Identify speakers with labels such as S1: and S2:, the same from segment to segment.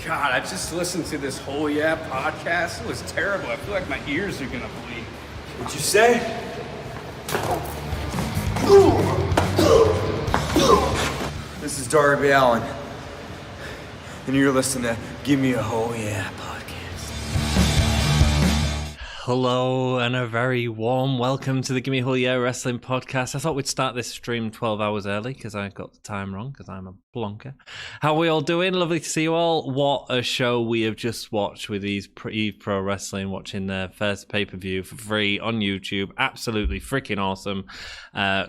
S1: God, I just listened to this whole podcast. It was terrible. I feel like my ears are gonna bleed.
S2: What'd you say? This is Darby Allin, and you're listening to Gimme a Whole Yeah podcast.
S3: Hello and a very warm welcome to the Gimme a Whole Yeah Wrestling podcast. I thought we'd start this stream 12 hours early because I got the time wrong because I'm a blonker. How are we all doing? Lovely to see you all. What a show we have just watched with Eve Pro Wrestling, watching their first pay-per-view for free on YouTube. Absolutely freaking awesome.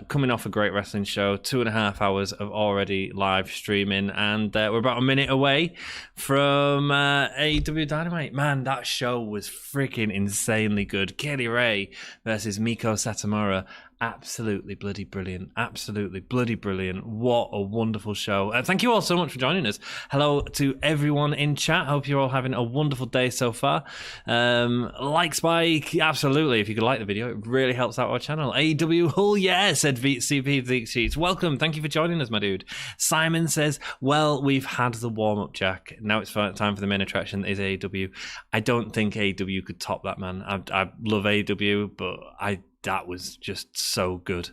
S3: Coming off a great wrestling show, 2.5 hours of already live streaming, and we're about a minute away from AEW Dynamite. Man, that show was freaking insane. Good. Kaylee Ray versus Miko Satomura. Absolutely bloody brilliant. Absolutely bloody brilliant. What a wonderful show. Thank you all so much for joining us. Hello to everyone in chat. Hope you're all having a wonderful day so far. Like Spike, absolutely. If you could like the video, it really helps out our channel. AEW, oh yeah, said CP Zeke Sheets. Welcome. Thank you for joining us, my dude. Simon says, well, we've had the warm-up, Jack. Now it's time for the main attraction, is AEW. I don't think AEW could top that, man. I love AEW, but that was just so good.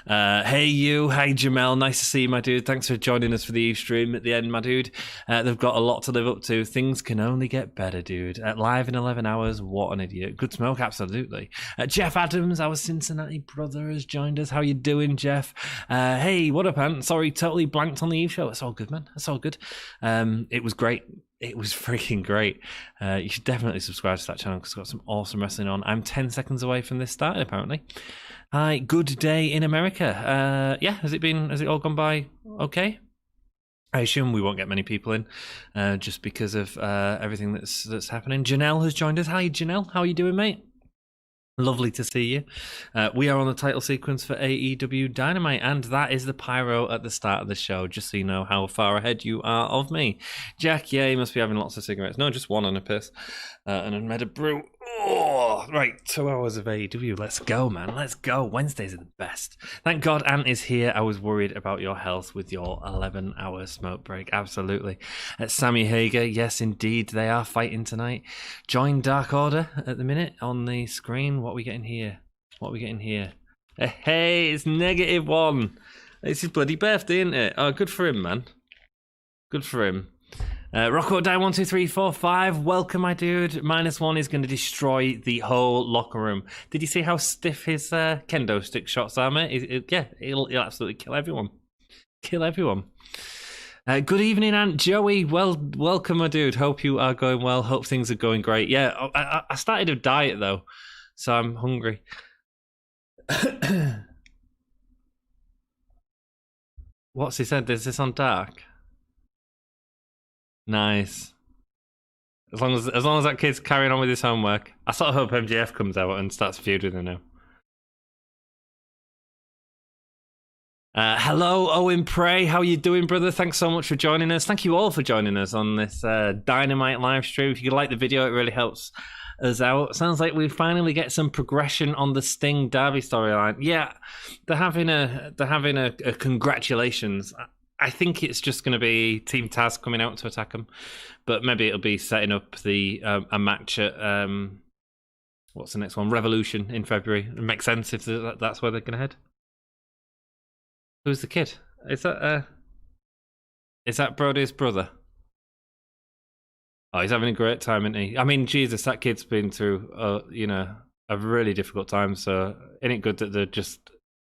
S3: Hey you, hey Jamel, nice to see you, my dude. Thanks for joining us for the Eve stream at the end, my dude. They've got a lot to live up to. Things can only get better, dude. Live in 11 hours, what an idiot. Good smoke, absolutely. Jeff Adams, our Cincinnati brother, has joined us. How you doing, Jeff? Hey, what up, Ant? Sorry, totally blanked on the Eve show. It's all good, man. It's all good. It was great. It was freaking great. You should definitely subscribe to that channel because it's got some awesome wrestling on. I'm 10 seconds away from this starting, apparently. Hi, good day in America. Yeah, has it all gone by okay? I assume we won't get many people in just because of everything that's happening. Janelle has joined us. Hi, Janelle. How are you doing, mate? Lovely to see you. We are on the title sequence for AEW Dynamite, and that is the pyro at the start of the show, just so you know how far ahead you are of me. Jack, yeah, you must be having lots of cigarettes. No, just one and a piss. And a meta brew. Oh, right, 2 hours of AEW. Let's go, man. Let's go. Wednesdays are the best. Thank God Ant is here. I was worried about your health with your 11-hour smoke break. Absolutely. Sammy Hager, yes, indeed. They are fighting tonight. Join Dark Order at the minute on the screen. What are we getting here? Hey, it's -1. It's his bloody birthday, isn't it? Oh, good for him, man. Good for him. Rocco Die 1 2 3 4 5. Welcome, my dude. -1 is going to destroy the whole locker room. Did you see how stiff his kendo stick shots are, mate? He'll absolutely kill everyone. Good evening, Aunt Joey. Welcome, my dude. Hope you are going well. Hope things are going great. Yeah, I started a diet though, so I'm hungry. What's he said? Is this on Dark? Nice. As long as that kid's carrying on with his homework. I sort of hope MJF comes out and starts feuding with him now. Hello, Owen Prey. How are you doing, brother? Thanks so much for joining us. Thank you all for joining us on this Dynamite live stream. If you could like the video, it really helps us out. Sounds like we finally get some progression on the Sting Darby storyline. Yeah, they're having a congratulations. I think it's just going to be Team Taz coming out to attack them, but maybe it'll be setting up a match at what's the next one? Revolution in February. It makes sense if that's where they're going to head. Who's the kid? Is that Brodie's brother? Oh, he's having a great time, isn't he? I mean, Jesus, that kid's been through a really difficult time. So ain't it good that they're just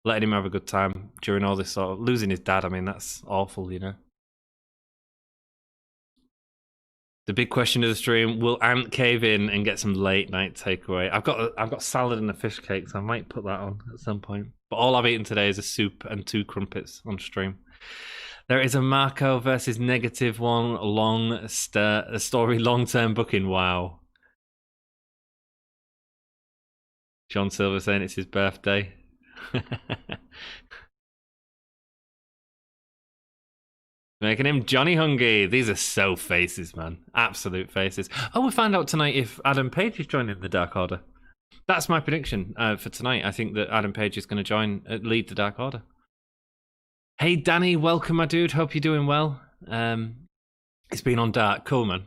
S3: letting him have a good time during all this sort of losing his dad? I mean, that's awful, you know. The big question of the stream: will Ant cave in and get some late night takeaway? I've got salad and a fish cake, so I might put that on at some point. But all I've eaten today is a soup and 2 crumpets on stream. There is a Marco versus -1 story long-term booking. Wow. John Silver saying it's his birthday. Making him Johnny Hungry. These are so faces, man. Absolute faces. Oh, we'll find out tonight if Adam Page is joining the Dark Order. That's my prediction for tonight. I think that Adam Page is going to lead the Dark Order. Hey, Danny. Welcome, my dude. Hope you're doing well. It's been on dark. Cool, man.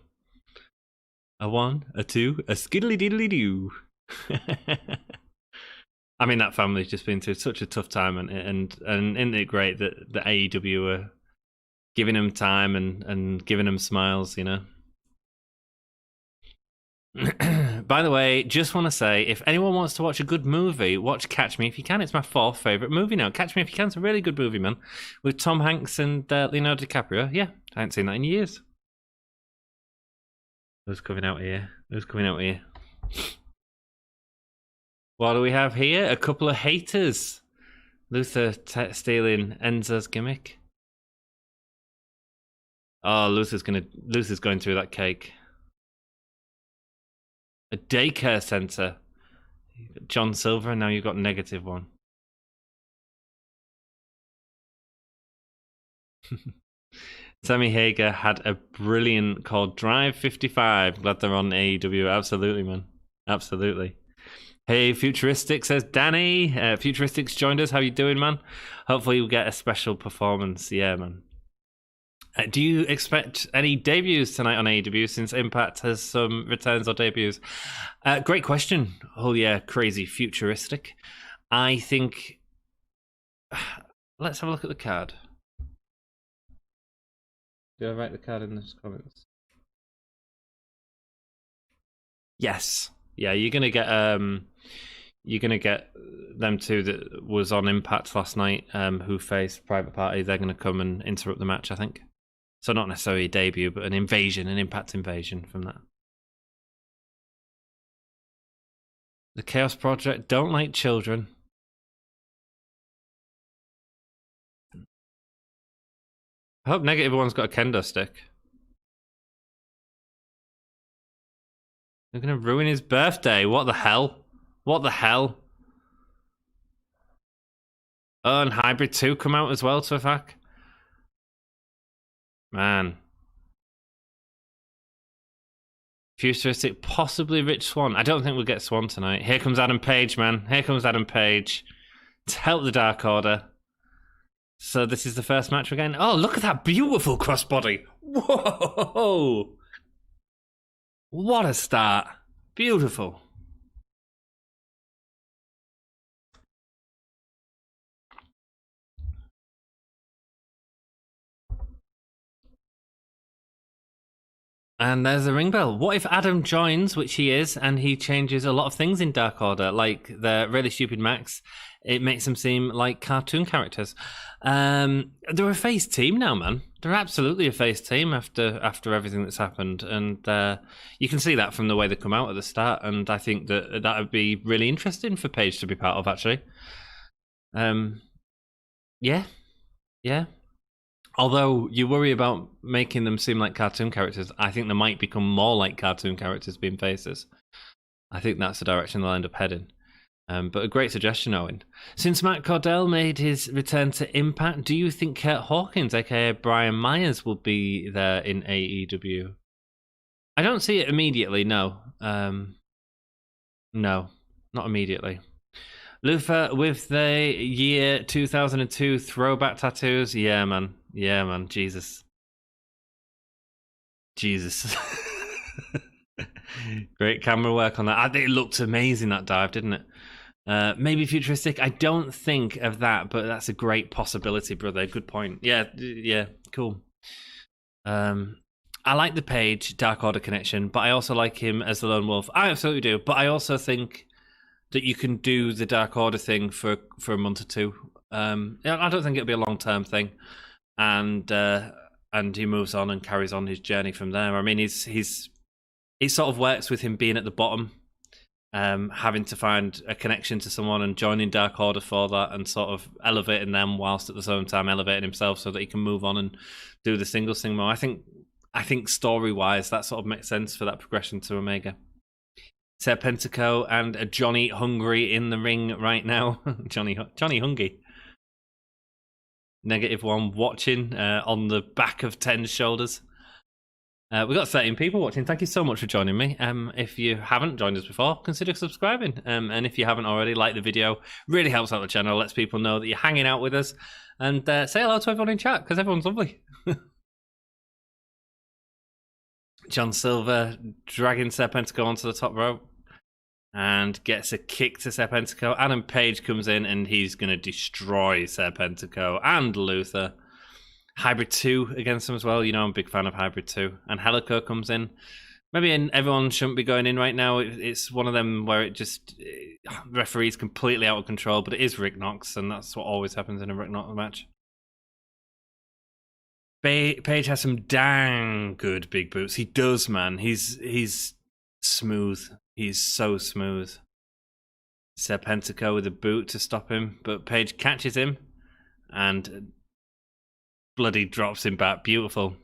S3: A 1, a 2, a skiddly diddly doo. I mean, that family's just been through such a tough time, and isn't it great that the AEW are giving them time and giving them smiles, you know? By the way, just want to say, if anyone wants to watch a good movie, watch Catch Me If You Can. It's my 4th favourite movie now. Catch Me If You Can is a really good movie, man. With Tom Hanks and Leonardo DiCaprio. Yeah, I haven't seen that in years. Who's coming out here? Who's coming out here? What do we have here? A couple of haters. Luther stealing Enzo's gimmick. Oh, Luther's going through that cake. A daycare center. John Silver, and now you've got -1. Sammy Hager had a brilliant called Drive 55. Glad they're on AEW. Absolutely, man. Absolutely. Hey, Futuristic, says Danny. Futuristic's joined us. How you doing, man? Hopefully you'll get a special performance. Yeah, man. Do you expect any debuts tonight on AEW since Impact has some returns or debuts? Great question. Oh, yeah, crazy futuristic. I think... Let's have a look at the card. Do I write the card in the comments? Yes. Yeah, you're gonna get them two that was on Impact last night, who faced Private Party. They're gonna come and interrupt the match, I think. So not necessarily a debut, but an invasion, an Impact invasion from that. The Chaos Project don't like children. I hope -1's got a kendo stick. They're going to ruin his birthday. What the hell? What the hell? Oh, and Hybrid 2 come out as well to attack. Man. Futuristic, possibly Rich Swann. I don't think we'll get Swann tonight. Here comes Adam Page, man. Here comes Adam Page to help the Dark Order. So this is the first match we're getting. Oh, look at that beautiful crossbody. Whoa. What a start. Beautiful. And there's a ring bell. What if Adam joins, which he is, and he changes a lot of things in Dark Order, like the really stupid Max? It makes them seem like cartoon characters. They're a face team now, man. They're absolutely a face team after everything that's happened, and you can see that from the way they come out at the start. And I think that would be really interesting for Paige to be part of, actually. Yeah. Although you worry about making them seem like cartoon characters, I think they might become more like cartoon characters being faces. I think that's the direction they'll end up heading. But a great suggestion, Owen. Since Matt Cordell made his return to Impact, do you think Kurt Hawkins, aka Brian Myers, will be there in AEW? I don't see it immediately, no. No, not immediately. Luther with the year 2002 throwback tattoos. Yeah, man. Jesus. Great camera work on that. It looked amazing, that dive, didn't it? Maybe futuristic. I don't think of that, but that's a great possibility, brother. Good point. Yeah, cool. I like the Page Dark Order connection, but I also like him as the Lone Wolf. I absolutely do, but I also think that you can do the Dark Order thing for a month or two. I don't think it'll be a long-term thing, and he moves on and carries on his journey from there. I mean, he sort of works with him being at the bottom, having to find a connection to someone and joining Dark Order for that, and sort of elevating them whilst at the same time elevating himself so that he can move on and do the singles thing more. I think story-wise, that sort of makes sense for that progression to Omega. Serpentico and Johnny Hungry in the ring right now. Johnny Hungry. -1 watching on the back of 10's shoulders. We've got 13 people watching. Thank you so much for joining me. If you haven't joined us before, consider subscribing. And if you haven't already, like the video. Really helps out the channel. Lets people know that you're hanging out with us. And say hello to everyone in chat, because everyone's lovely. John Silver dragging Serpentico onto the top rope and gets a kick to Serpentico. Adam Page comes in and he's going to destroy Serpentico and Luther. Hybrid 2 against him as well. You know, I'm a big fan of Hybrid 2. And Angelico comes in. Maybe everyone shouldn't be going in right now. It's one of them where it just... referee's completely out of control, but it is Rick Knox, and that's what always happens in a Rick Knox match. Page has some dang good big boots. He does, man. He's smooth. He's so smooth. Serpentico with a boot to stop him, but Page catches him and bloody drops him back. Beautiful.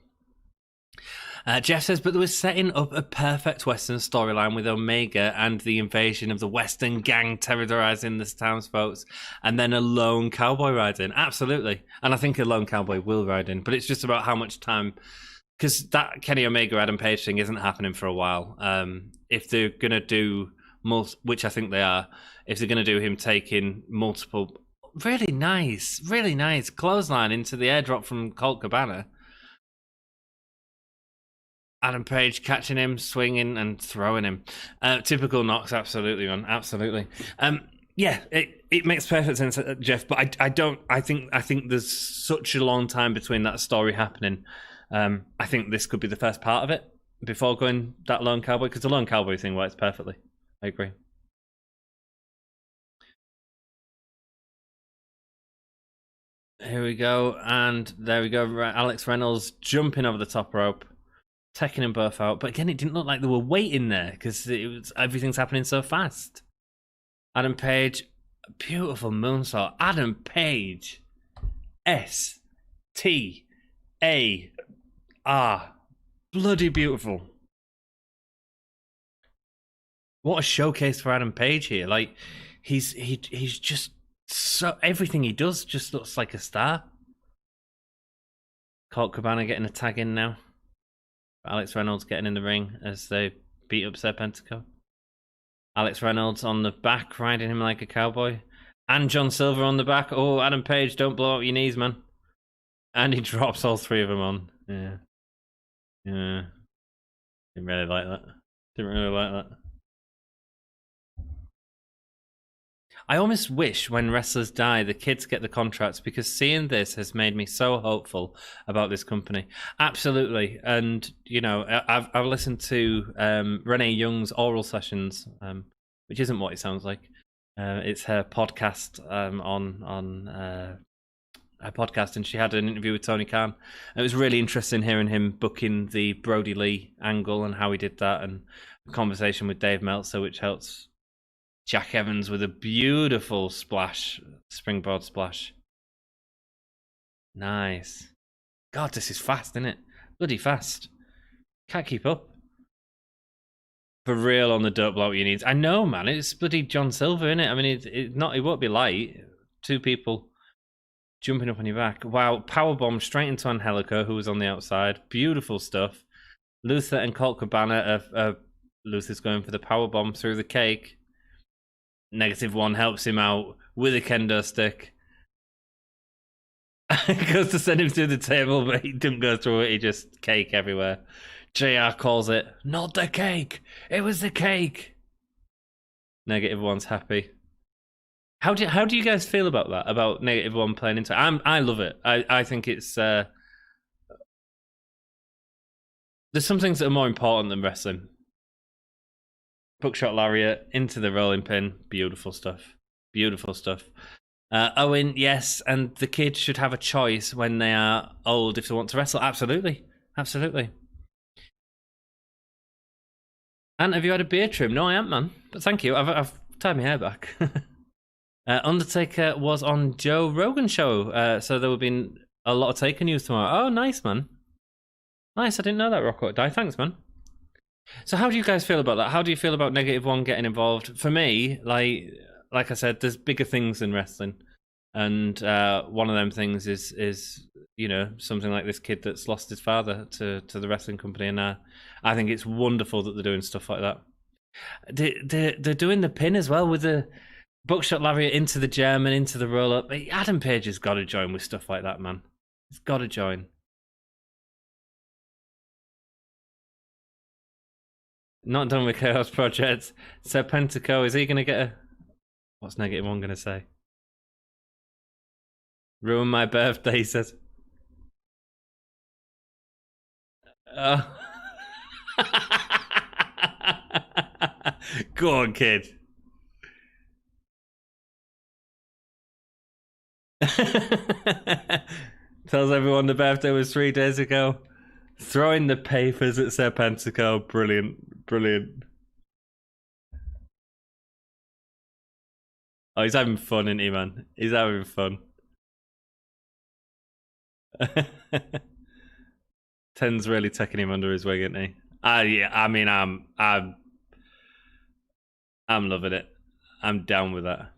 S3: Jeff says, but they were setting up a perfect Western storyline with Omega and the invasion of the Western gang terrorizing the townsfolk, and then a lone cowboy rides in. Absolutely. And I think a lone cowboy will ride in, but it's just about how much time, because that Kenny Omega Adam Page thing isn't happening for a while. If they're going to do, which I think they are, if they're going to do him taking multiple, really nice clothesline into the airdrop from Colt Cabana, Adam Page catching him, swinging and throwing him. Typical Knox, absolutely, man, absolutely. Yeah, it makes perfect sense, Jeff. But I think there's such a long time between that story happening. I think this could be the first part of it before going that lone cowboy, because the lone cowboy thing works perfectly. I agree. Here we go, and there we go. Alex Reynolds jumping over the top rope, taking them both out. But again, it didn't look like they were waiting there because everything's happening so fast. Adam Page, beautiful moonsault. Adam Page, S-T-A-R, bloody beautiful. What a showcase for Adam Page here. Like, he's just so, everything he does just looks like a star. Colt Cabana getting a tag in now. Alex Reynolds getting in the ring as they beat up Serpentico. Alex Reynolds on the back, riding him like a cowboy. And John Silver on the back. Oh, Adam Page, don't blow up your knees, man. And he drops all three of them on. Yeah. Didn't really like that. I almost wish when wrestlers die, the kids get the contracts, because seeing this has made me so hopeful about this company. Absolutely. And, you know, I've listened to Renee Young's oral sessions, which isn't what it sounds like. It's her podcast on her podcast, and she had an interview with Tony Khan. It was really interesting hearing him booking the Brodie Lee angle and how he did that, and a conversation with Dave Meltzer, which helps Jack Evans with a beautiful splash, springboard splash. Nice. God, this is fast, isn't it? Bloody fast. Can't keep up. For real on the don't blow out your knees. I know, man. It's bloody John Silver, isn't it? I mean, it won't be light. Two people jumping up on your back. Wow, powerbomb straight into Angelico, who was on the outside. Beautiful stuff. Luther and Colt Cabana. Luther's going for the powerbomb through the cake. -1 helps him out with a kendo stick. He goes to send him through the table, but he didn't go through it. He just cake everywhere. JR calls it, not the cake. It was the cake. -1's happy. How do you guys feel about that? About -1 playing into it? I love it. I think it's there's some things that are more important than wrestling. Buckshot lariat into the rolling pin. Beautiful stuff. Beautiful stuff. Owen, yes, and the kids should have a choice when they are old if they want to wrestle. Absolutely. Absolutely. And have you had a beard trim? No, I haven't, man. But thank you. I've tied my hair back. Undertaker was on Joe Rogan's show, so there will be a lot of Taker news tomorrow. Oh, nice, man. Nice, I didn't know that, Rocco Die. Thanks, man. So how do you guys feel about that? How do you feel about -1 getting involved? For me, like I said, there's bigger things than wrestling. And one of them things is you know, something like this kid that's lost his father to the wrestling company. And I think it's wonderful that they're doing stuff like that. They're doing the pin as well with the buckshot lariat into the German, into the roll-up. Adam Page has got to join with stuff like that, man. He's got to join. Not done with Chaos Project. Serpentico, is he going to get a... What's negative one going to say? Ruin my birthday, he says. Go on, kid. Tells everyone the birthday was 3 days ago. Throwing the papers at Serpentico. Brilliant. Brilliant. Oh, he's having fun, isn't he, man? He's having fun. Ten's really taking him under his wing, isn't he? Yeah, I mean, I'm loving it. I'm down with that.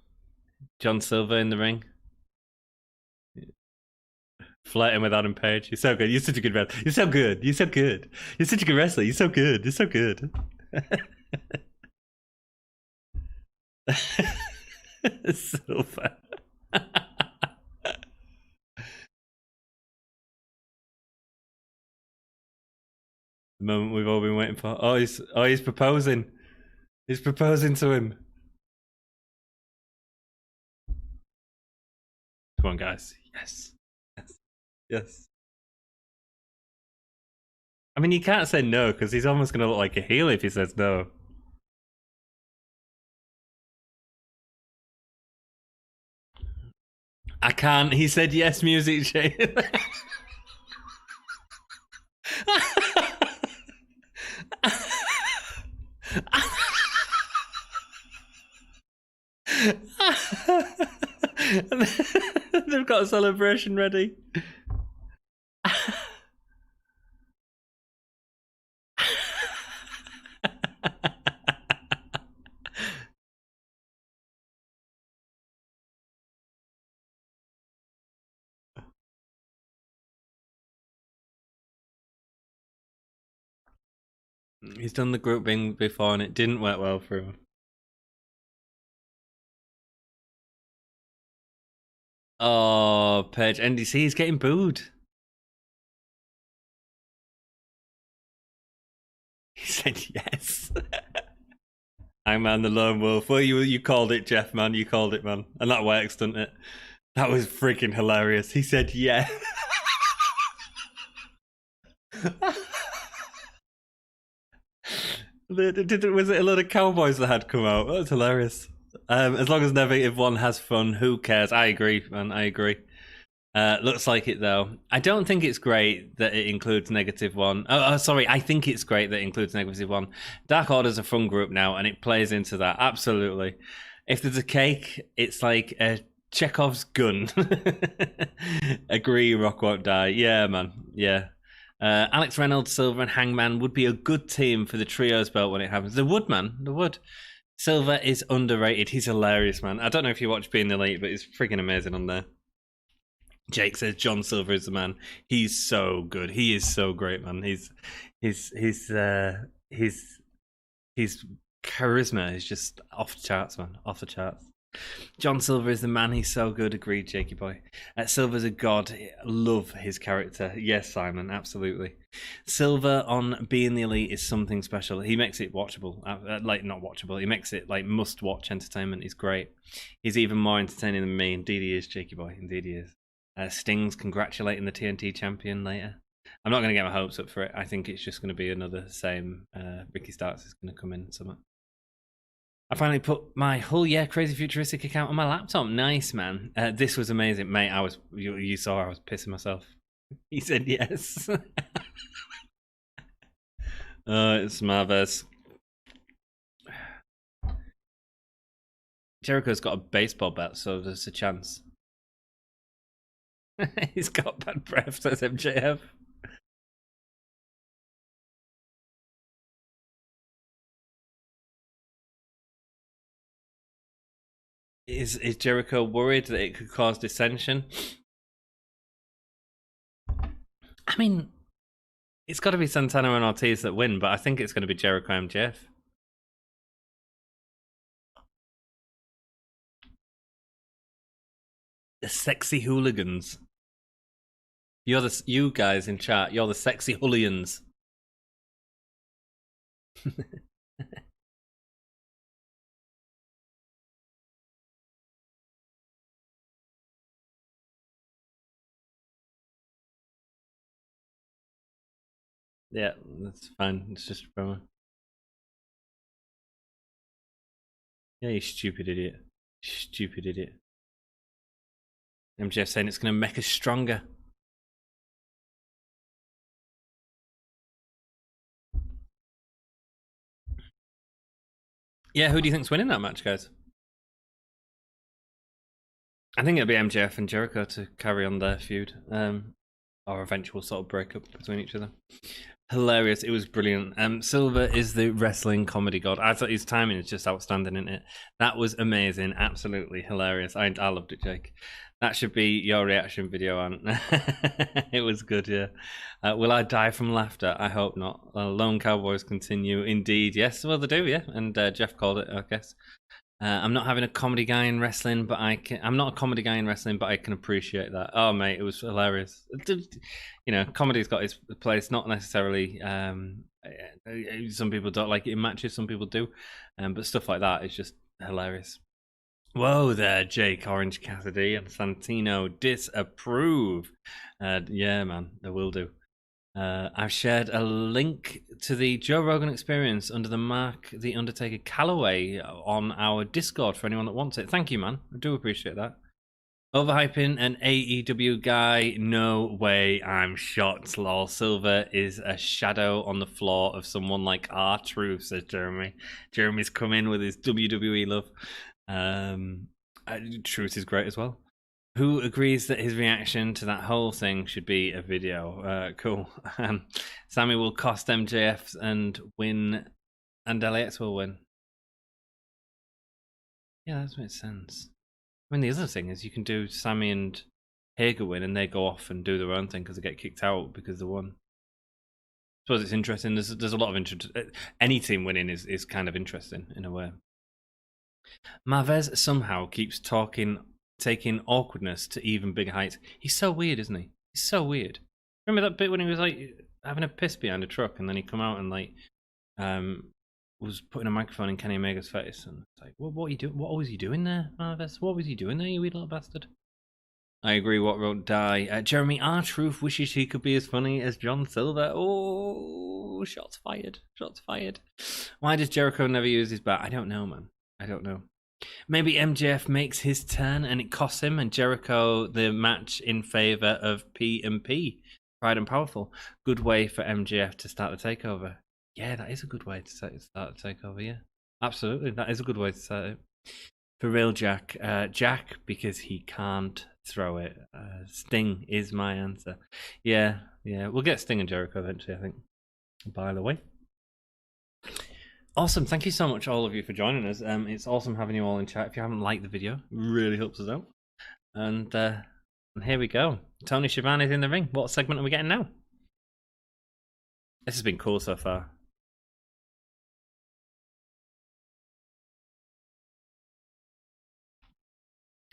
S3: John Silver in the ring. Flirting with Adam Page. You're so good. You're such a good wrestler. You're so good. You're so good. You're such a good wrestler. You're so good. You're so good. Silver. The moment we've all been waiting for. Oh, he's proposing. He's proposing to him. Come on, guys. Yes. Yes. Yes. I mean, you can't say no because he's almost going to look like a heel if he says no. I can't. He said yes, music chain. They've got a celebration ready. He's done the grouping before and it didn't work well for him. Oh, Page. NDC, he's getting booed. He said yes. Hangman the Lone Wolf. Well, you called it, Jeff, man. You called it, man. And that works, doesn't it? That was freaking hilarious. He said yes. Was it a lot of cowboys that had come out? That was hilarious. As long as negative one has fun, who cares? I agree, man. I agree. Looks like it though. I don't think it's great that it includes negative one. Sorry. I think it's great that it includes negative one. Dark Order's a fun group now, and it plays into that absolutely. If there's a cake, it's like a Chekhov's gun. Agree, Rock won't die. Yeah, man. Yeah. Alex Reynolds, Silver, and Hangman would be a good team for the trios belt when it happens. They would, man. They would. Silver is underrated. He's hilarious, man. I don't know if you watch Being the Elite, but he's freaking amazing on there. Jake says John Silver is the man. He's so good. He is so great, man. His charisma is just off the charts, man. Off the charts. John Silver is the man. He's so good. Agreed, Jakey boy. Silver's a god. Love his character. Yes, Simon, absolutely. Silver on Being the Elite is something special. He makes it watchable. Like, not watchable. He makes it like must-watch entertainment. He's great. He's even more entertaining than me. Indeed he is, Jakey boy. Indeed he is. Sting's congratulating the TNT champion later. I'm not going to get my hopes up for it. I think it's just going to be another same. Ricky Starks is going to come in somewhere. I finally put my Hull Yeah Crazy Futuristic account on my laptop. Nice, man. This was amazing. Mate, you saw I was pissing myself. He said yes. Oh, it's marvelous. Jericho's got a baseball bat, so there's a chance. He's got bad breath, says MJF. Is Jericho worried that it could cause dissension? I mean, it's got to be Santana and Ortiz that win, but I think it's going to be Jericho and MJF. The sexy hooligans. You guys in chat. You're the sexy hooligans. Yeah, that's fine. It's just a promo. Yeah, you stupid idiot. Stupid idiot. MJF saying it's going to make us stronger. Yeah, who do you think's winning that match, guys? I think it'll be MJF and Jericho to carry on their feud, or eventual sort of breakup between each other. Hilarious! It was brilliant. Silver is the wrestling comedy god. I thought his timing is just outstanding, isn't it? That was amazing, absolutely hilarious. I loved it, Jake. That should be your reaction video, Ant. It was good, yeah. Will I die from laughter? I hope not. Lone Cowboys continue. Indeed, yes. Well, they do, yeah. And Jeff called it, I guess. I'm not having a comedy guy in wrestling, but I'm not a comedy guy in wrestling, but I can appreciate that. Oh, mate, it was hilarious. You know, comedy's got its place. Not necessarily. Some people don't like it in matches. Some people do, but stuff like that is just hilarious. Whoa there, Jake Orange Cassidy and Santino disapprove. Yeah, man, they will do. I've shared a link to the Joe Rogan Experience under the Mark the Undertaker Calloway on our Discord for anyone that wants it. Thank you, man. I do appreciate that. Overhyping an AEW guy? No way. I'm shocked. Lol. Silver is a shadow on the floor of someone like R-Truth, says Jeremy. Jeremy's come in with his WWE love. Truth is great as well. Who agrees that his reaction to that whole thing should be a video? Cool. Sammy will cost MJF and win, and LAX will win. Yeah, that makes sense. I mean, the other thing is you can do Sammy and Hager win, and they go off and do their own thing because they get kicked out because they won. I suppose it's interesting. There's a lot of interest. Any team winning is kind of interesting in a way. Mavez somehow keeps taking awkwardness to even bigger heights. He's so weird, isn't he? He's so weird. Remember that bit when he was like having a piss behind a truck, and then he come out and like was putting a microphone in Kenny Omega's face, and it's like, what are you doing? What was he doing there, Mavez? What was he doing there, you weird little bastard? I agree. What wrote die? Jeremy R-Truth wishes he could be as funny as John Silver. Oh, shots fired! Shots fired. Why does Jericho never use his bat? I don't know, man. I don't know. Maybe MJF makes his turn and it costs him, and Jericho the match in favor of P&P, Pride and Powerful. Good way for MJF to start the takeover. Yeah, that is a good way to start the takeover. Yeah, absolutely, that is a good way to start it. For real, Jack. Jack, because he can't throw it. Sting is my answer. Yeah, we'll get Sting and Jericho eventually, I think. By the way. Awesome. Thank you so much, all of you, for joining us. It's awesome having you all in chat. If you haven't liked the video, really helps us out. And here we go. Tony Schiavone is in the ring. What segment are we getting now? This has been cool so far.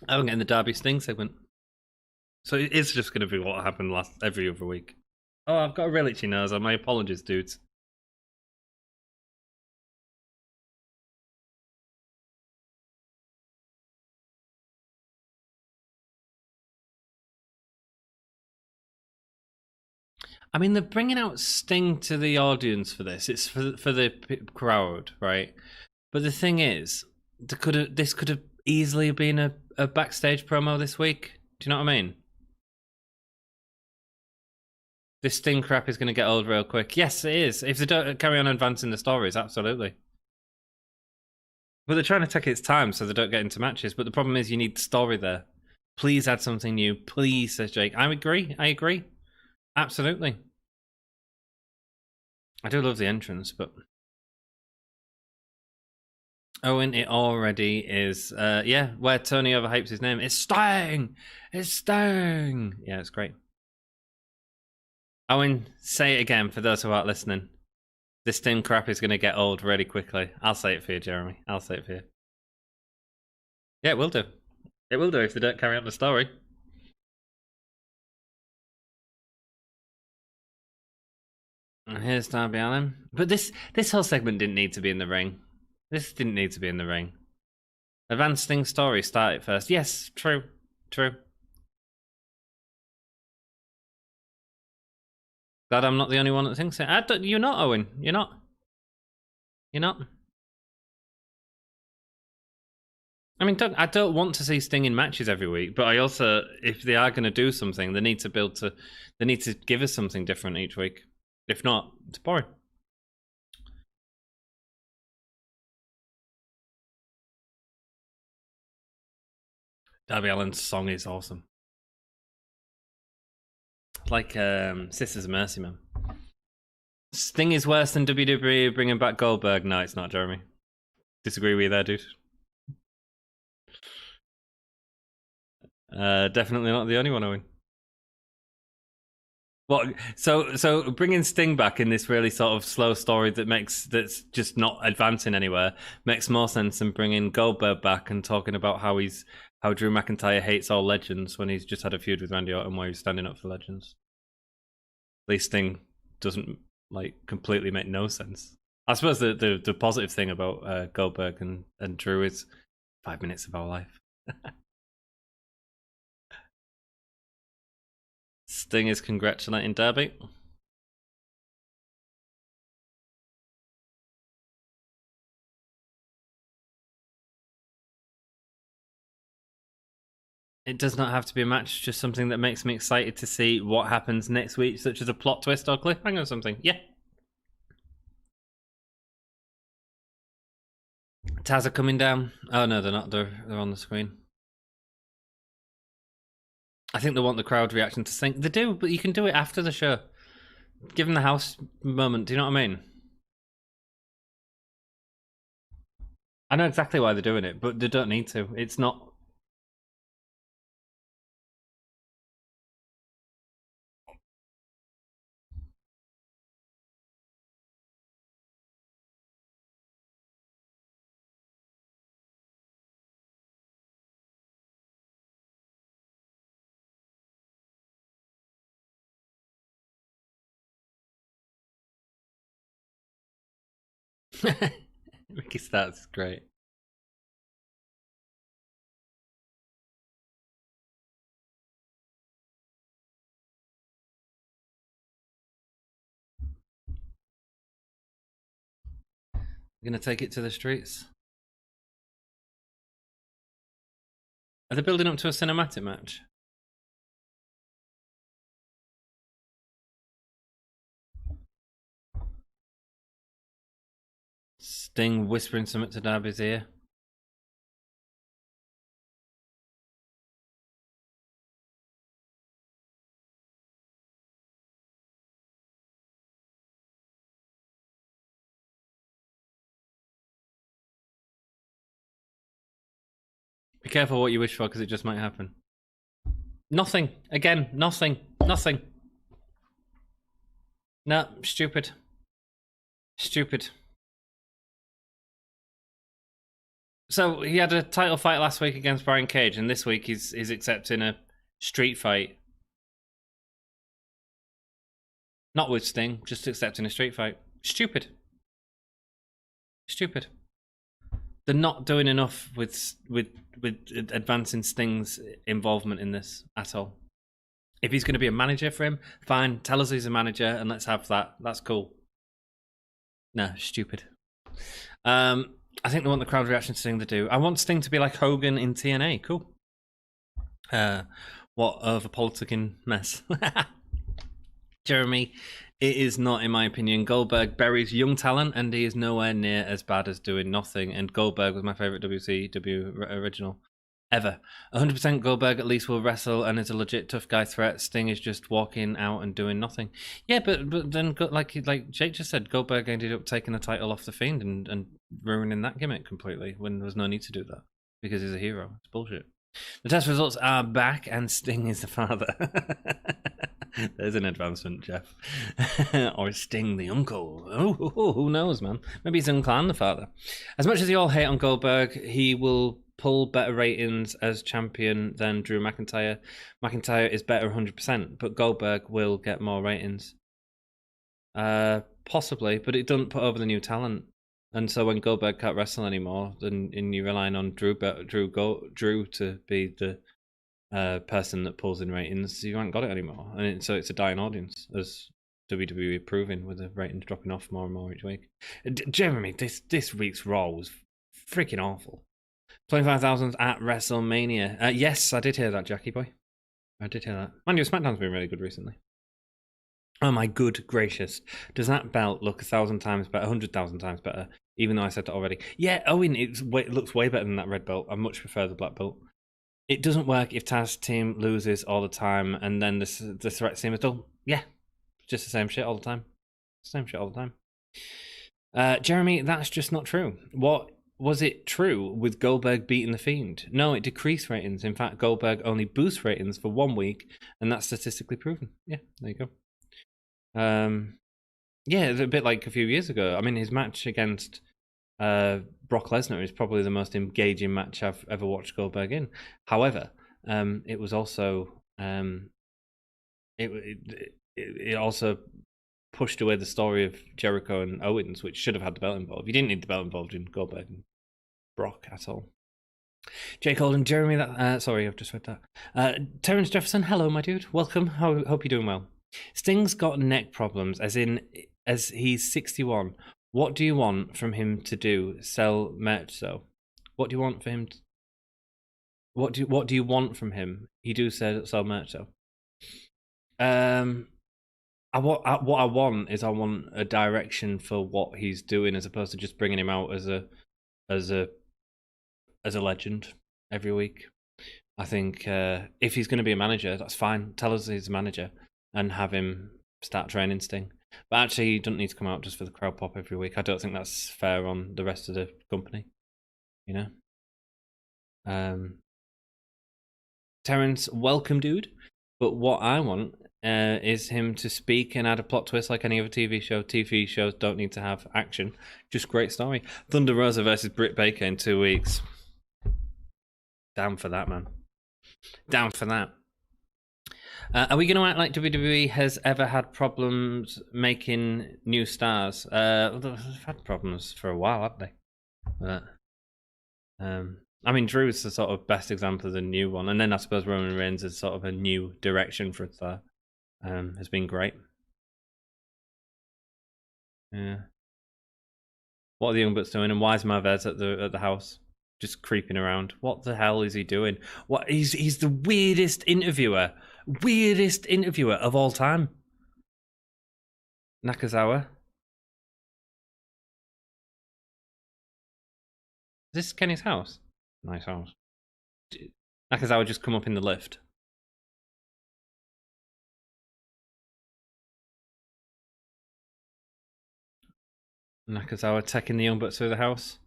S3: I'm getting the Darby Sting segment. So it is just going to be what happened every other week. Oh, I've got a real itchy nose. My apologies, dudes. I mean, they're bringing out Sting to the audience for this. It's for the crowd, right? But the thing is, this could have easily been a backstage promo this week. Do you know what I mean? This Sting crap is going to get old real quick. Yes, it is. If they don't carry on advancing the stories, absolutely. But they're trying to take its time so they don't get into matches. But the problem is you need story there. Please add something new. Please, says Jake. I agree. Absolutely. I do love the entrance, but... Owen, it already is. Yeah, where Tony overhypes his name. It's Sting! It's Sting! Yeah, it's great. Owen, say it again for those who aren't listening. This Sting crap is going to get old really quickly. I'll say it for you, Jeremy. I'll say it for you. Yeah, it will do. It will do if they don't carry on the story. And here's Darby Allin. But this whole segment didn't need to be in the ring. This didn't need to be in the ring. Advanced Sting story, start it first. Yes, true. Glad I'm not the only one that thinks it. You're not, Owen. You're not. You're not. I mean, I don't want to see Sting in matches every week, but I also, if they are going to do something, they need to give us something different each week. If not, it's boring. Darby Allin's song is awesome. Like Sisters of Mercy, man. Sting is worse than WWE bringing back Goldberg. No, it's not, Jeremy. Disagree with you there, dude. Definitely not the only one, Owen. What? So bringing Sting back in this really sort of slow story that's just not advancing anywhere makes more sense than bringing Goldberg back and talking about how Drew McIntyre hates all legends when he's just had a feud with Randy Orton where he's standing up for legends. At least Sting doesn't completely make no sense. I suppose the positive thing about Goldberg and Drew is 5 minutes of our life. Sting is congratulating Darby. It does not have to be a match, just something that makes me excited to see what happens next week, such as a plot twist or cliffhanger or something. Yeah. Taz are coming down. Oh no, they're not. They're on the screen. I think they want the crowd reaction to Sting. They do, but you can do it after the show. Give them the house moment. Do you know what I mean? I know exactly why they're doing it, but they don't need to. It's not. Ricky Starks is great. We're gonna take it to the streets. Are they building up to a cinematic match? Sting whispering something to Darby's ear. Be careful what you wish for, because it just might happen. Nothing. Again, nothing. Nothing. No, stupid. Stupid. So he had a title fight last week against Brian Cage, and this week he's accepting a street fight. Not with Sting, just accepting a street fight. Stupid. Stupid. They're not doing enough with advancing Sting's involvement in this at all. If he's going to be a manager for him, fine. Tell us he's a manager and let's have that. That's cool. No, stupid. I think they want the crowd reaction to Sting to do. I want Sting to be like Hogan in TNA. Cool. What of a politicking mess. Jeremy, it is not, in my opinion. Goldberg buries young talent, and he is nowhere near as bad as doing nothing. And Goldberg was my favorite WCW original ever. 100% Goldberg at least will wrestle and is a legit tough guy threat. Sting is just walking out and doing nothing. Yeah, but then like Jake just said, Goldberg ended up taking the title off the Fiend and ruining that gimmick completely when there was no need to do that because he's a hero. It's bullshit. The test results are back, and Sting is the father. There's an advancement, Jeff. Or Sting the uncle. Oh, who knows, man? Maybe he's Unclan the father. As much as you all hate on Goldberg, he will pull better ratings as champion than Drew McIntyre. McIntyre is better 100%, but Goldberg will get more ratings. Possibly, but it doesn't put over the new talent. And so when Goldberg can't wrestle anymore, then you're relying on Drew to be the person that pulls in ratings. You haven't got it anymore, and so it's a dying audience, as WWE proving with the ratings dropping off more and more each week. Jeremy, this week's Raw was freaking awful. 25,000 at WrestleMania. Yes, I did hear that, Jackie boy. I did hear that. Man, your SmackDown's been really good recently. Oh my good gracious. Does that belt look 1,000 times better, 100,000 times better, even though I said that already? Yeah, Owen, it looks way better than that red belt. I much prefer the black belt. It doesn't work if Taz team loses all the time and then the threat team is dull. Yeah, just the same shit all the time. Same shit all the time. Jeremy, that's just not true. What was it true with Goldberg beating The Fiend? No, it decreased ratings. In fact, Goldberg only boosts ratings for 1 week, and that's statistically proven. Yeah, there you go. Yeah, it's a bit like a few years ago. I mean, his match against Brock Lesnar is probably the most engaging match I've ever watched Goldberg in. However, it was also it also pushed away the story of Jericho and Owens, which should have had the belt involved. You didn't need the belt involved in Goldberg and Brock at all. Jake Holden, Jeremy, sorry, I've just read that. Terrence Jefferson, hello, my dude. Welcome. Hope you're doing well. Sting's got neck problems, as he's 61. What do you want from him to do? Sell merch, though. What do you want for him? What do you want from him? He do sell merch, though. What I want is a direction for what he's doing, as opposed to just bringing him out as a legend every week. I think if he's going to be a manager, that's fine. Tell us he's a manager and have him start training Sting. But actually, he doesn't need to come out just for the crowd pop every week. I don't think that's fair on the rest of the company. You know? Terrence, welcome, dude. But what I want is him to speak and add a plot twist like any other TV show. TV shows don't need to have action. Just great story. Thunder Rosa versus Britt Baker in 2 weeks. Down for that, man. Down for that. Are we going to act like WWE has ever had problems making new stars? They've had problems for a while, haven't they? I mean, Drew's the sort of best example of the new one. And then I suppose Roman Reigns is sort of a new direction for a star. Has been great. Yeah. What are the Young Bucks doing? And why is Marvez at the house? Just creeping around. What the hell is he doing? What he's the weirdest interviewer of all time. Nakazawa. Is this Kenny's house? Nice house. Nakazawa just come up in the lift. Nakazawa taking the Young Bucks through the house.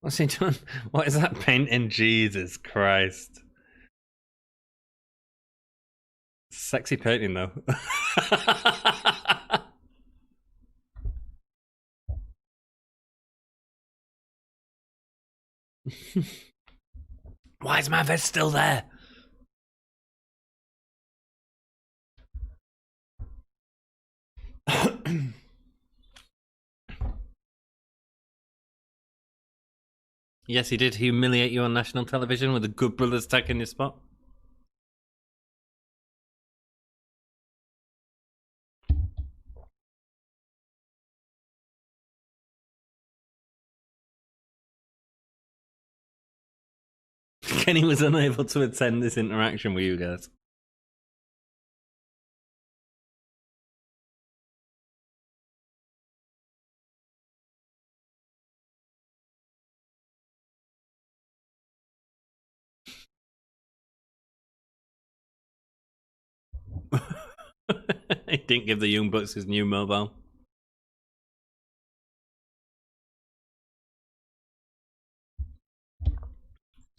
S3: What's he doing? What is that painting? Jesus Christ. Sexy painting, though. Why is my vest still there? Yes, he did humiliate you on national television with the Good Brothers taking your spot. Kenny was unable to attend this interaction with you guys. He didn't give the Young Bucks his new mobile.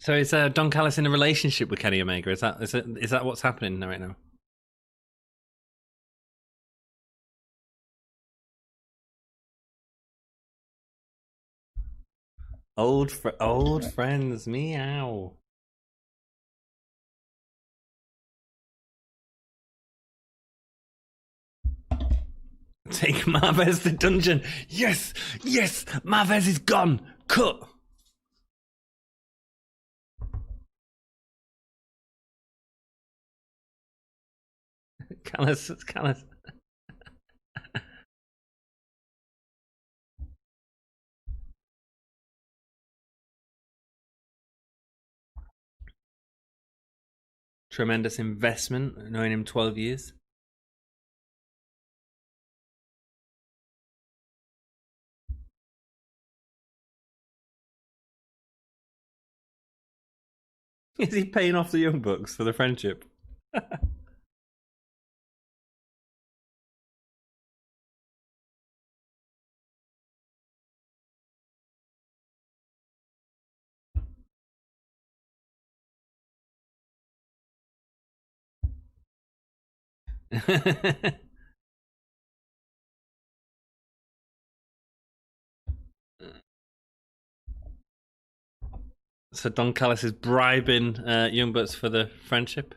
S3: So is Don Callis in a relationship with Kenny Omega? Is that what's happening right now? Old friends, meow. Take Marvez to dungeon. Yes, yes, Marvez is gone. Cut. Callis. Tremendous investment, knowing him 12 years. Is he paying off the Young Bucks for the friendship? So Don Callis is bribing Young Bucks for the friendship.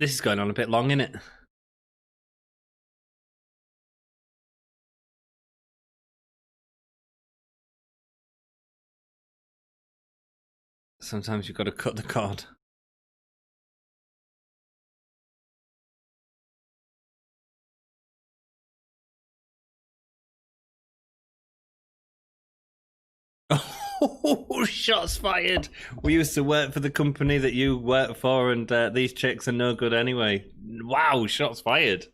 S3: This is going on a bit long, isn't it? Sometimes you've got to cut the cord. Oh, shots fired. We used to work for the company that you work for, and these chicks are no good anyway. Wow, shots fired.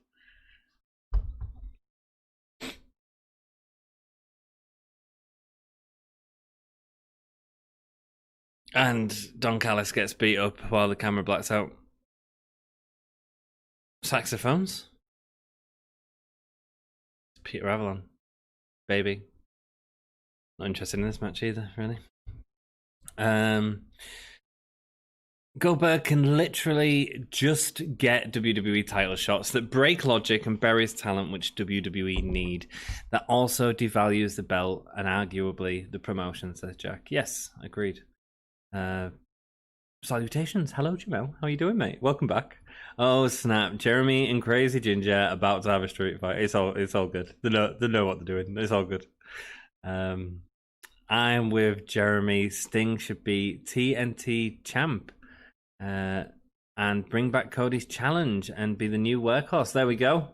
S3: And Don Callis gets beat up while the camera blacks out. Saxophones? Peter Avalon. Baby. Not interested in this match either, really. Goldberg can literally just get WWE title shots that break logic and buries talent which WWE need. That also devalues the belt and arguably the promotion, says Jack. Yes, agreed. Salutations. Hello, Jamel. How you doing, mate? Welcome back. Oh, snap. Jeremy and Crazy Ginger about to have a street fight. It's all good. They know what they're doing. It's all good. I'm with Jeremy. Sting should be TNT champ. And bring back Cody's challenge and be the new workhorse. There we go.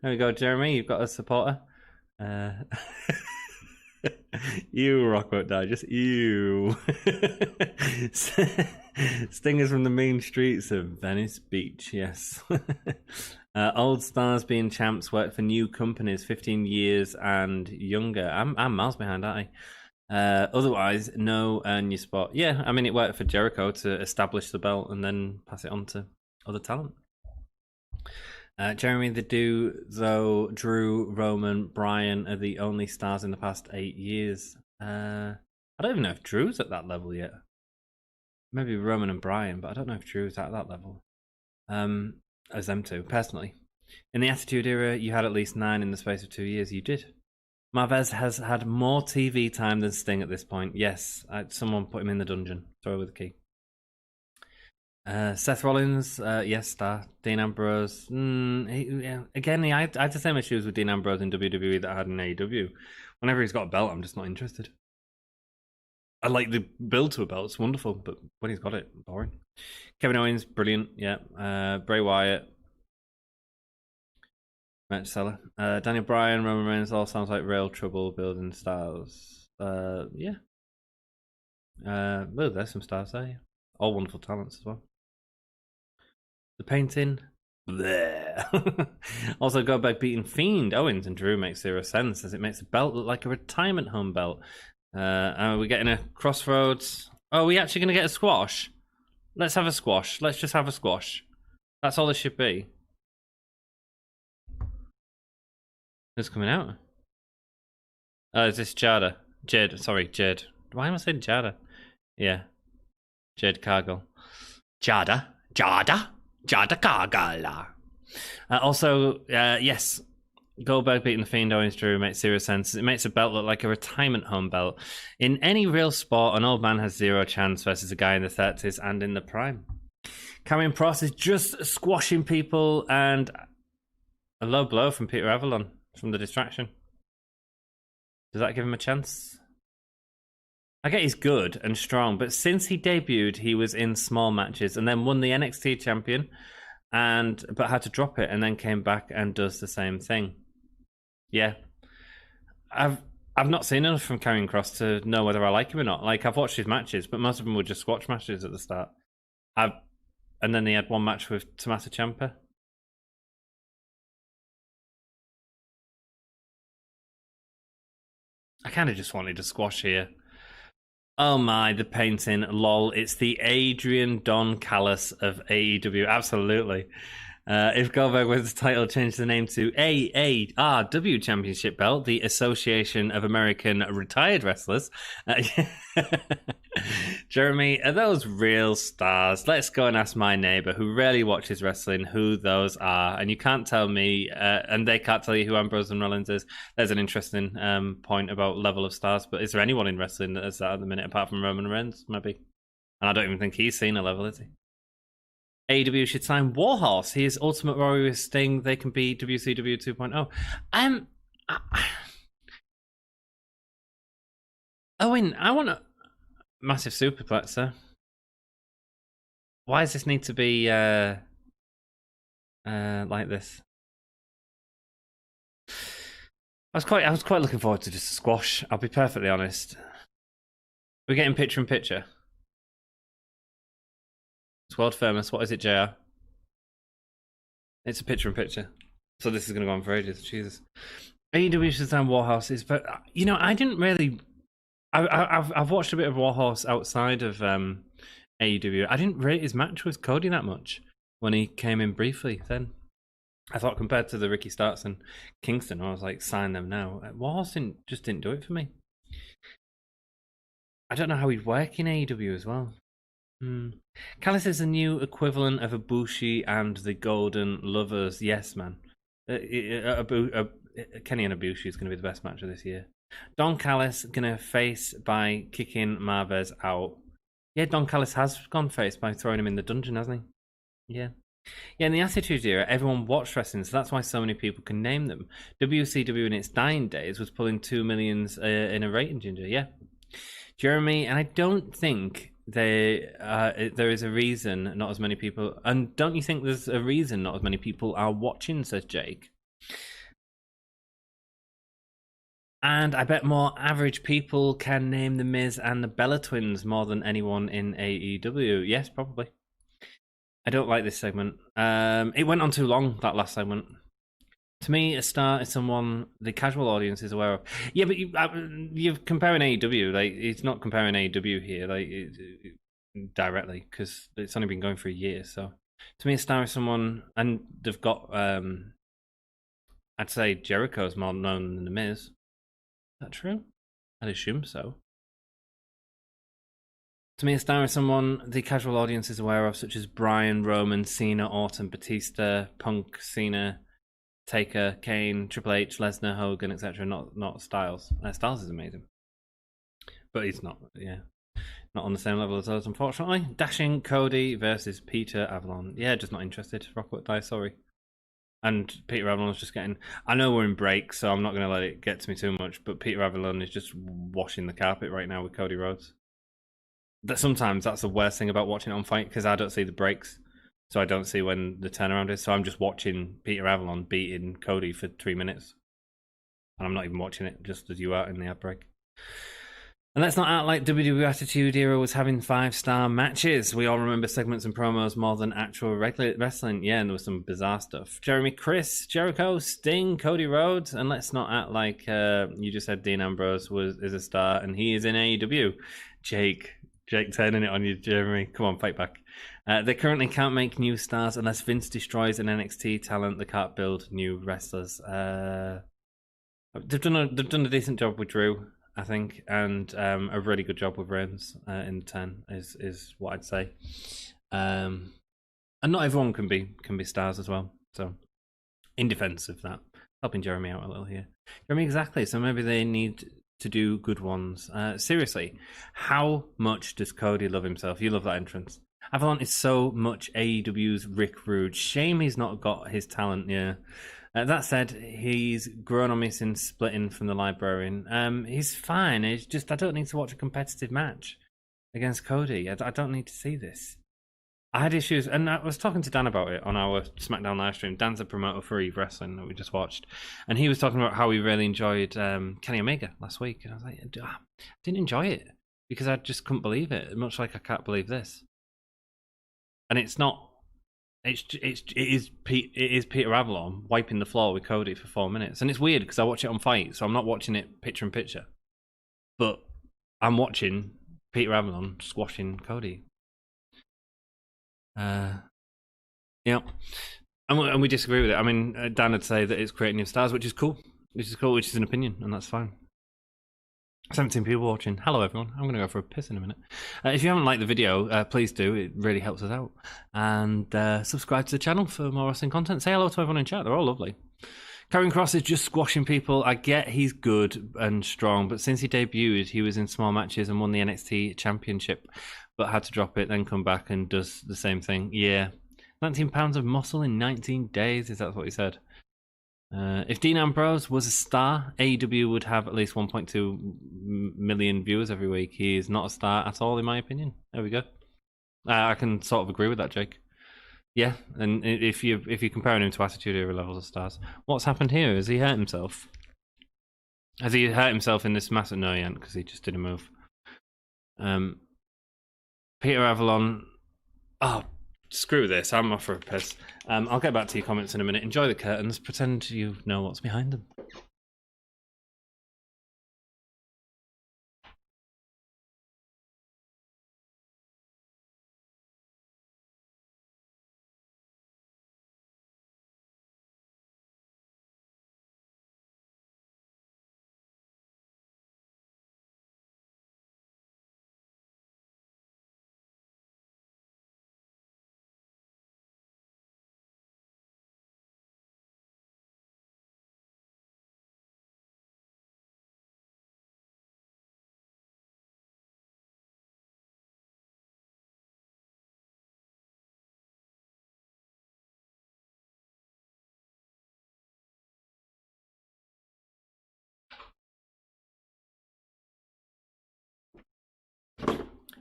S3: There we go, Jeremy. You've got a supporter. You rock won't die. Just you. Sting is from the mean streets of Venice Beach. Yes. Old stars being champs work for new companies 15 years and younger. I'm miles behind, aren't I? Otherwise, no earn your spot. Yeah, I mean, it worked for Jericho to establish the belt and then pass it on to other talent. Jeremy, Drew, Roman, Bryan are the only stars in the past 8 years. I don't even know if Drew's at that level yet. Maybe Roman and Bryan, but I don't know if Drew's at that level. As them two, personally. In the Attitude Era, you had at least 9 in the space of 2 years. You did. Marvez has had more TV time than Sting at this point. Yes, someone put him in the dungeon. Throw with the key. Seth Rollins, yes, star. Dean Ambrose. I had the same issues with Dean Ambrose in WWE that I had in AEW. Whenever he's got a belt, I'm just not interested. I like the build to a belt. It's wonderful, but when he's got it, boring. Kevin Owens, brilliant. Yeah. Bray Wyatt. Match seller. Daniel Bryan, Roman Reigns, all sounds like real trouble building styles. Yeah. Well, there's some stars there. Yeah. All wonderful talents as well. The painting. Bleh. Also, Goldberg beating Fiend, Owens, and Drew makes zero sense as it makes the belt look like a retirement home belt. Are we getting a crossroads? Oh, are we actually going to get a squash? Let's have a squash. Let's just have a squash. That's all this should be. Who's coming out? Oh, is this Jada? Jade. Why am I saying Jada? Yeah. Jade Cargill. Jada? Jadakagala. Also, yes, Goldberg beating the Fiend Owens Drew makes zero sense. It makes a belt look like a retirement home belt. In any real sport, an old man has zero chance versus a guy in the 30s and in the prime. Karrion Kross is just squashing people, and a low blow from Peter Avalon from the distraction. Does that give him a chance? I get he's good and strong, but since he debuted, he was in small matches and then won the NXT champion, but had to drop it and then came back and does the same thing. Yeah, I've not seen enough from Karrion Kross to know whether I like him or not. Like, I've watched his matches, but most of them were just squash matches at the start. And then he had one match with Tommaso Ciampa. I kind of just wanted to squash here. Oh my, the painting, lol. It's the Adrian Don Callis of AEW. Absolutely. If Goldberg wins the title, change the name to AARW Championship Belt, the Association of American Retired Wrestlers. Jeremy, are those real stars? Let's go and ask my neighbor who rarely watches wrestling who those are. And you can't tell me, and they can't tell you who Ambrose and Reynolds is. There's an interesting point about level of stars, but is there anyone in wrestling that is that at the minute apart from Roman Reigns? Maybe. And I don't even think he's seen a level, is he? AEW should sign Warhorse. He is Ultimate Warrior with Sting. They can be WCW 2.0. Owen, I want a massive superplexer. Why does this need to be like this? I was quite looking forward to just a squash. I'll be perfectly honest. We're getting picture in picture. It's world famous. What is it, JR? It's a picture in picture. So this is going to go on for ages. Jesus. AEW should sign Warhorses, but you know, I didn't really. I've watched a bit of Warhorse outside of AEW. I didn't rate his match with Cody that much when he came in briefly. Then I thought compared to the Ricky Starks and Kingston, I was like, sign them now. Warhorse just didn't do it for me. I don't know how he'd work in AEW as well. Callis is the new equivalent of Ibushi and the Golden Lovers. Yes, man. Kenny and Ibushi is going to be the best match of this year. Don Callis going to face by kicking Marvez out. Yeah, Don Callis has gone face by throwing him in the dungeon, hasn't he? Yeah. Yeah, in the Attitude Era, everyone watched wrestling, so that's why so many people can name them. WCW in its dying days was pulling 2 million in a rating ginger. Yeah. Jeremy, and I don't think there is a reason not as many people, and don't you think there's a reason not as many people are watching, says Jake. And I bet more average people can name the Miz and the Bella Twins more than anyone in AEW. Yes, probably. I don't like this segment. It went on too long, that last segment. To me, a star is someone the casual audience is aware of. Yeah, but you're comparing AEW. Like, it's not comparing AEW here, like directly, because it's only been going for a year. So, to me, a star is someone, and they've got. I'd say Jericho's more known than the Miz. Is that true? I'd assume so. To me, a star is someone the casual audience is aware of, such as Bryan, Roman, Cena, Orton, Batista, Punk, Cena, Taker, Kane, Triple H, Lesnar, Hogan, etc. Not Styles. Styles is amazing, but he's not. Yeah, not on the same level as those, unfortunately. Dashing Cody versus Peter Avalon. Yeah, just not interested. Rockwood die. Sorry. And Peter Avalon's just getting. I know we're in break, so I'm not going to let it get to me too much. But Peter Avalon is just washing the carpet right now with Cody Rhodes. Sometimes that's the worst thing about watching it on Fight, because I don't see the breaks. So I don't see when the turnaround is. So I'm just watching Peter Avalon beating Cody for 3 minutes. And I'm not even watching it, just as you are in the ad break. And let's not act like WWE Attitude Era was having 5-star matches. We all remember segments and promos more than actual regular wrestling. Yeah, and there was some bizarre stuff. Jeremy, Chris, Jericho, Sting, Cody Rhodes. And let's not act like you just said Dean Ambrose is a star and he is in AEW. Jake turning it on you, Jeremy. Come on, fight back. They currently can't make new stars unless Vince destroys an NXT talent. They can't build new wrestlers. They've done a decent job with Drew, I think, and a really good job with Reigns in 10 is what I'd say. And not everyone can be stars as well. So, in defense of that, helping Jeremy out a little here. Jeremy, exactly. So maybe they need to do good ones. Seriously, how much does Cody love himself? You love that entrance. Avalon is so much AEW's Rick Rude. Shame he's not got his talent. Yeah. That said, he's grown on me since splitting from the Librarian. He's fine. It's just I don't need to watch a competitive match against Cody. I don't need to see this. I had issues, and I was talking to Dan about it on our SmackDown live stream. Dan's a promoter for Eve Wrestling that we just watched, and he was talking about how he really enjoyed Kenny Omega last week. And I was like, I didn't enjoy it because I just couldn't believe it, much like I can't believe this. And it's not. It is Peter Avalon wiping the floor with Cody for 4 minutes, and it's weird because I watch it on Fight, so I'm not watching it picture in picture, but I'm watching Peter Avalon squashing Cody. Yeah, and we disagree with it. I mean, Dan would say that it's creating new stars, which is cool, which is an opinion, and that's fine. 17 people watching. Hello, everyone. I'm going to go for a piss in a minute. If you haven't liked the video, please do. It really helps us out. And subscribe to the channel for more wrestling content. Say hello to everyone in chat. They're all lovely. Karrion Kross is just squashing people. I get he's good and strong, but since he debuted, he was in small matches and won the NXT Championship, but had to drop it, then come back and does the same thing. Yeah. 19 pounds of muscle in 19 days. Is that what he said? If Dean Ambrose was a star, AEW would have at least 1.2 million viewers every week. He is not a star at all, in my opinion. There we go. I can sort of agree with that, Jake. Yeah, and if you're comparing him to Attitude Era levels of stars, what's happened here? Has he hurt himself? Has he hurt himself in this massive? No, he hasn't, because he just did a move. Peter Avalon. Oh, screw this. I'm off for a piss. I'll get back to your comments in a minute. Enjoy the curtains. Pretend you know what's behind them.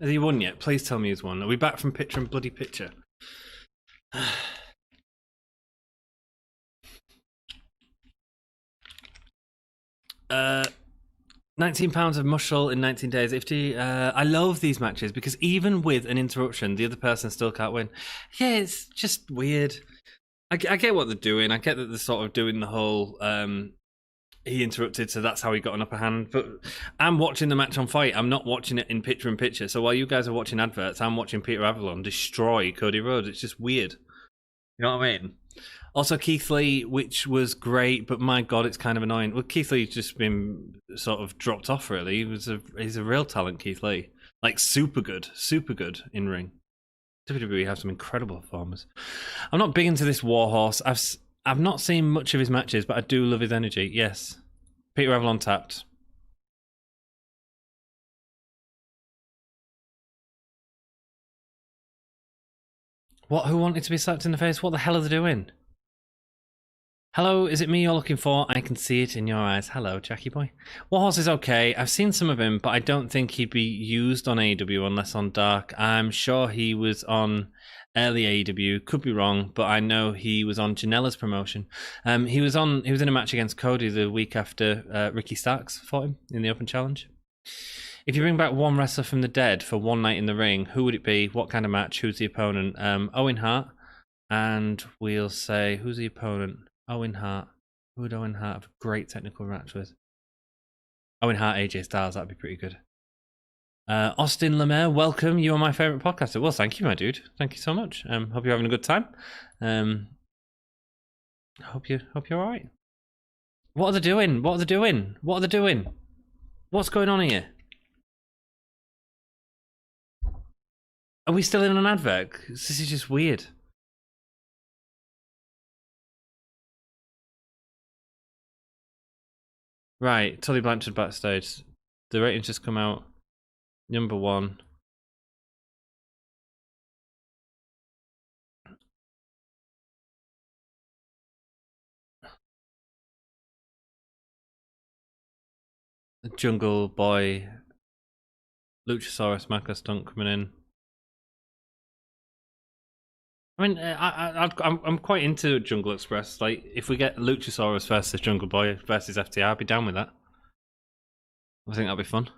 S3: Has he won yet? Please tell me he's won. Are we back from picture and bloody picture? £19 of muscle in 19 days. I love these matches because even with an interruption, the other person still can't win. Yeah, it's just weird. I get what they're doing. I get that they're sort of doing the whole he interrupted, so that's how he got an upper hand. But I'm watching the match on Fight. I'm not watching it in picture in picture. So while you guys are watching adverts, I'm watching Peter Avalon destroy Cody Rhodes. It's just weird. You know what I mean? Also, Keith Lee, which was great, but my God, it's kind of annoying. Well, Keith Lee's just been sort of dropped off, really. He's a real talent, Keith Lee. Like, super good in ring. WWE have some incredible performers. I'm not big into this Warhorse. I've not seen much of his matches, but I do love his energy. Yes. Peter Avalon tapped. What? Who wanted to be slapped in the face? What the hell are they doing? Hello, is it me you're looking for? I can see it in your eyes. Hello, Jackie boy. Warhorse is okay. I've seen some of him, but I don't think he'd be used on AEW unless on Dark. I'm sure he was on early AEW. Could be wrong, but I know he was on Janela's promotion. He was in a match against Cody the week after Ricky Starks fought him in the Open Challenge. If you bring back one wrestler from the dead for one night in the ring, who would it be? What kind of match? Who's the opponent? Owen Hart. And we'll say, who's the opponent? Owen Hart. Who would Owen Hart have a great technical match with? Owen Hart, AJ Styles, that'd be pretty good. Austin Lemaire, welcome. You are my favourite podcaster. Well, thank you, my dude. Thank you so much. Hope you're having a good time. Hope you're all right. What are they doing? What are they doing? What are they doing? What's going on here? Are we still in an advert? This is just weird. Right, Tully Blanchard backstage. The ratings just come out. Number 1. Jungle Boy, Luchasaurus, Mako Stunt coming in. I mean, I'm quite into Jungle Express. Like, if we get Luchasaurus versus Jungle Boy versus FTR, I'd be down with that. I think that'd be fun.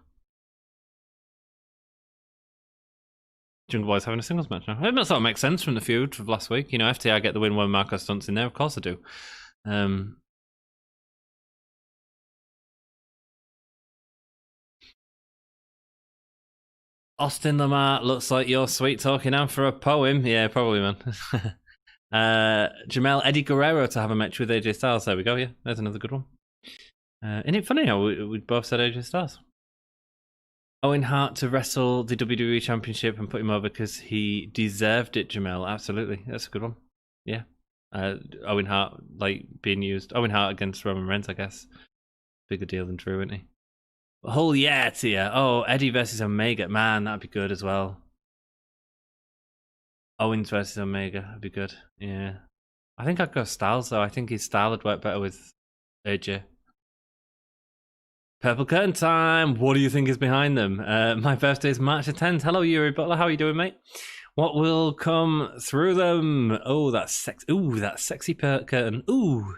S3: Jungle Boy's having a singles match now. It sort of makes sense from the feud of last week. You know, FTR get the win when Marco Stunt's in there. Of course I do. Austin Lamar, looks like you're sweet talking out for a poem. Yeah, probably, man. Jamel Eddie Guerrero to have a match with AJ Styles. There we go, yeah. There's another good one. Isn't it funny how we both said AJ Styles? Owen Hart to wrestle the WWE Championship and put him over because he deserved it, Jamel. Absolutely. That's a good one. Yeah. Owen Hart, like, being used. Owen Hart against Roman Reigns, I guess. Bigger deal than Drew, isn't he? Oh, yeah, Tia. Oh, Eddie versus Omega. Man, that'd be good as well. Owens versus Omega. That'd be good. Yeah. I think I'd go Styles, though. I think his style would work better with AJ. Purple Curtain time. What do you think is behind them? My birthday is March the 10th. Hello, Yuri Butler. How are you doing, mate? What will come through them? Oh, that's sexy. Ooh, that sexy curtain. Ooh.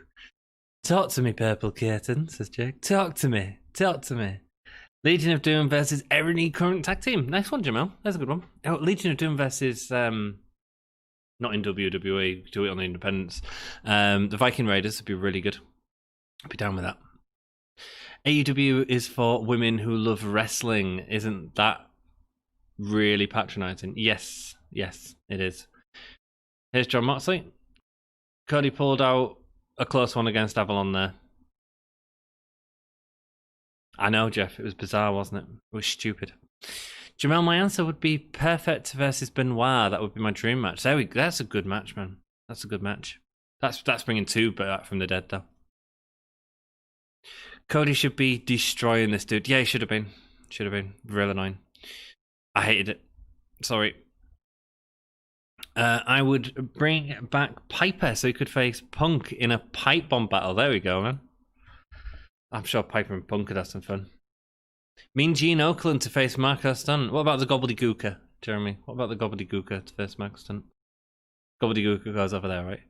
S3: Talk to me, Purple Curtain, says Jake. Talk to me. Talk to me. Legion of Doom versus every current tag team. Nice one, Jamel. That's a good one. Oh, Legion of Doom versus not in WWE. Do it on the independents. The Viking Raiders would be really good. I'd be down with that. AEW is for women who love wrestling. Isn't that really patronizing? Yes, it is. Here's Jon Moxley. Cody pulled out a close one against Avalon there. I know, Jeff. It was bizarre, wasn't it? It was stupid. Jamel, my answer would be Perfect versus Benoit. That would be my dream match. There we go. That's a good match, man. That's a good match. That's bringing 2 back from the dead, though. Cody should be destroying this dude. Yeah, he should have been. Should have been. Real annoying. I hated it. Sorry. I would bring back Piper so he could face Punk in a pipe bomb battle. There we go, man. I'm sure Piper and Punk could have some fun. Mean Gene Oakland to face Marco Stunt. What about the Gobbledygooker, Jeremy? What about the Gobbledygooker to face Marco Stunt? Gobbledygooker goes over there, right?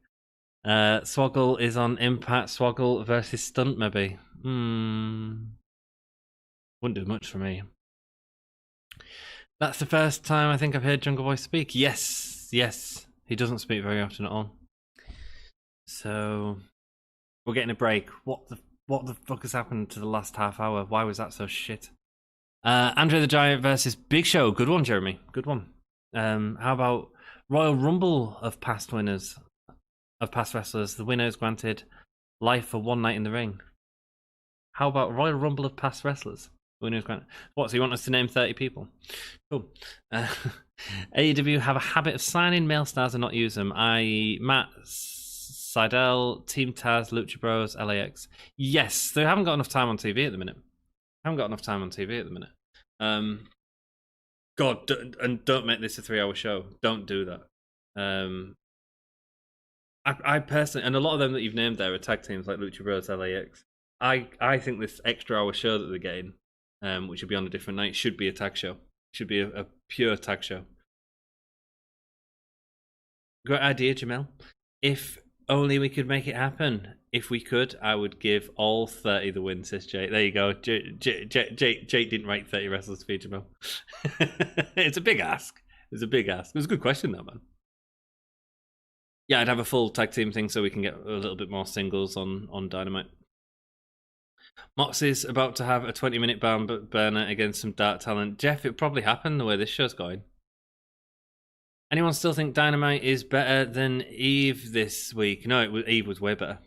S3: Swoggle is on Impact. Swoggle versus Stunt, maybe. Wouldn't do much for me. That's the first time I think I've heard Jungle Boy speak. Yes. He doesn't speak very often at all. So, we're getting a break. What the fuck has happened to the last half hour? Why was that so shit? Andre the Giant versus Big Show. Good one, Jeremy. Good one. How about Royal Rumble of past winners, of past wrestlers? The winner is granted life for one night in the ring. How about Royal Rumble of past wrestlers? The winner is granted. What, so you want us to name 30 people? Cool. AEW have a habit of signing male stars and not use them, i.e. Matt, Sydal, Team Taz, Lucha Bros, LAX. Yes, they haven't got enough time on TV at the minute. God, don't make this a 3-hour show. Don't do that. I personally, and a lot of them that you've named there are tag teams like Lucha Bros, LAX. I think this extra hour show that they're getting, which will be on a different night, should be a tag show. Should be a pure tag show. Great idea, Jamel. If only we could make it happen. If we could, I would give all 30 the win, says Jake. There you go. Jake didn't write 30 wrestlers for you, Jamel. It's a big ask. It was a good question, though, man. Yeah, I'd have a full tag team thing so we can get a little bit more singles on Dynamite. Moxie's about to have a 20-minute barn burner against some dark talent. Jeff, it'll probably happen the way this show's going. Anyone still think Dynamite is better than Eve this week? No, Eve was way better.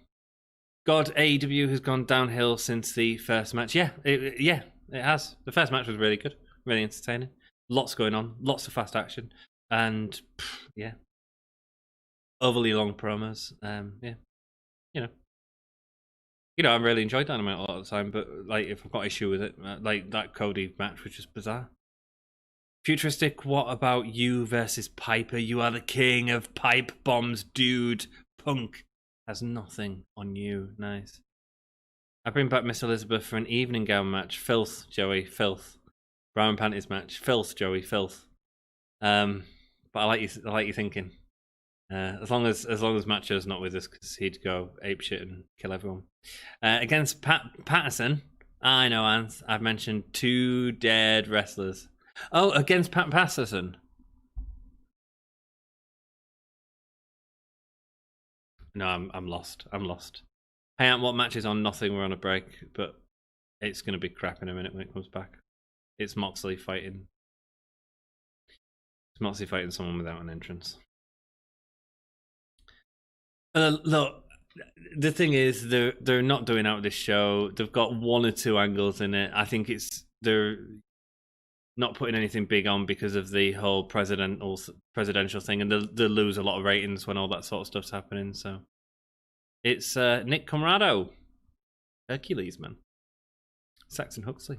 S3: God, AEW has gone downhill since the first match. Yeah, it has. The first match was really good, really entertaining. Lots going on, lots of fast action, and yeah, overly long promos. Yeah, you know. You know, I really enjoyed Dynamite a lot of the time, but like, if I've got issue with it, like that Cody match was just bizarre. Futuristic, what about you versus Piper? You are the king of pipe bombs, dude. Punk has nothing on you. Nice. I bring back Miss Elizabeth for an evening gown match. Filth, Joey, filth. Brown panties match. Filth, Joey, filth. But I like you thinking. As long as Macho's not with us, because he'd go apeshit and kill everyone. Against Patterson, I know, Ant. I've mentioned 2 dead wrestlers. Oh, against Patterson. No, I'm lost. Hey, Ant, what match is on? Nothing. We're on a break, but it's going to be crap in a minute when it comes back. It's Moxley fighting. It's Moxley fighting someone without an entrance. Look, the thing is, they're not doing out this show. They've got 1 or 2 angles in it. I think they're not putting anything big on because of the whole presidential thing, and they'll lose a lot of ratings when all that sort of stuff's happening. So it's Nick Comrado, Hercules, man, Saxon Huxley.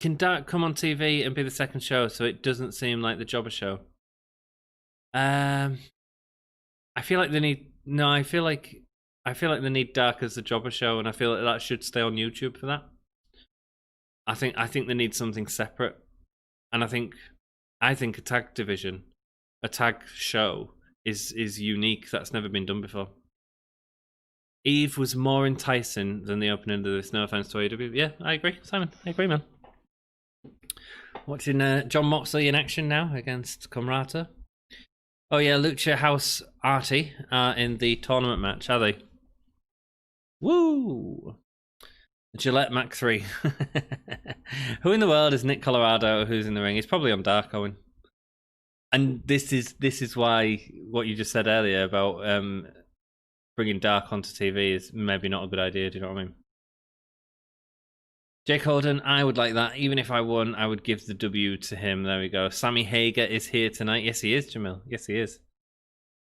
S3: Can Dark come on TV and be the second show so it doesn't seem like the Jobber show? I feel like they need. No, I feel like they need Dark as the Jobber show, and I feel like that should stay on YouTube for that. I think they need something separate, and I think a tag division, a tag show is unique. That's never been done before. Eve was more enticing than the opening of this. No offense to AEW. Yeah, I agree, Simon. I agree, man. Watching Jon Moxley in action now against Comrata. Oh yeah, Lucha House Artie in the tournament match, are they? Woo! Gillette Mac 3. Who in the world is Nick Colorado who's in the ring? He's probably on Dark, Owen. And this is why what you just said earlier about bringing Dark onto TV is maybe not a good idea, do you know what I mean? Jake Holden, I would like that. Even if I won, I would give the W to him. There we go. Sammy Hager is here tonight. Yes, he is, Jamil. Yes, he is.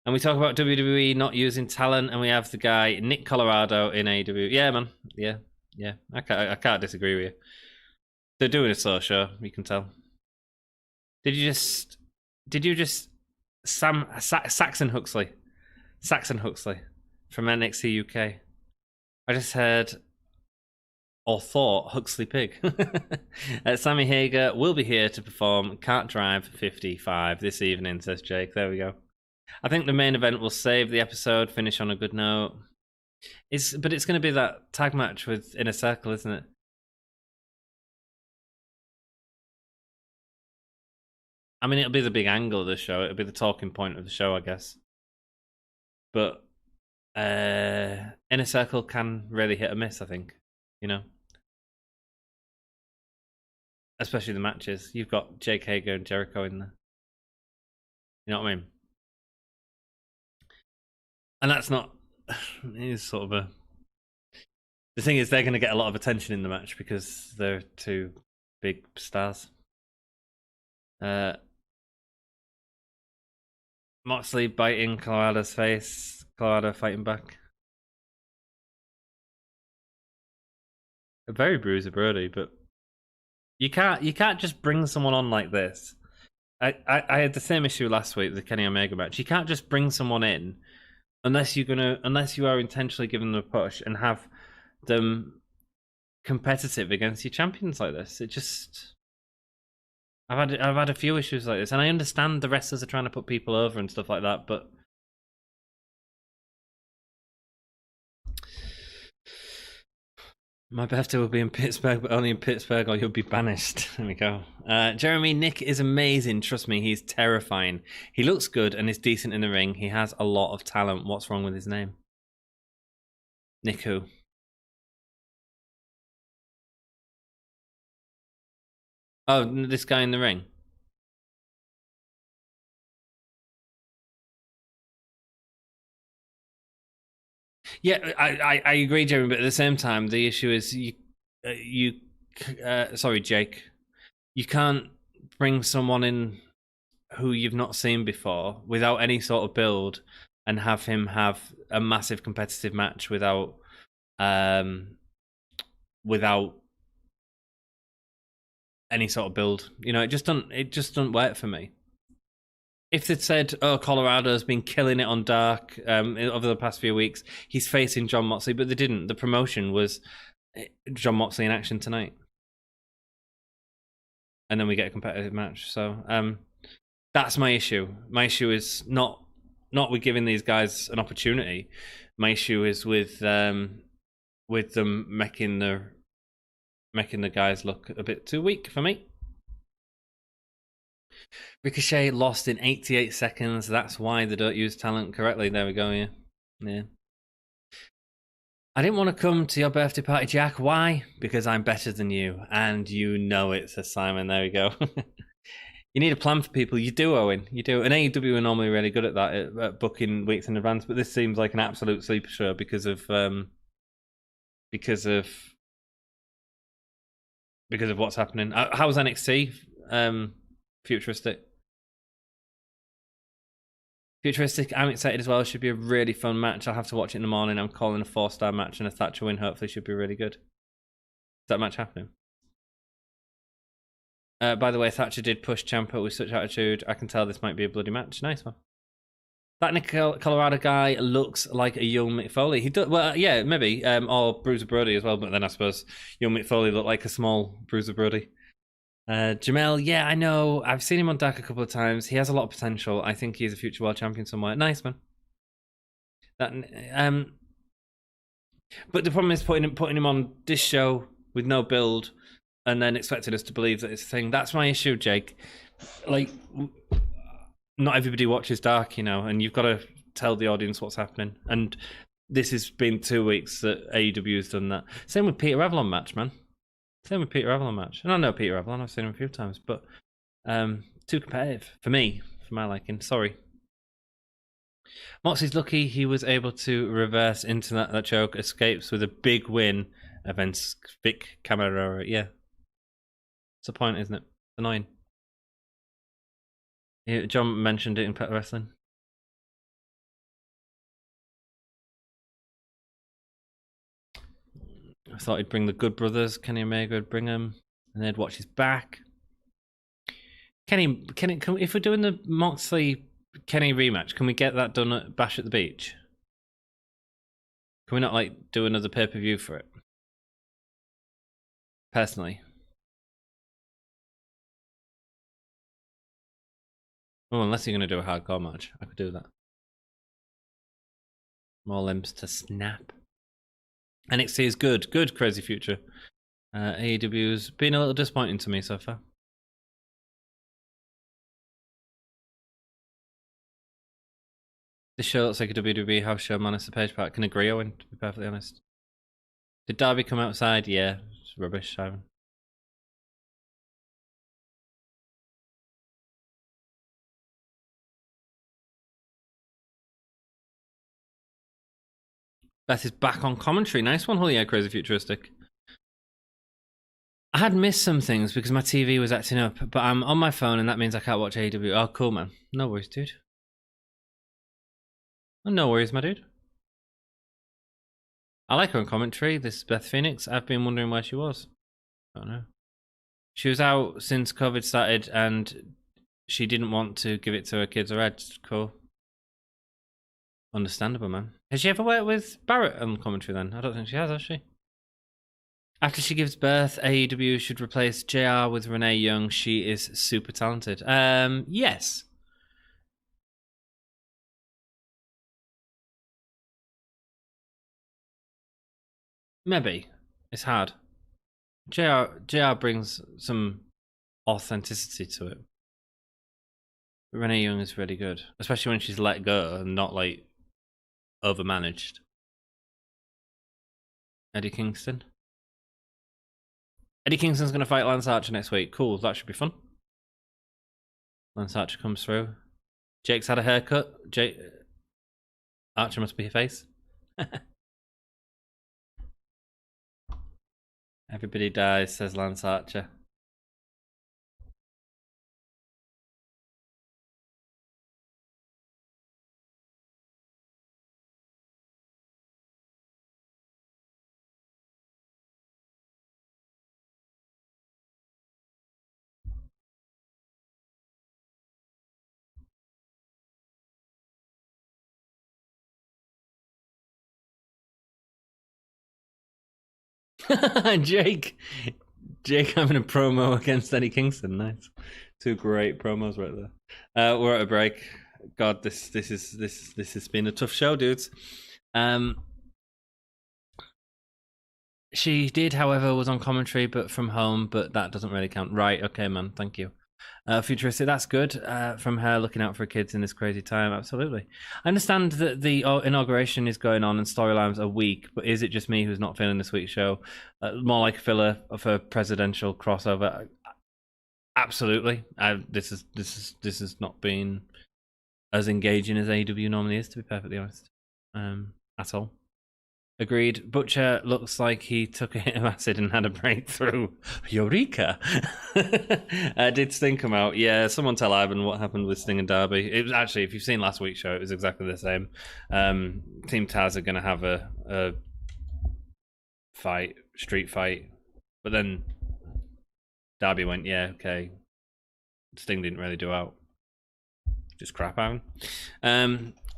S3: And we talk about WWE not using talent, and we have the guy, Nick Colorado, in AEW. Yeah, man. Yeah. I can't disagree with you. They're doing a slow show, you can tell. Did you just Saxon Huxley from NXT UK. I just heard or thought Huxley Pig. Sammy Hager will be here to perform Can't Drive 55 this evening, says Jake. There we go. I think the main event will save the episode, finish on a good note. But it's going to be that tag match with Inner Circle, isn't it? I mean, it'll be the big angle of the show. It'll be the talking point of the show, I guess. But Inner Circle can really hit or miss, I think. You know? Especially the matches. You've got Jake Hager and Jericho in there. You know what I mean? And that's not... It's sort of a... The thing is, they're going to get a lot of attention in the match because they're 2 big stars. Moxley biting Colorado's face. Colorado fighting back. A very bruiser Brodie, but you can't just bring someone on like this. I had the same issue last week with the Kenny Omega match. You can't just bring someone in unless you are intentionally giving them a push and have them competitive against your champions like this. It just... I've had a few issues like this, and I understand the wrestlers are trying to put people over and stuff like that, but my birthday will be in Pittsburgh, but only in Pittsburgh, or you'll be banished. There we go. Jeremy, Nick is amazing. Trust me, he's terrifying. He looks good and is decent in the ring. He has a lot of talent. What's wrong with his name? Nick who? Oh, this guy in the ring. Yeah, I agree, Jeremy. But at the same time, the issue is sorry, Jake. You can't bring someone in who you've not seen before without any sort of build and have him have a massive competitive match without any sort of build. You know, it just doesn't work for me. If they'd said, "Oh, Colorado's been killing it on Dark over the past few weeks. He's facing Jon Moxley," but they didn't. The promotion was Jon Moxley in action tonight, and then we get a competitive match. So that's my issue. My issue is not with giving these guys an opportunity. My issue is with them making the guys look a bit too weak for me. Ricochet lost in 88 seconds. That's why they don't use talent correctly. There we go, yeah. I didn't want to come to your birthday party, Jack. Why? Because I'm better than you. And you know it, says Simon. There we go. You need a plan for people. You do, Owen. You do. And AEW are normally really good at that, at booking weeks in advance. But this seems like an absolute sleeper show because of what's happening. How's NXT? Futuristic, I'm excited as well. It should be a really fun match. I'll have to watch it in the morning. I'm calling a 4-star match, and a Thatcher win hopefully should be really good. Is that match happening? By the way, Thatcher did push Ciampa with such attitude. I can tell this might be a bloody match. Nice one. That Nick Colorado guy looks like a young Mick Foley. He does, well, yeah, maybe, or Bruiser Brodie as well. But then I suppose young Mick Foley looked like a small Bruiser Brodie. Jamel, yeah, I know. I've seen him on Dark a couple of times. He has a lot of potential. I think he's a future world champion somewhere. Nice, man. But the problem is putting him on this show with no build and then expecting us to believe that it's a thing. That's my issue, Jake. Like, not everybody watches Dark, you know, and you've got to tell the audience what's happening. And this has been 2 weeks that AEW has done that. Same with Peter Avalon match, man. Same with Peter Avalon match. And I know Peter Avalon, I've seen him a few times, but too competitive for me, for my liking. Sorry. Moxley's lucky he was able to reverse into that choke, escapes with a big win against Vic Camarero. Yeah. It's the point, isn't it? It's annoying. Yeah, John mentioned it in Pet Wrestling. I thought he'd bring the Good Brothers. Kenny Omega would bring him, and they'd watch his back. Kenny, if we're doing the Moxley Kenny rematch, can we get that done at Bash at the Beach? Can we not like do another pay-per-view for it? Personally. Oh, unless you're going to do a hardcore match, I could do that. More limbs to snap. NXT is good. Good, Crazy Future. AEW's been a little disappointing to me so far. This show looks like a WWE house show minus the page part. Can agree, Owen, to be perfectly honest. Did Darby come outside? Yeah, it's rubbish, Simon. Beth is back on commentary. Nice one, Julio, Crazy Futuristic. I had missed some things because my TV was acting up, but I'm on my phone and that means I can't watch AEW. Oh, cool, man. No worries, dude. No worries, my dude. I like her on commentary. This is Beth Phoenix. I've been wondering where she was. I don't know. She was out since COVID started and she didn't want to give it to her kids or Ed. Cool. Understandable, man. Has she ever worked with Barrett on commentary then? I don't think she has she? After she gives birth, AEW should replace JR with Renee Young. She is super talented. Yes. Maybe. It's hard. JR brings some authenticity to it. But Renee Young is really good. Especially when she's let go and not like overmanaged. Eddie Kingston. Eddie Kingston's going to fight Lance Archer next week. Cool, that should be fun. Lance Archer comes through. Jake's had a haircut. Archer must be a face. Everybody dies, says Lance Archer. Jake having a promo against Eddie Kingston. Nice, 2 great promos right there. We're at a break. God, this has been a tough show, dudes. She did, however, was on commentary, but from home. But that doesn't really count, right? Okay, man. Thank you. Futuristic, that's good from her looking out for kids in this crazy time. Absolutely. I understand that the inauguration is going on and storylines are weak, but is it just me who's not feeling this week's show? More like a filler of a presidential crossover. Absolutely. This has not been as engaging as AEW normally is, to be perfectly honest, at all. Agreed. Butcher looks like he took a hit of acid and had a breakthrough. Eureka! Did Sting come out? Yeah, someone tell Ivan what happened with Sting and Darby. It was actually, if you've seen last week's show, it was exactly the same. Team Taz are going to have a street fight. But then Darby went, yeah, okay. Sting didn't really do out. Just crap out.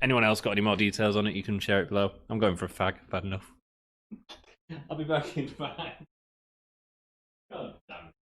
S3: Anyone else got any more details on it? You can share it below. I'm going for a fag. Bad enough. I'll be back in 5. God damn it.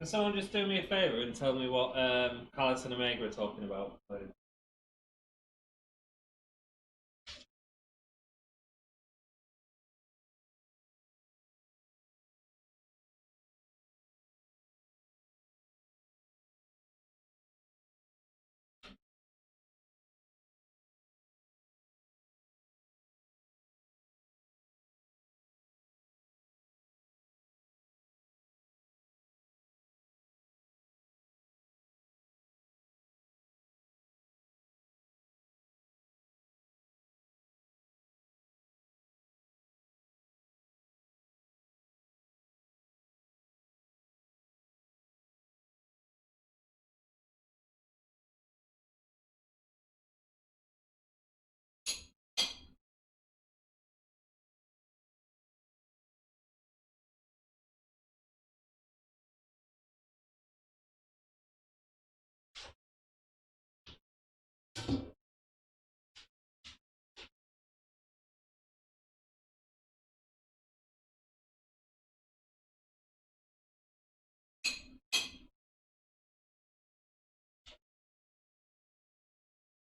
S3: Can someone just do me a favour and tell me what Callis and Omega are talking about?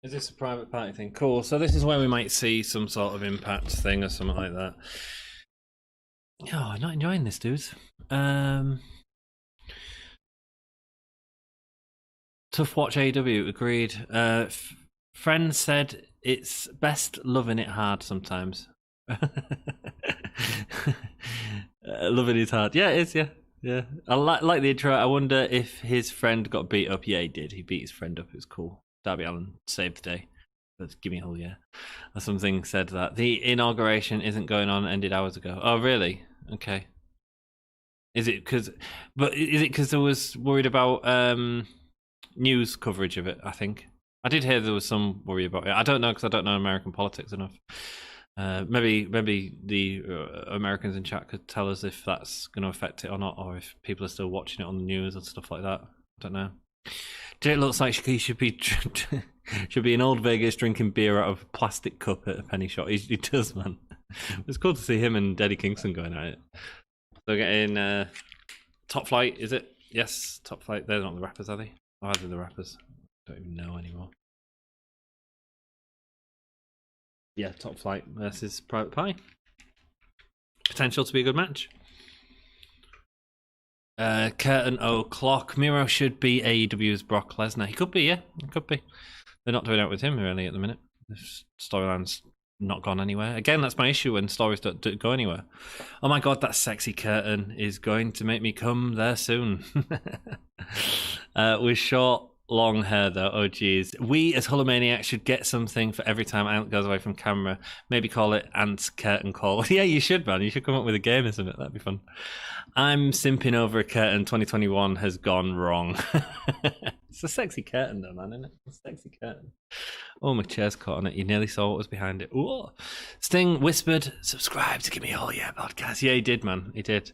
S3: Is this a private party thing? Cool. So this is where we might see some sort of Impact thing or something like that. Oh, I'm not enjoying this, dudes. Tough watch AEW, agreed. Friend said it's best loving it hard sometimes. Loving it hard. Yeah, it is, yeah. I like the intro. I wonder if his friend got beat up. Yeah, he did. He beat his friend up. It was cool. Darby Allin saved the day. That's Gimme a whole year. Or something said that. The inauguration isn't going on, ended hours ago. Oh, really? Okay. Is it because there was worried about news coverage of it? I think I did hear there was some worry about it. I don't know because I don't know American politics enough. Maybe the Americans in chat could tell us if that's going to affect it or not, or if people are still watching it on the news and stuff like that. I don't know. It looks like he should be in Old Vegas drinking beer out of a plastic cup at a penny shop. He does, man. It's cool to see him and Eddie Kingston going at it. So getting Top Flight, is it? Yes, Top Flight. They're not the rappers, are they? Or are they the rappers? I don't even know anymore. Yeah, Top Flight versus Private Pie. Potential to be a good match. Curtain O'Clock. Miro should be AEW's Brock Lesnar. He could be, yeah. He could be. They're not doing it with him really at the minute. The storyline's not gone anywhere. Again, that's my issue when stories don't go anywhere. Oh my god, that sexy curtain is going to make me come there soon. With short, long hair though. Oh geez. We as Hulomaniacs should get something for every time Ant goes away from camera. Maybe call it Ant's Curtain Call. Yeah, you should, man. You should come up with a game or something. That'd be fun. I'm simping over a curtain. 2021 has gone wrong. It's a sexy curtain though, man, isn't it? It's a sexy curtain. Oh, my chair's caught on it. You nearly saw what was behind it. Ooh. Sting whispered, subscribe to Gimme All Yeah podcast. Yeah, he did, man. He did.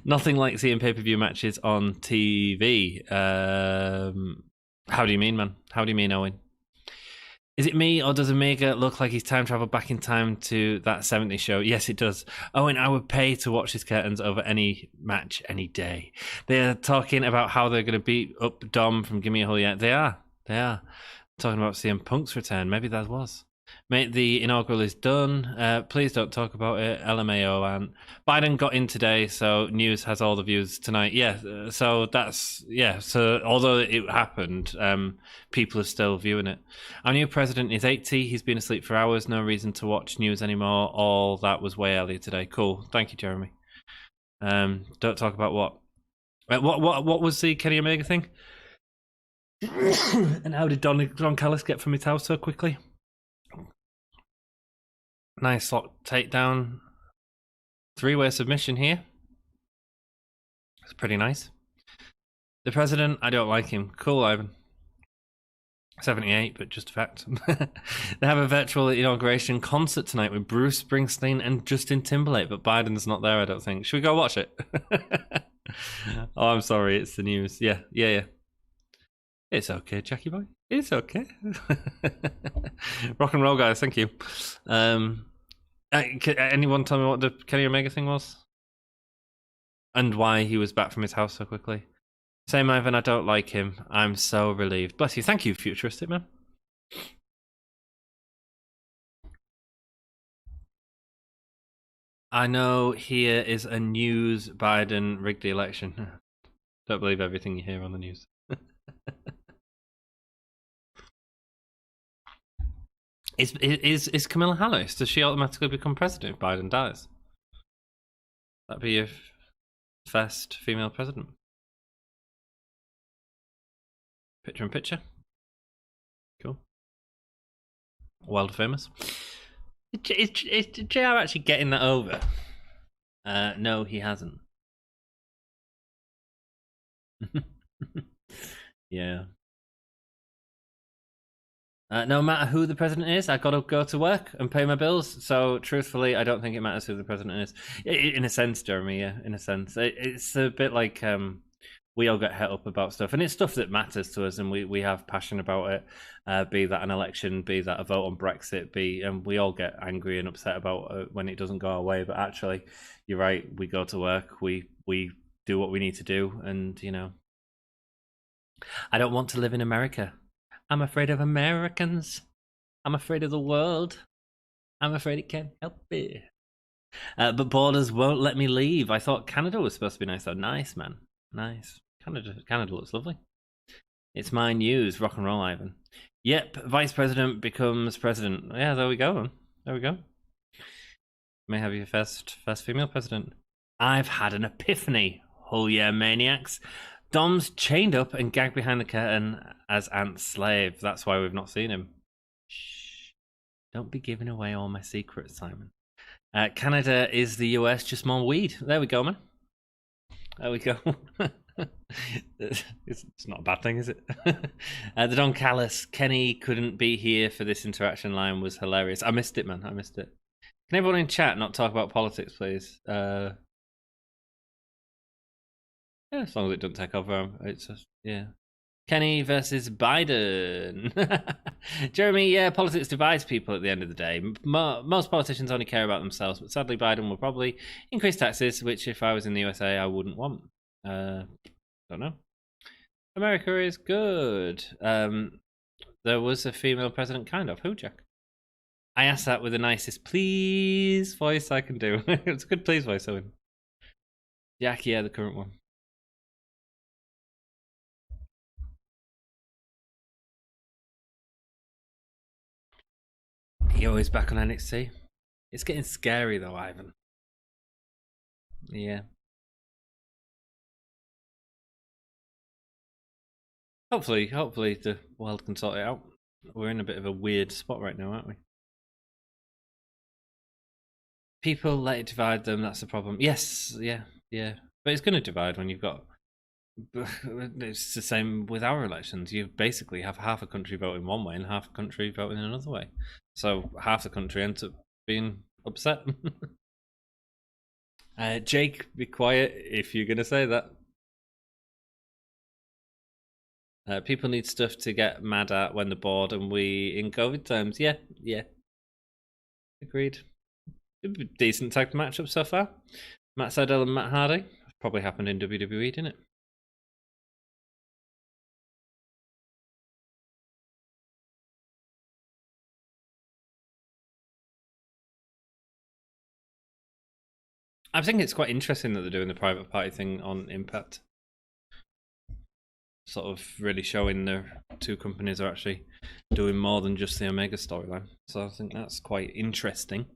S3: Nothing like seeing pay-per-view matches on TV. How do you mean, man? How do you mean, Owen? Is it me, or does Omega look like he's time traveled back in time to that 70s show? Yes, it does. Owen, I would pay to watch his curtains over any match, any day. They're talking about how they're going to beat up Dom from Gimme a Hole Yeah. They are. Talking about CM Punk's return. Maybe that was. Mate, the inaugural is done. Please don't talk about it. LMAO. And Biden got in today, so news has all the views tonight. Yeah, so that's, yeah. So although it happened, people are still viewing it. Our new president is 80. He's been asleep for hours. No reason to watch news anymore. All that was way earlier today. Cool. Thank you, Jeremy. Don't talk about what? What was the Kenny Omega thing? And how did Don Callis get from his house so quickly? Nice lock takedown. 3-way submission here. It's pretty nice. The president, I don't like him. Cool, Ivan. 78, but just a fact. They have a virtual inauguration concert tonight with Bruce Springsteen and Justin Timberlake, but Biden's not there, I don't think. Should we go watch it? Oh, I'm sorry, it's the news. Yeah. It's okay, Jackie boy. It's okay. Rock and roll, guys. Thank you. Anyone tell me what the Kenny Omega thing was? And why he was back from his house so quickly? Same, Ivan. I don't like him. I'm so relieved. Bless you. Thank you, futuristic man. I know here is a news Biden rigged the election. Don't believe everything you hear on the news. Is Camilla Harris, does she automatically become president if Biden dies? That'd be your first female president. Picture in picture. Cool. World famous. Is JR actually getting that over? No, he hasn't. Yeah. No matter who the president is, I gotta go to work and pay my bills. So, truthfully, I don't think it matters who the president is. In a sense, Jeremy, yeah, in a sense. It's a bit like we all get het up about stuff, and it's stuff that matters to us, and we have passion about it. Be that an election, be that a vote on Brexit, and we all get angry and upset about it when it doesn't go our way. But actually, you're right. We go to work, we do what we need to do, and I don't want to live in America. I'm afraid of Americans. I'm afraid of the world. I'm afraid it can't help it. But borders won't let me leave. I thought Canada was supposed to be nice, though. Nice, man. Nice. Canada looks lovely. It's my news. Rock and roll, Ivan. Yep, vice president becomes president. Yeah, there we go, man. There we go. May have your first female president. I've had an epiphany. Oh yeah, maniacs. Dom's chained up and gagged behind the curtain as Ant's slave. That's why we've not seen him. Shh. Don't be giving away all my secrets, Simon. Canada is the US, just more weed. There we go, man. There we go. It's not a bad thing, is it? The Don Callis, Kenny couldn't be here for this interaction line was hilarious. I missed it, man. I missed it. Can everyone in chat not talk about politics, please? Yeah, as long as it doesn't take over. It's just, yeah. Kenny versus Biden. Jeremy, yeah, politics divides people at the end of the day. Most politicians only care about themselves, but sadly Biden will probably increase taxes, which if I was in the USA, I wouldn't want. Don't know. America is good. There was a female president, kind of. Who, Jack? I asked that with the nicest please voice I can do. It's a good please voice, Owen. Jack, yeah, the current one. He always back on NXT. It's getting scary though, Ivan. Yeah. Hopefully the world can sort it out. We're in a bit of a weird spot right now, aren't we? People let it divide them, that's the problem. Yes, yeah. But it's going to divide when you've got... It's the same with our elections. You basically have half a country voting one way and half a country voting another way. So half the country ends up being upset. Jake, be quiet if you're going to say that. People need stuff to get mad at when they're bored, and we, in COVID times, yeah. Agreed. Decent tag matchup so far. Matt Sydal and Matt Hardy. Probably happened in WWE, didn't it? I think it's quite interesting that they're doing the private party thing on Impact. Sort of really showing the two companies are actually doing more than just the Omega storyline. So I think that's quite interesting.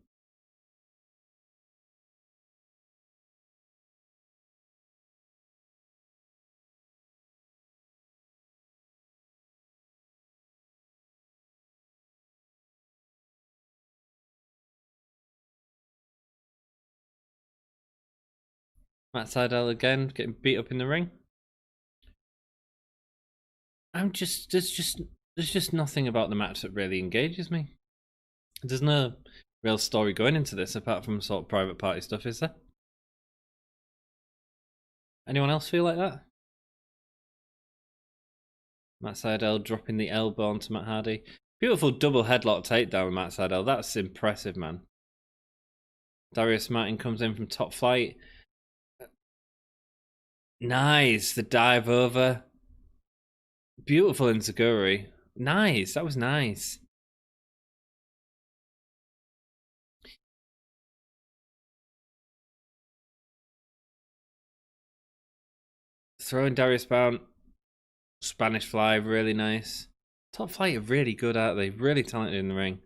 S3: Matt Sydal again getting beat up in the ring. There's just nothing about the match that really engages me. There's no real story going into this apart from sort of private party stuff, is there? Anyone else feel like that? Matt Sydal dropping the elbow onto Matt Hardy. Beautiful double headlock takedown with Matt Sydal. That's impressive, man. Darius Martin comes in from top flight. Nice. The dive over. Beautiful enziguri. Nice. That was nice. Throwing Darius Bound. Spanish fly. Really nice. Top flight are really good, aren't they? Really talented in the ring.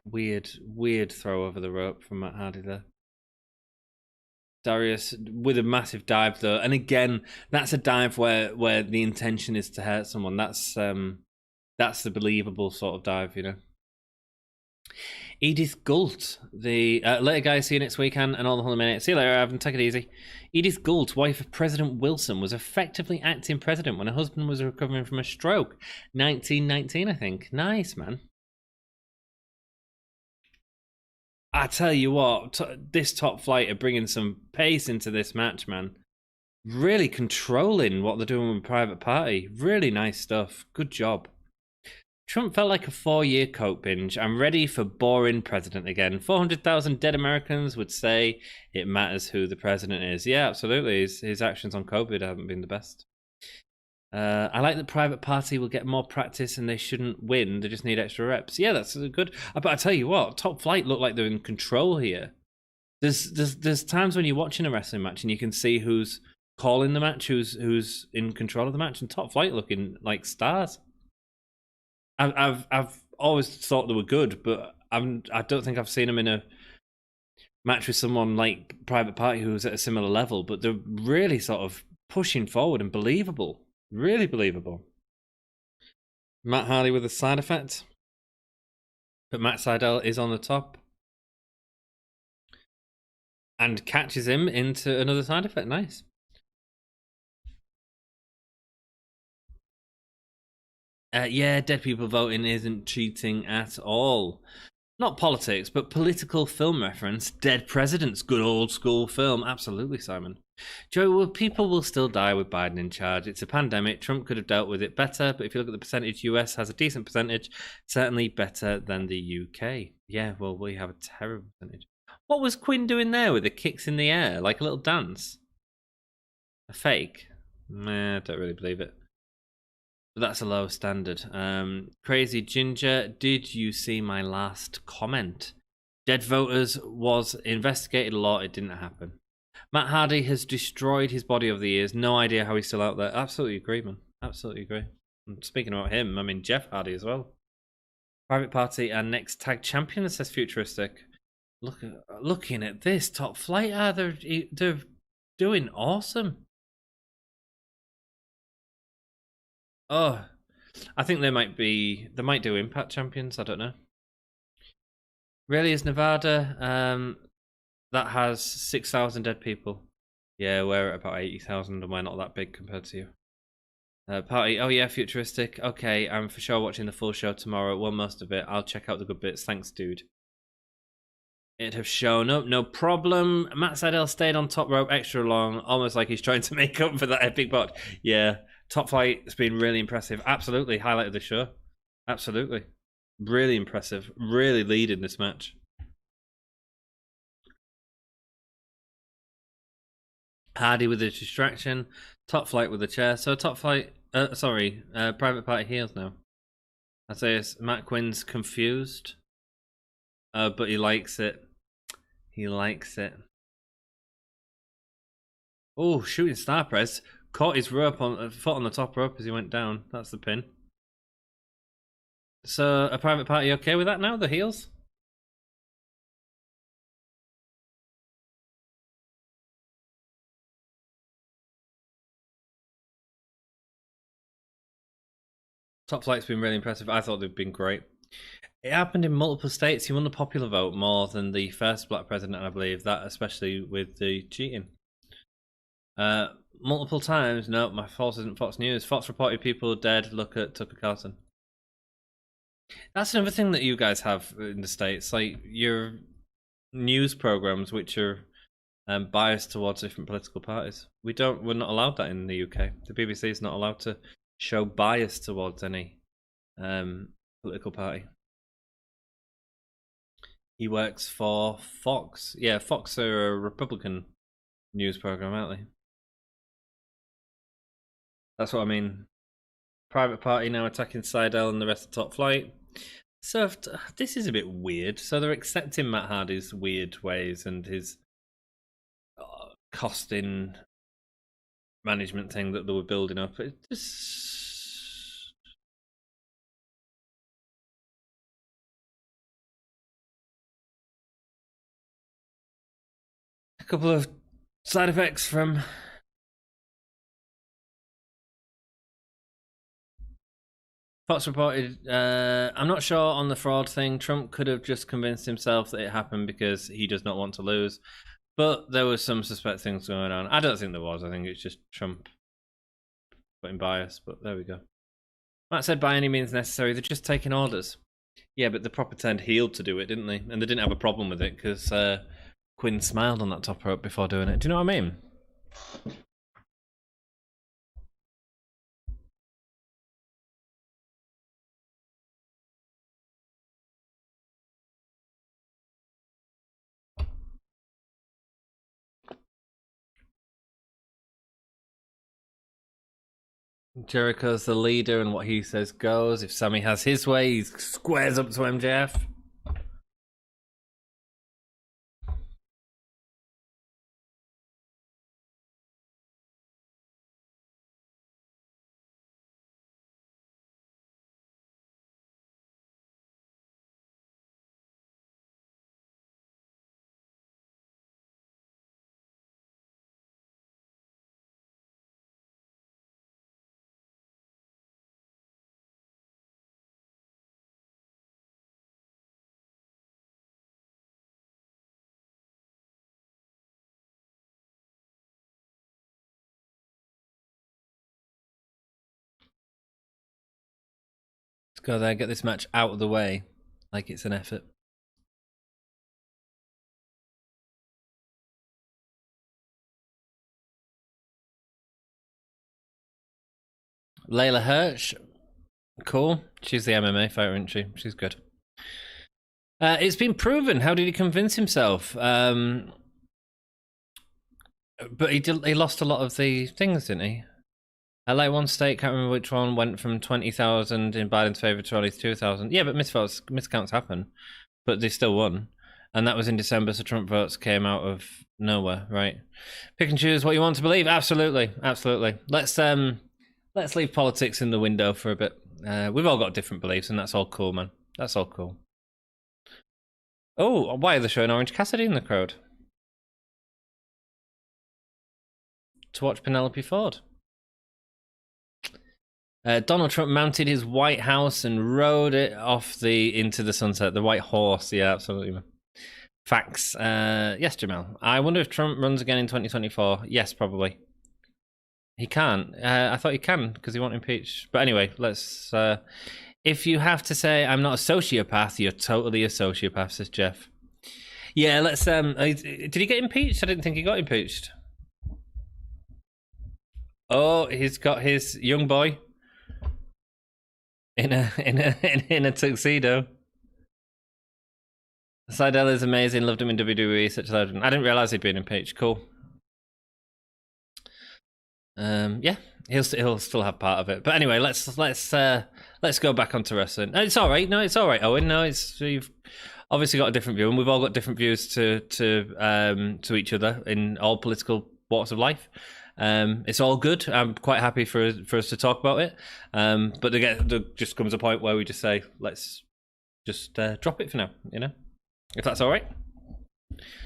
S3: Weird throw over the rope from Matt Hardy there. Darius with a massive dive though, and again, that's a dive where the intention is to hurt someone. That's the believable sort of dive, you know. Edith Gult, the later guys, see you next weekend and all the whole minute. See you later, Evan. Take it easy. Edith Gult, wife of President Wilson, was effectively acting president when her husband was recovering from a stroke. 1919, I think. Nice, man. I tell you what, this top flight are bringing some pace into this match, man. Really controlling what they're doing with Private Party. Really nice stuff. Good job. Trump felt like a 4-year coke binge. I'm ready for boring president again. 400,000 dead Americans would say it matters who the president is. Yeah, absolutely. His actions on COVID haven't been the best. I like that Private Party will get more practice and they shouldn't win. They just need extra reps. Yeah, that's good. But I tell you what, Top Flight look like they're in control here. There's times when you're watching a wrestling match and you can see who's calling the match, who's in control of the match, and Top Flight looking like stars. I've always thought they were good, but I don't think I've seen them in a match with someone like Private Party who's at a similar level. But they're really sort of pushing forward and believable, really believable. Matt Hardy with a side effect, but Matt Sydal is on the top and catches him into another side effect. Nice. Yeah, dead people voting isn't cheating at all. Not politics, but political film reference. Dead Presidents, good old school film. Absolutely, Simon. Joey, well, people will still die with Biden in charge. It's a pandemic. Trump could have dealt with it better, but if you look at the percentage, US has a decent percentage, certainly better than the UK. Yeah, well, we have a terrible percentage. What was Quinn doing there with the kicks in the air, like a little dance? A fake? Nah, I don't really believe it. But that's a low standard. Crazy Ginger, did you see my last comment? Dead voters was investigated a lot. It didn't happen. Matt Hardy has destroyed his body over the years. No idea how he's still out there. Absolutely agree, man. Absolutely agree. And speaking about him, I mean Jeff Hardy as well. Private Party and next tag champion, says Futuristic. Looking at this Top Flight, they're doing awesome. Oh, I think they might do Impact Champions. I don't know. Really, is Nevada? That has 6,000 dead people. Yeah, we're at about 80,000, and we're not that big compared to you. Party. Oh yeah, Futuristic. Okay, I'm for sure watching the full show tomorrow. Well, most of it. I'll check out the good bits. Thanks, dude. It have shown up, no problem. Matt Sydal stayed on top rope extra long, almost like he's trying to make up for that epic bot. Yeah. Top Flight has been really impressive. Absolutely. Highlight of the show. Absolutely. Really impressive. Really leading this match. Hardy with a distraction. Top Flight with a chair. So Top Flight... Private Party heels now. I'd say Matt Quinn's confused. But he likes it. He likes it. Oh, shooting star press. Caught his foot on the top rope as he went down. That's the pin. So, a Private Party okay with that now? The heels? Top Flight's been really impressive. I thought they've been great. It happened in multiple states. He won the popular vote more than the first black president, I believe. That especially with the cheating. Multiple times. No, my Fox isn't Fox News. Fox reported people dead. Look at Tucker Carlson. That's another thing that you guys have in the States. Like your news programs, which are biased towards different political parties. We're not allowed that in the UK. The BBC is not allowed to show bias towards any political party. He works for Fox. Yeah, Fox are a Republican news program, aren't they? That's what I mean. Private Party now attacking Sydal and the rest of Top Flight. So this is a bit weird. So they're accepting Matt Hardy's weird ways and his costing management thing that they were building up. It just... A couple of side effects from... Fox reported, I'm not sure on the fraud thing. Trump could have just convinced himself that it happened because he does not want to lose. But there was some suspect things going on. I don't think there was. I think it's just Trump putting bias, but there we go. Matt said by any means necessary. They're just taking orders. Yeah, but the proper turned heel to do it, didn't they? And they didn't have a problem with it because Quinn smiled on that top rope before doing it. Do you know what I mean? Jericho's the leader, and what he says goes. If Sammy has his way, he squares up to MJF. Let's go there, get this match out of the way, like it's an effort. Leyla Hirsch, cool. She's the MMA fighter, isn't she? She's good. It's been proven. How did he convince himself? But he lost a lot of the things, didn't he? LA one state, can't remember which one, went from 20,000 in Biden's favour to only 2,000. Yeah, but miscounts happen, but they still won. And that was in December, so Trump votes came out of nowhere, right? Pick and choose what you want to believe. Absolutely, absolutely. Let's leave politics in the window for a bit. We've all got different beliefs, and that's all cool, man. That's all cool. Oh, why are they showing Orange Cassidy in the crowd? To watch Penelope Ford. Donald Trump mounted his White House and rode it off into the sunset. The White Horse, yeah, absolutely. Facts. Yes, Jamal. I wonder if Trump runs again in 2024. Yes, probably. He can't. I thought he can because he won't impeach. But anyway, let's... if you have to say I'm not a sociopath, you're totally a sociopath, says Jeff. Yeah, let's... did he get impeached? I didn't think he got impeached. Oh, he's got his young boy in a tuxedo. Sydal is amazing. Loved him in WWE. Such a legend. I didn't realize he'd been impeached. Cool. Yeah, he'll still have part of it. But anyway, let's go back onto wrestling. It's all right. No, it's all right, Owen. No, you've obviously got a different view, and we've all got different views to each other in all political walks of life. It's all good. I'm quite happy for us to talk about it. But there just comes a point where we just say, let's just drop it for now, you know? If that's all right.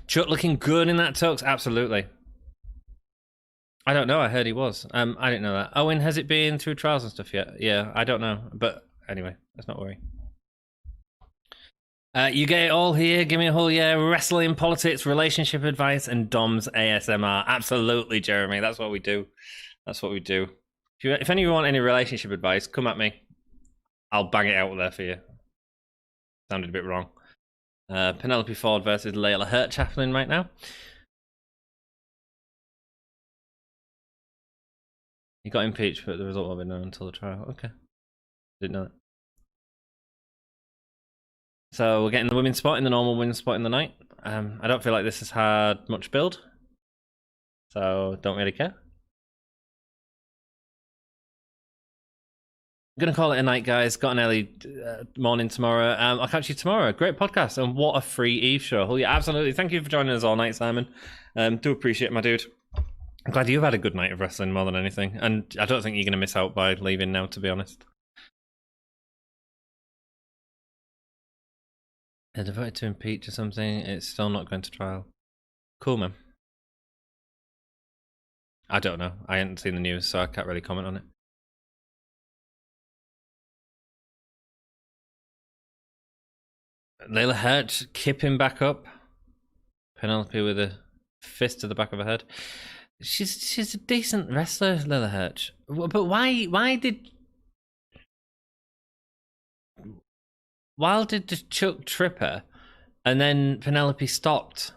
S3: Chuck looking good in that tux? Absolutely. I don't know. I heard he was. I didn't know that. Owen, has it been through trials and stuff yet? Yeah, I don't know. But anyway, let's not worry. You get it all here. Give me a whole year. Wrestling, politics, relationship advice, and Dom's ASMR. Absolutely, Jeremy. That's what we do. That's what we do. If any of you want any relationship advice, come at me. I'll bang it out there for you. Sounded a bit wrong. Penelope Ford versus Leyla Hirsch happening right now. He got impeached, but the result won't be known until the trial. Okay. Didn't know that. So we're getting the women's spot in the normal women's spot in the night. I don't feel like this has had much build. So don't really care. I'm going to call it a night, guys. Got an early morning tomorrow. I'll catch you tomorrow. Great podcast. And what a free Eve show. Oh, yeah, absolutely. Thank you for joining us all night, Simon. Do appreciate it, my dude. I'm glad you've had a good night of wrestling more than anything. And I don't think you're going to miss out by leaving now, to be honest. They're devoted to impeach or something. It's still not going to trial. Cool, man. I don't know. I hadn't seen the news, so I can't really comment on it. Leyla Hirsch kipping back up. Penelope with a fist to the back of her head. She's a decent wrestler, Leyla Hirsch. But why did Chuck trip her and then Penelope stopped?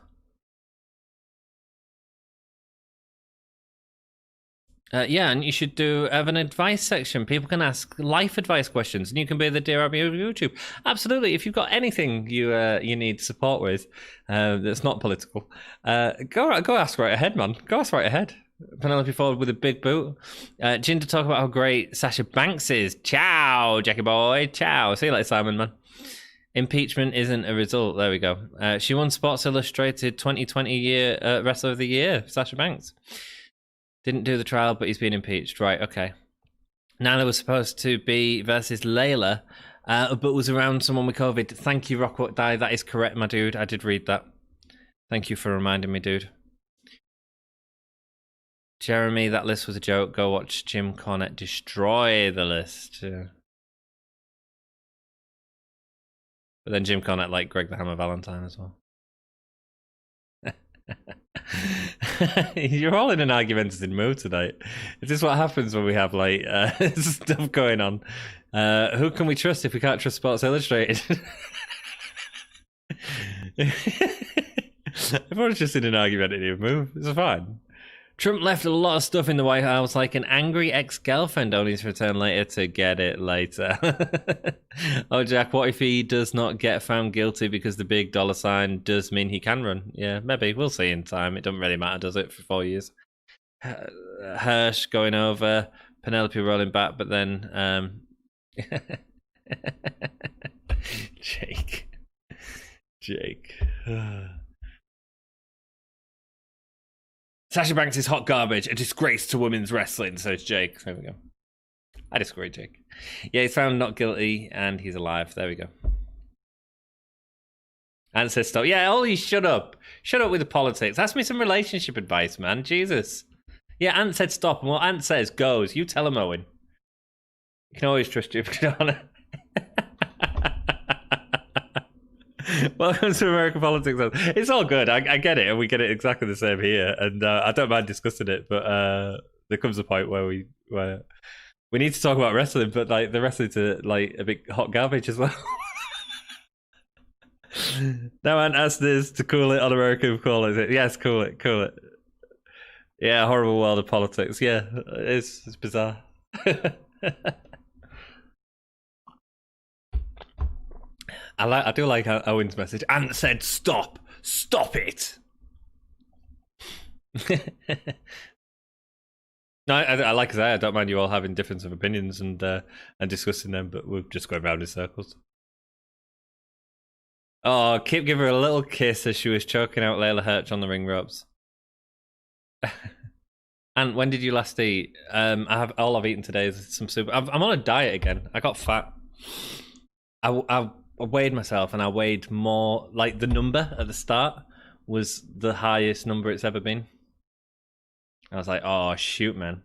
S3: Yeah, and you should have an advice section. People can ask life advice questions, and you can be the Dear Abby of YouTube. Absolutely. If you've got anything you need support with that's not political, go ask right ahead, man. Go ask right ahead. Penelope forward with a big boot. Jin to talk about how great Sasha Banks is. Ciao, Jackie boy. Ciao. See you later, Simon, man. Impeachment isn't a result. There we go. She won Sports Illustrated 2020 year Wrestler of the Year, Sasha Banks. Didn't do the trial, but he's been impeached. Right, okay. Nyla was supposed to be versus Leyla, but was around someone with COVID. Thank you, Rockwood Die. That is correct, my dude. I did read that. Thank you for reminding me, dude. Jeremy, that list was a joke. Go watch Jim Cornette destroy the list. Yeah. But then Jim Cornette like Greg the Hammer Valentine as well. You're all in an argumentative mood tonight. Is this what happens when we have like stuff going on? Who can we trust if we can't trust Sports Illustrated? Everyone's just in an argumentative mood. It's fine. Trump left a lot of stuff in the White House, like an angry ex-girlfriend only to return later to get it later. Oh, Jack, what if he does not get found guilty because the big dollar sign does mean he can run? Yeah, maybe. We'll see in time. It doesn't really matter, does it, for 4 years? Hirsch going over, Penelope rolling back, but then... Jake. Sasha Banks is hot garbage, a disgrace to women's wrestling, says Jake. There we go. I disagree, Jake. Yeah, he's found not guilty and he's alive. There we go. Ant says stop. Yeah, Ollie, shut up. Shut up with the politics. Ask me some relationship advice, man. Jesus. Yeah, Ant said stop, and what Ant says goes. You tell him, Owen. You can always trust you. Welcome to American politics. It's all good. I get it, and we get it exactly the same here. And I don't mind discussing it, but there comes a point where we need to talk about wrestling, but like the wrestling's like a bit hot garbage as well. No one asked this to cool it on American call, is it? Yes, cool it. Yeah, horrible world of politics. Yeah, it's bizarre. I do like Owen's message. Ant said, "Stop it." No, I like to say I don't mind you all having difference of opinions and discussing them, but we're just going round in circles. Oh, Kip gave her a little kiss as she was choking out Leyla Hirsch on the ring ropes. And when did you last eat? All I've eaten today is some soup. I'm on a diet again. I got fat. I weighed myself and I weighed more, like the number at the start was the highest number it's ever been. I was like, oh shoot, man.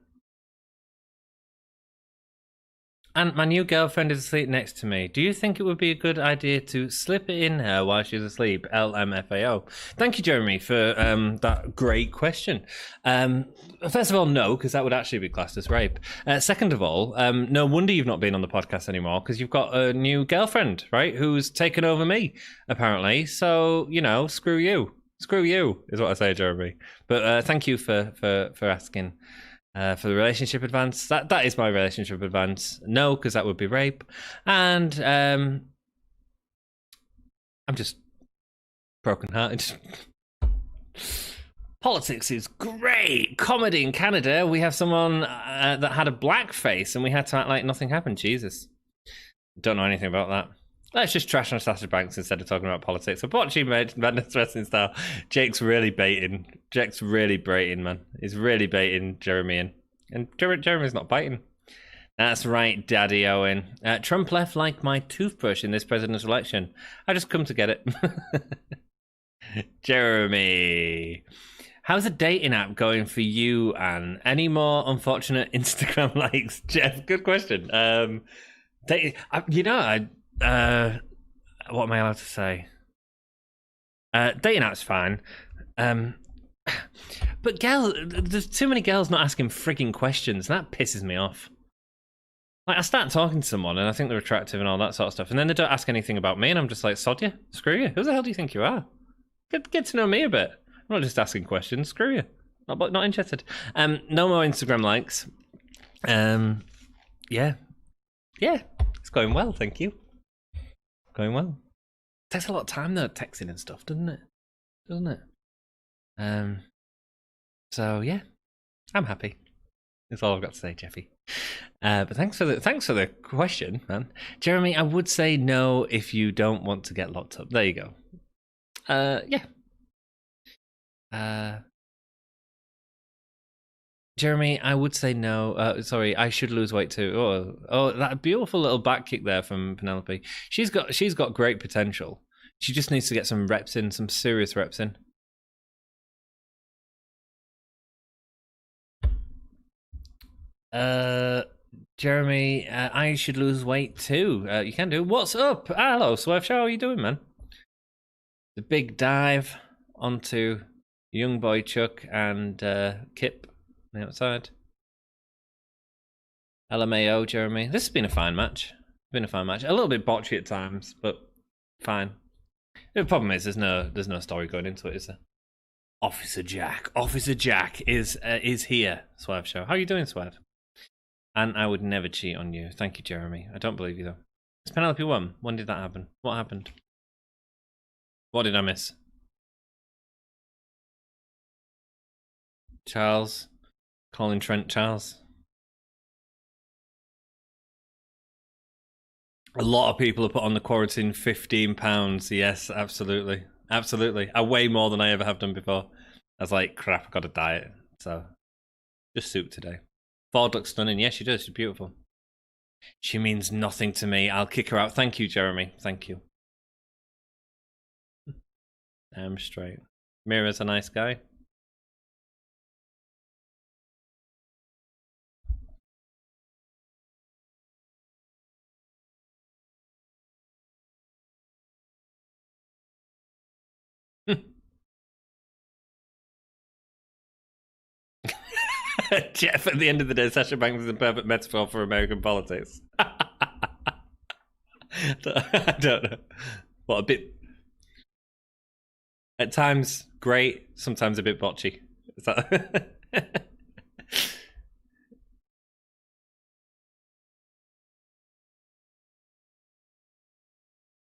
S3: And my new girlfriend is asleep next to me. Do you think it would be a good idea to slip it in her while she's asleep? LMFAO. Thank you, Jeremy, for that great question. First of all, no, because that would actually be classed as rape. Second of all, no wonder you've not been on the podcast anymore, because you've got a new girlfriend, right, who's taken over me, apparently. So, you know, screw you. Screw you, is what I say, Jeremy. But thank you for asking. For the relationship advance, that is my relationship advance. No, because that would be rape. And I'm just broken-hearted. Politics is great. Comedy in Canada. We have someone that had a black face, and we had to act like nothing happened. Jesus, don't know anything about that. Let's just trash on Sasha Banks instead of talking about politics. So, watching Madness Wrestling Style, Jake's really baiting. Man. He's really baiting Jeremy and Jeremy's not biting. That's right, Daddy Owen. Trump left like my toothbrush in this presidential election. I just come to get it. Jeremy. How's the dating app going for you, Anne? Any more unfortunate Instagram likes? Jeff, good question. What am I allowed to say? Dating app's fine. But there's too many girls not asking frigging questions, and that pisses me off. Like, I start talking to someone, and I think they're attractive and all that sort of stuff, and then they don't ask anything about me, and I'm just like, sod you, screw you. Who the hell do you think you are? Get to know me a bit. I'm not just asking questions, screw you. Not interested. No more Instagram likes. Yeah, it's going well, thank you. Going well. Takes a lot of time though, texting and stuff, doesn't it? So yeah. I'm happy. That's all I've got to say, Jeffy. But thanks for the question, man. Jeremy, I would say no if you don't want to get locked up. There you go. Yeah. Jeremy, I would say no. Sorry, I should lose weight too. Oh, that beautiful little back kick there from Penelope. She's got great potential. She just needs to get some reps in, some serious reps in. Jeremy, I should lose weight too. You can do. What's up? Hello, Swerve Show. How are you doing, man? The big dive onto young boy Chuck and Kip on the outside. LMAO, Jeremy. This has been a fine match. A little bit botchy at times, but fine. The problem is there's no story going into it, is there? Officer Jack is here. Swerve Show. How are you doing, Swerve? And I would never cheat on you. Thank you, Jeremy. I don't believe you though. It's Penelope won. When did that happen? What happened? What did I miss? Charles. Calling Trent Charles. A lot of people have put on the quarantine £15. Yes, absolutely. Absolutely. I weigh more than I ever have done before. I was like, crap, I've got to diet. So, just soup today. Ford looks stunning. Yes, she does. She's beautiful. She means nothing to me. I'll kick her out. Thank you, Jeremy. Thank you. I'm straight. Miro's a nice guy. Jeff, at the end of the day, Sasha Banks is a perfect metaphor for American politics. I don't know. What, a bit... At times, great. Sometimes a bit botchy. Is that...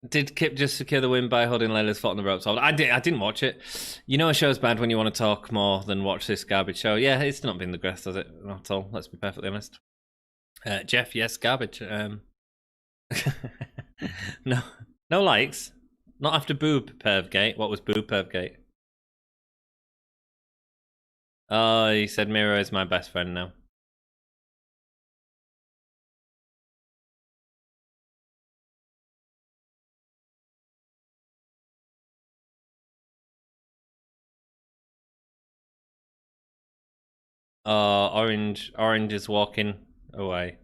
S3: Did Kip just secure the win by holding Leyla's foot on the ropes? I didn't watch it. You know a show's bad when you want to talk more than watch this garbage show. Yeah, it's not been the best, has it? Not at all. Let's be perfectly honest. Jeff, yes, garbage. No likes. Not after Boob Pervgate. What was Boob Pervgate? Oh, he said Miro is my best friend now. Orange is walking away.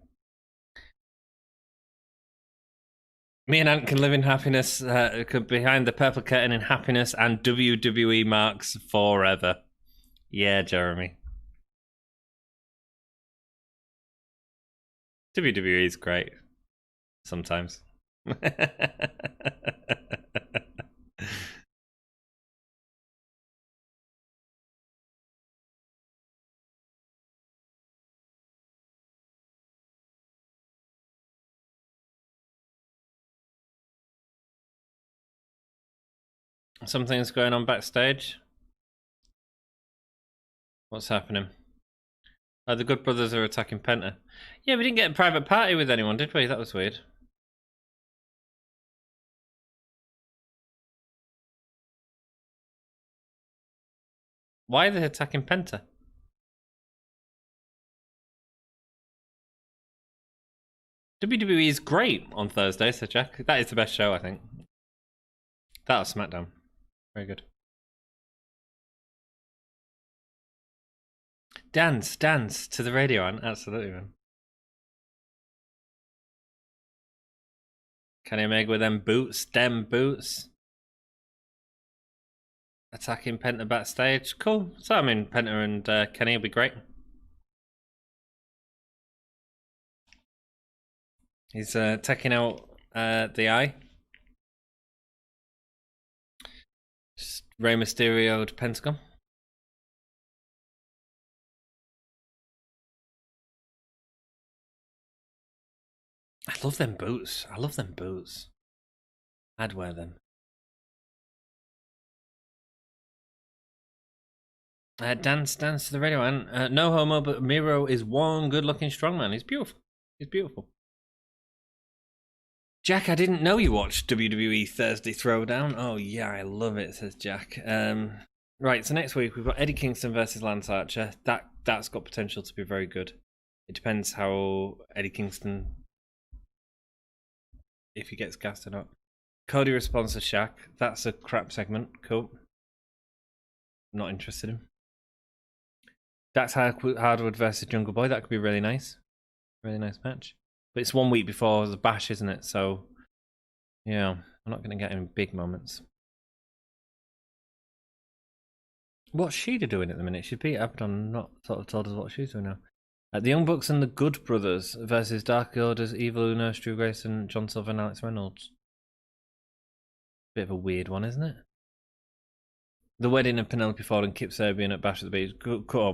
S3: Me and Ant can live in happiness, behind the purple curtain in happiness and WWE marks forever. Yeah, Jeremy. WWE is great. Sometimes. Something's going on backstage. What's happening? Oh, the Good Brothers are attacking Penta. Yeah, we didn't get a private party with anyone, did we? That was weird. Why are they attacking Penta? WWE is great on Thursday, so Jack. That is the best show, I think. That was SmackDown. Very good. Dance to the radio, man. Absolutely, man. Kenny Omega with them boots. Attacking Penta backstage. Cool. So, I mean, Penta and Kenny will be great. He's taking out the Eye. Just Rey Mysterio to Pentagon. I love them boots. I'd wear them. Dance to the radio, man. No homo, but Miro is one good-looking strongman. He's beautiful. He's beautiful. Jack, I didn't know you watched WWE Thursday Throwdown. Oh yeah, I love it, says Jack. Right, so next week we've got Eddie Kingston versus Lance Archer. That's got potential to be very good. It depends how Eddie Kingston, if he gets gassed or not. Cody responds to Shaq. That's a crap segment. Cool. Not interested in. That's Hardwood versus Jungle Boy. That could be really nice. Really nice match. But it's 1 week before the Bash, isn't it? So, yeah, we're not going to get any big moments. What's Sheeta doing at the minute? She beat Avalon, not sort of told us what she's doing now. The Young Bucks and the Good Brothers versus Dark Orders, Evil Uno, Stu Grayson, John Silver, and Alex Reynolds. Bit of a weird one, isn't it? The wedding of Penelope Ford and Kip Sabian at Bash at the Beach,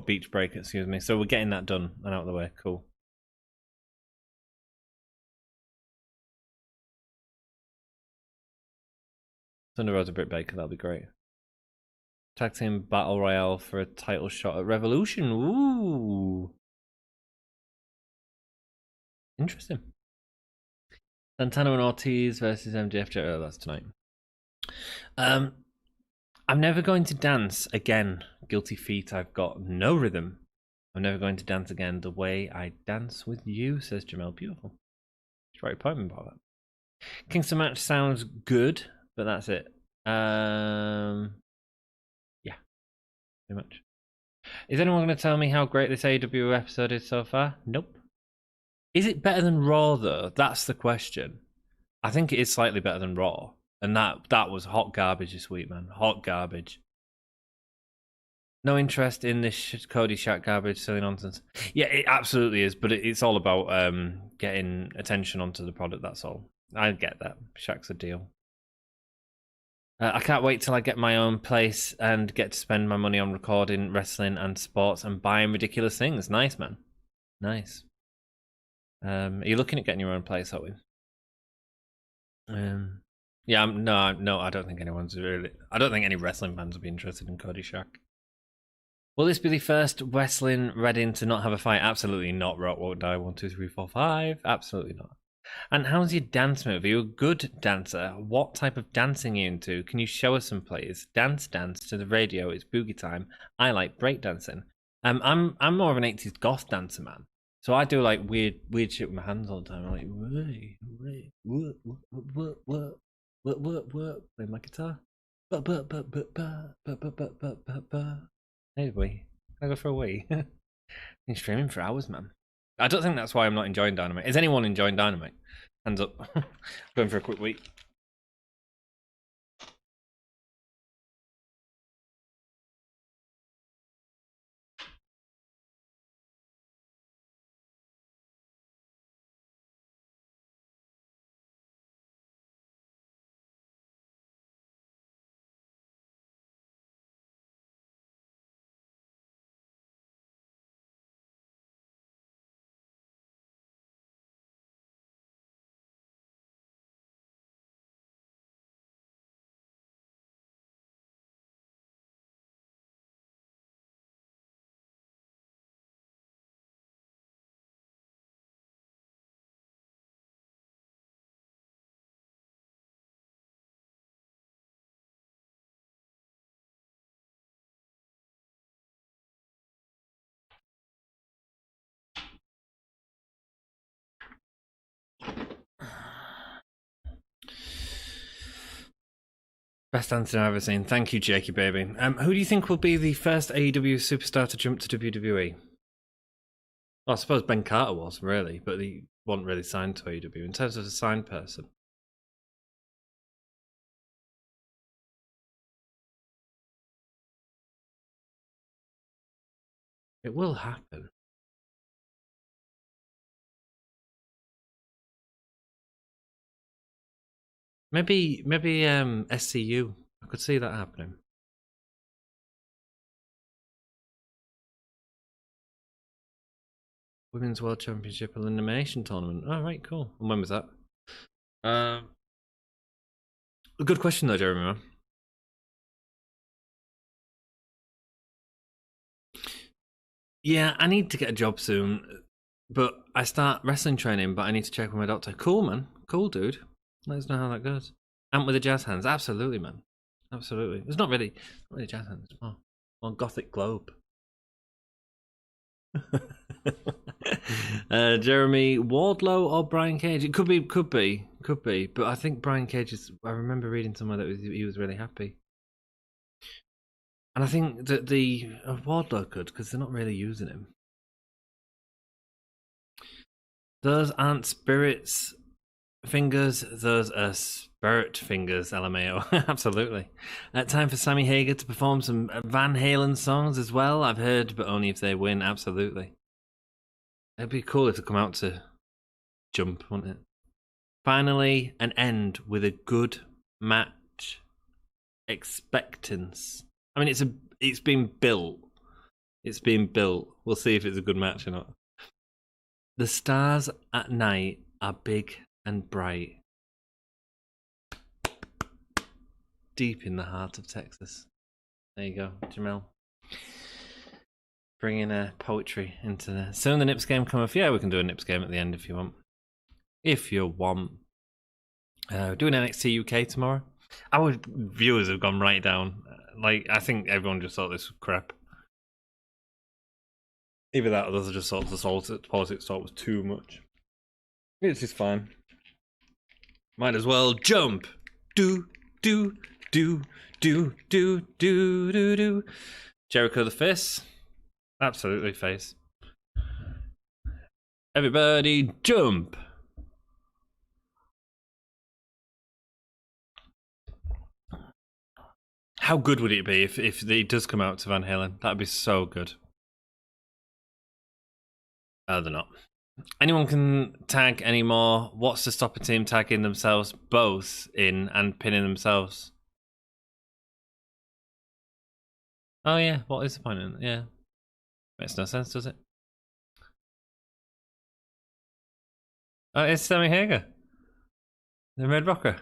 S3: Beach Break, excuse me. So we're getting that done and out of the way. Cool. Thunder Rosa Britt Baker, that'll be great. Tag team battle royale for a title shot at Revolution. Ooh. Interesting. Santana and Ortiz versus MJF. Oh, that's tonight. I'm never going to dance again. Guilty feet, I've got no rhythm. I'm never going to dance again the way I dance with you, says Jamel. Beautiful. She's right point about that. Kingston match sounds good, but that's it. Yeah. Pretty much. Is anyone going to tell me how great this AEW episode is so far? Nope. Is it better than Raw, though? That's the question. I think it is slightly better than Raw. And that was hot garbage this week, man. Hot garbage. No interest in this Cody Shaq garbage, silly nonsense. Yeah, it absolutely is, but it's all about getting attention onto the product, that's all. I get that. Shaq's a deal. I can't wait till I get my own place and get to spend my money on recording wrestling and sports and buying ridiculous things. Nice, man. Nice. Are you looking at getting your own place, are we? Yeah, no, I don't think anyone's really. I don't think any wrestling fans would be interested in Cody Shaq. Will this be the first wrestling Reading to not have a fight? Absolutely not. Rock won't die. 1, 2, 3, 4, 5. Absolutely not. And how's your dance move? Are you a good dancer? What type of dancing are you into? Can you show us some, please? Dance to the radio. It's boogie time. I like breakdancing. I'm more of an 80s goth dancer, man. So I do like weird shit with my hands all the time. I'm like, what, play my guitar. Anyway, can I go for a wee? Been streaming for hours, man. I don't think that's why I'm not enjoying Dynamite. Is anyone enjoying Dynamite? Hands up. Going for a quick week. Best answer I've ever seen. Thank you, Jakey baby. Who do you think will be the first AEW superstar to jump to WWE? Well, I suppose Ben Carter was, really, but he wasn't really signed to AEW. In terms of a signed person. It will happen. Maybe SCU. I could see that happening. Women's World Championship Elimination Tournament. Oh, right, cool. And when was that? A good question though, Jeremy. Yeah, I need to get a job soon, but I start wrestling training, but I need to check with my doctor. Cool, man. Cool, dude. Let us know how that goes. And with the jazz hands. Absolutely, man. Absolutely. It's not really jazz hands. It's more gothic globe. Jeremy Wardlow or Brian Cage? It could be. But I think Brian Cage is. I remember reading somewhere that he was really happy, and I think that the Wardlow could because they're not really using him. Those aren't spirits fingers. Those are spirit fingers. LMAO. Absolutely. Time for Sammy Hager to perform some Van Halen songs as well. I've heard, but only if they win. Absolutely. It'd be cool if they come out to jump, wouldn't it? Finally, an end with a good match. Expectance. I mean, it's been built. It's been built. We'll see if it's a good match or not. The stars at night are big and bright. Deep in the heart of Texas. There you go, Jamel. Bringing poetry into the... Soon the Nips game come off. Yeah, we can do a Nips game at the end if you want. If you want. We're doing NXT UK tomorrow. Our viewers have gone right down. I think everyone just thought this was crap. Either that or those just thought the politics talk was too much. It's just fine. Might as well jump. Do. Jericho the face. Absolutely face. Everybody jump. How good would it be if it does come out to Van Halen? That'd be so good. Oh, they're not. Anyone can tag anymore. What's to stop a team tagging themselves both in and pinning themselves? Oh yeah, what is the point in it? Yeah. Makes no sense, does it? Oh, it's Sammy Hager. The Red Rocker.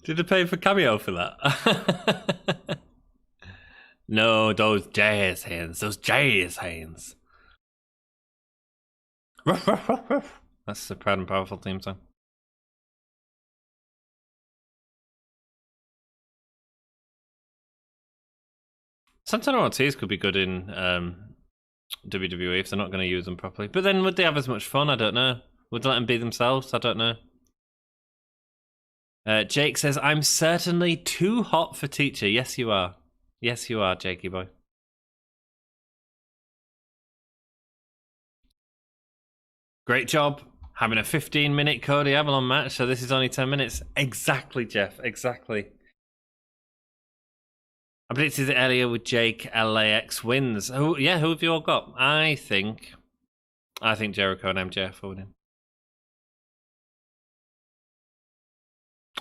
S3: Did they pay for cameo for that? No, those jazz hands. That's the Proud and Powerful theme song. Santana Ortiz could be good in WWE if they're not going to use them properly. But then would they have as much fun? I don't know. Would they let them be themselves? I don't know. Jake says, I'm certainly too hot for teacher. Yes, you are. Yes, you are, Jakey boy. Great job having a 15-minute Cody Avalon match. So this is only 10 minutes. Exactly, Jeff. Exactly. I predicted it earlier with Jake. LAX wins. Who have you all got? I think Jericho and MJF are winning.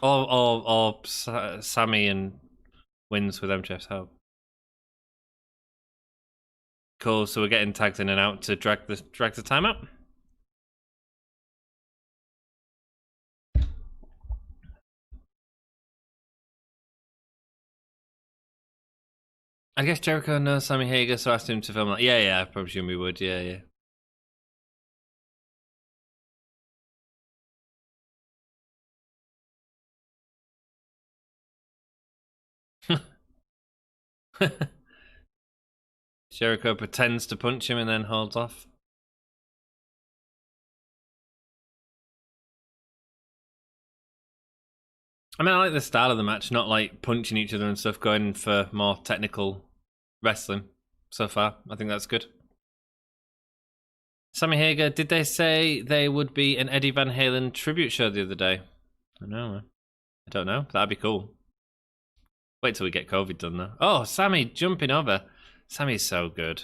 S3: Or Sammy and wins with MJF's help. Cool. So we're getting tagged in and out to drag the time up. I guess Jericho knows Sammy Hager, so I asked him to film that. Yeah, I presume we would. Yeah. Jericho pretends to punch him and then holds off. I mean, I like the style of the match, not like punching each other and stuff, going for more technical wrestling so far. I think that's good. Sammy Hager, did they say they would be an Eddie Van Halen tribute show the other day? I don't know. That'd be cool. Wait till we get COVID done, though. Oh, Sammy jumping over. Sammy's so good.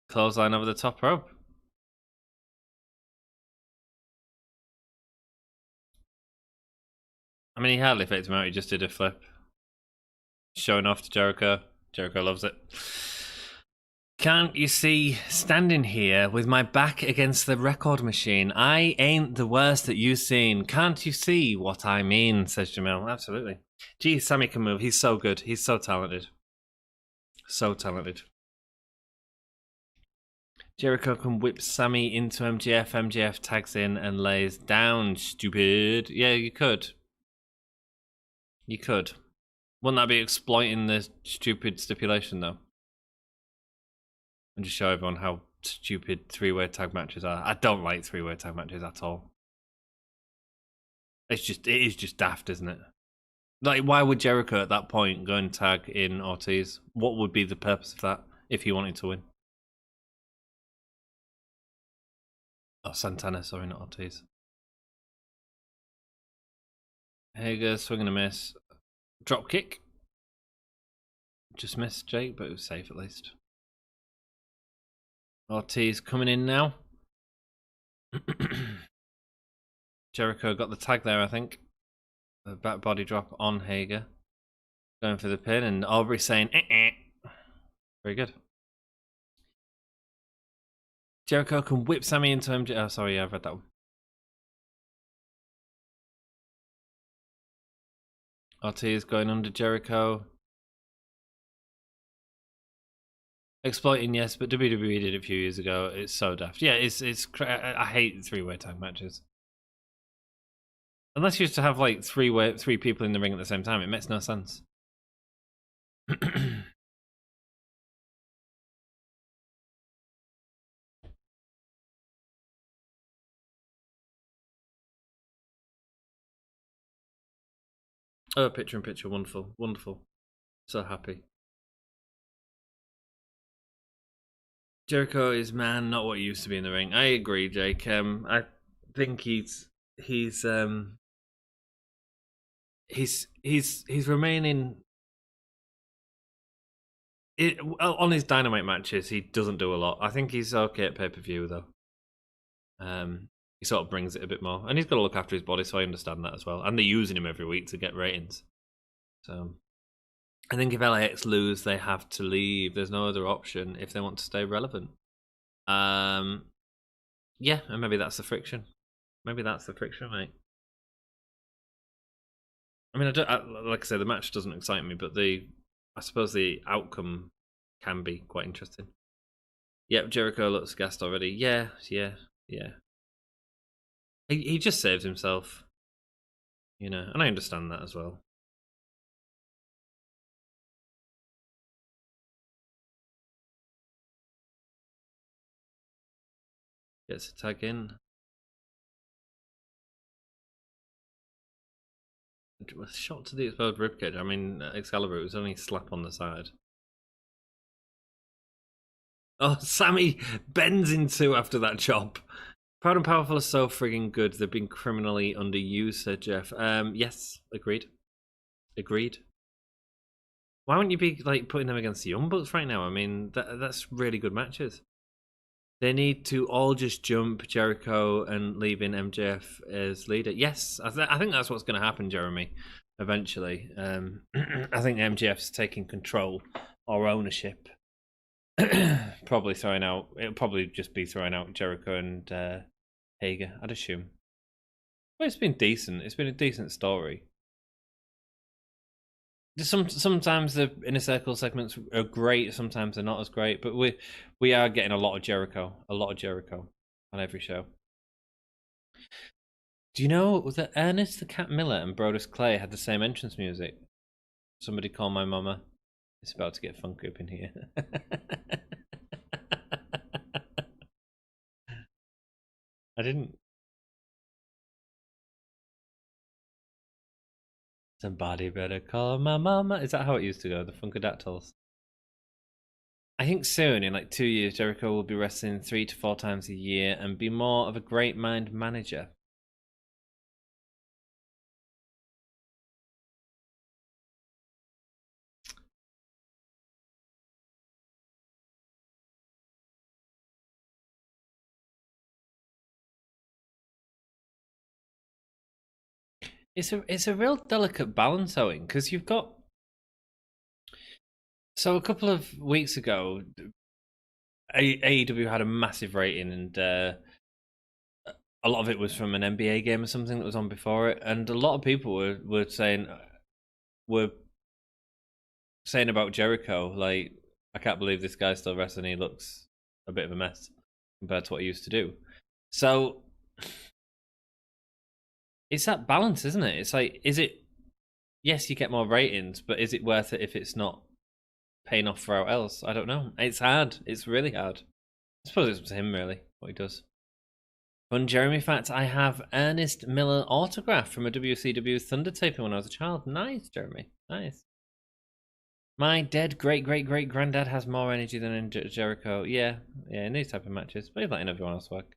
S3: Clothesline over the top rope. I mean, he hardly faked him out. He just did a flip. Showing off to Jericho. Jericho loves it. Can't you see, standing here with my back against the record machine, I ain't the worst that you've seen. Can't you see what I mean, says Jamil. Absolutely. Gee, Sammy can move. He's so good. He's so talented. So talented. Jericho can whip Sammy into MJF. MJF tags in and lays down. Stupid. Yeah, you could. You could. Wouldn't that be exploiting the stupid stipulation, though? And just show everyone how stupid three-way tag matches are. I don't like three-way tag matches at all. It is just daft, isn't it? Like, why would Jericho at that point go and tag in Ortiz? What would be the purpose of that if he wanted to win? Oh, Santana, sorry, not Ortiz. Hager, swing and a miss. Drop kick. Just missed Jake, but it was safe at least. Ortiz coming in now. Jericho got the tag there, I think. The back body drop on Hager. Going for the pin, and Aubrey saying, Very good. Jericho can whip Sammy into MJ. Oh, sorry, yeah, I've read that one. Ortiz going under Jericho. Exploiting, yes, but WWE did it a few years ago. It's so daft. Yeah, I hate three-way tag matches. Unless you used to have like three people in the ring at the same time, it makes no sense. Oh, picture in picture, wonderful, wonderful. So happy. Jericho is not what he used to be in the ring. I agree, Jake. I think he's remaining on his Dynamite matches. He doesn't do a lot. I think he's okay at pay-per-view though. He sort of brings it a bit more, and he's got to look after his body, so I understand that as well. And they're using him every week to get ratings. So I think if LAX lose, they have to leave. There's no other option if they want to stay relevant. Yeah, and maybe that's the friction. Maybe that's the friction, mate. I mean, like I say, the match doesn't excite me, but I suppose the outcome can be quite interesting. Yep, Jericho looks gassed already. Yeah. He just saves himself, and I understand that as well. Gets a tag in. It was shot to the exposed ribcage. I mean, Excalibur, it was only a slap on the side. Oh, Sammy bends in two after that chop. Proud and Powerful are so frigging good. They've been criminally underused, said Jeff. Yes, agreed. Why wouldn't you be like putting them against the Young Bucks right now? I mean, that's really good matches. They need to all just jump Jericho and leaving MJF as leader. Yes, I think that's what's going to happen, Jeremy, eventually. I think MJF's taking control or ownership. It'll probably just be throwing out Jericho and Hager, I'd assume. Well, it's been decent. It's been a decent story. Sometimes the Inner Circle segments are great, sometimes they're not as great, but we are getting a lot of Jericho on every show. Do you know that Ernest the Cat Miller and Brodus Clay had the same entrance music? Somebody call my mama. It's about to get funky up in here. I didn't. Somebody better call my mama. Is that how it used to go? The Funkadactyls. I think soon, in like 2 years, Jericho will be wrestling 3 to 4 times a year and be more of a great mind manager. It's a real delicate balance, Owen, because you've got. So a couple of weeks ago, AEW had a massive rating, and a lot of it was from an NBA game or something that was on before it, and a lot of people were saying about Jericho, like, I can't believe this guy's still wrestling. He looks a bit of a mess compared to what he used to do. So it's that balance, isn't it? It's like, is it? Yes, you get more ratings, but is it worth it if it's not paying off for out else? I don't know. It's hard. It's really hard. I suppose it's up to him, really, what he does. Fun Jeremy fact, I have Ernest Miller autograph from a WCW Thunder taping when I was a child. Nice, Jeremy. Nice. My dead great-great-great-granddad has more energy than in Jericho. Yeah, in these type of matches. But he's letting everyone else work.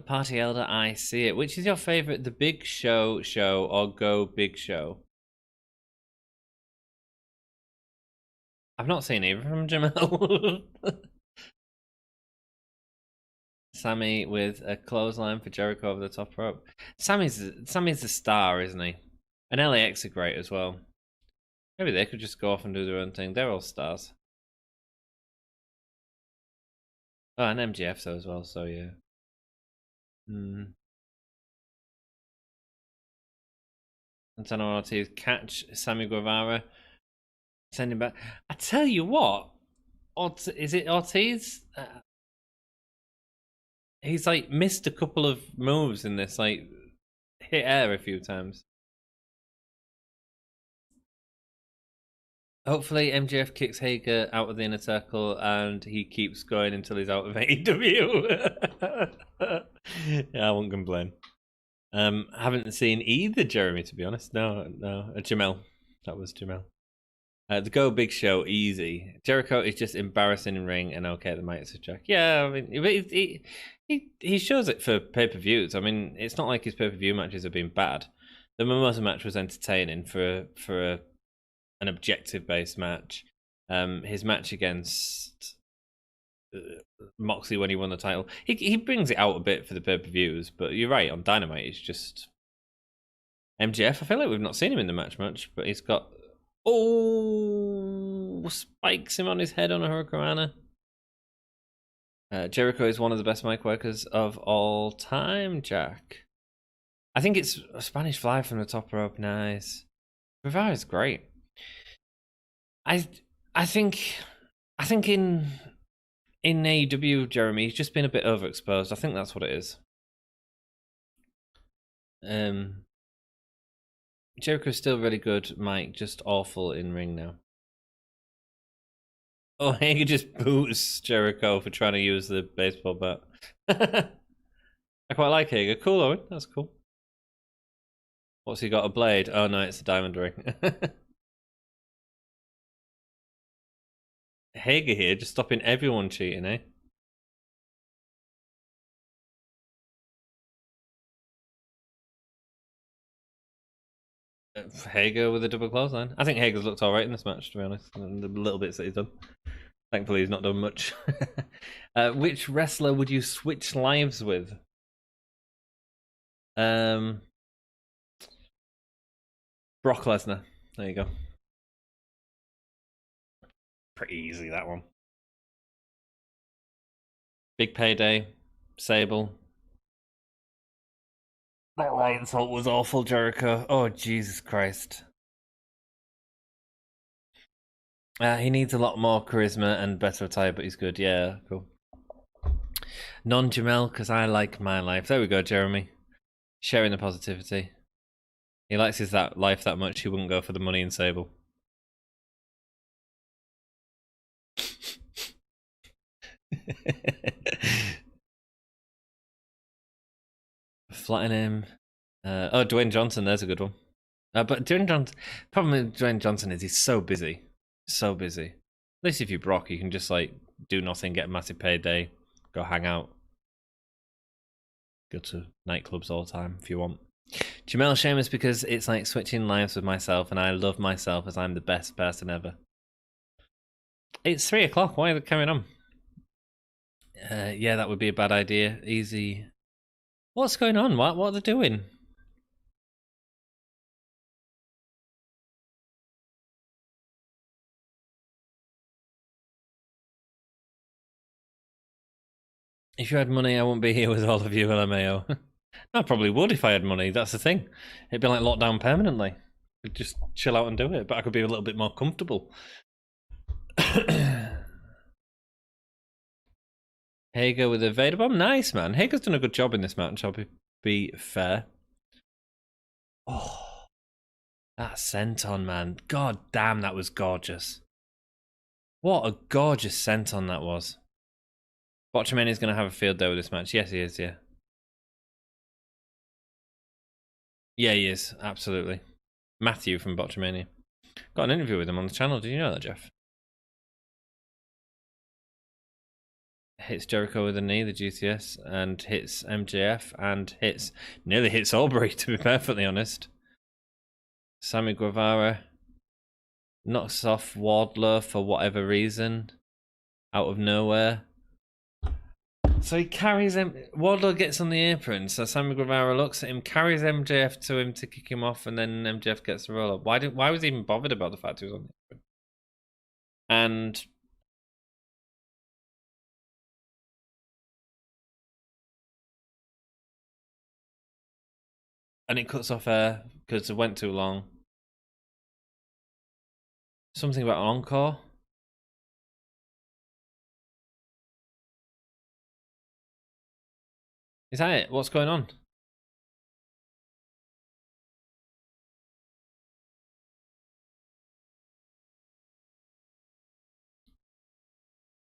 S3: Party Elder, I see it. Which is your favourite, The Big Show or Go Big Show? I've not seen either from Jamel. Sammy with a clothesline for Jericho over the top rope. Sammy's the star, isn't he? And LAX are great as well. Maybe they could just go off and do their own thing. They're all stars. Oh, and MGF so as well, so yeah. Santana Ortiz catch Sammy Guevara. Send him back. I tell you what, is it Ortiz? He's like missed a couple of moves in this, like hit air a few times. Hopefully MJF kicks Hager out of the inner circle and he keeps going until he's out of AEW. Yeah, I won't complain. Haven't seen either Jeremy, to be honest. No. Jamel. That was Jamel. The Go Big Show, easy. Jericho is just embarrassing in ring, and okay, the might check. Yeah, I mean, he shows it for pay-per-views. I mean, it's not like his pay-per-view matches have been bad. The Mimosa match was entertaining for an objective-based match. His match against Moxley when he won the title, he brings it out a bit for the pay-per-views, but you're right, on Dynamite, it's just MJF. I feel like we've not seen him in the match much, but he's got spikes him on his head on a Hurricanrana. Jericho is one of the best mic workers of all time, Jack. I think it's a Spanish fly from the top rope. Nice. Guevara is great. I think in AEW, Jeremy, he's just been a bit overexposed. I think that's what it is. Jericho's still really good, Mike, just awful in ring now. Oh, Hager just boots Jericho for trying to use the baseball bat. I quite like Hager. Cool, Owen. That's cool. What's he got? A blade? Oh no, it's a diamond ring. Hager here, just stopping everyone cheating, eh? Hager with a double clothesline. I think Hager's looked alright in this match, to be honest. And the little bits that he's done. Thankfully, he's not done much. Which wrestler would you switch lives with? Brock Lesnar. There you go. Pretty easy, that one. Big Payday. Sable. That light insult was awful, Jericho. Oh, Jesus Christ. He needs a lot more charisma and better attire, but he's good. Yeah, cool. Non-Jamel, because I like my life. There we go, Jeremy. Sharing the positivity. He likes his life that much, he wouldn't go for the money in Sable. Flatten him. Dwayne Johnson, there's a good one. But Dwayne Johnson, problem with Dwayne Johnson is he's so busy. So busy. At least if you're Brock, you can just like do nothing, get a massive payday, go hang out. Go to nightclubs all the time if you want. Jamel Sheamus, because it's like switching lives with myself and I love myself as I'm the best person ever. It's 3 o'clock, why are they carrying on? Yeah, that would be a bad idea. Easy. What's going on? What are they doing? If you had money, I wouldn't be here with all of you, LMAO. I probably would if I had money. That's the thing. It'd be like locked down permanently. I'd just chill out and do it, but I could be a little bit more comfortable. Hager with a Vader bomb. Nice, man. Hager's done a good job in this match, I'll be fair. Oh, that senton, man. God damn, that was gorgeous. What a gorgeous senton that was. Botchamania's going to have a field day with this match. Yes, he is, yeah. Yeah, he is. Absolutely. Matthew from Botchamania. Got an interview with him on the channel. Did you know that, Jeff? Hits Jericho with a knee, the GTS, and hits MJF, and nearly hits Aubrey, to be perfectly honest. Sammy Guevara knocks off Wardlow for whatever reason, out of nowhere. So he carries him. Wardlow gets on the apron, so Sammy Guevara looks at him, carries MJF to him to kick him off, and then MJF gets the roll up. Why was he even bothered about the fact he was on the apron? And it cuts off air because it went too long. Something about an encore. Is that it? What's going on?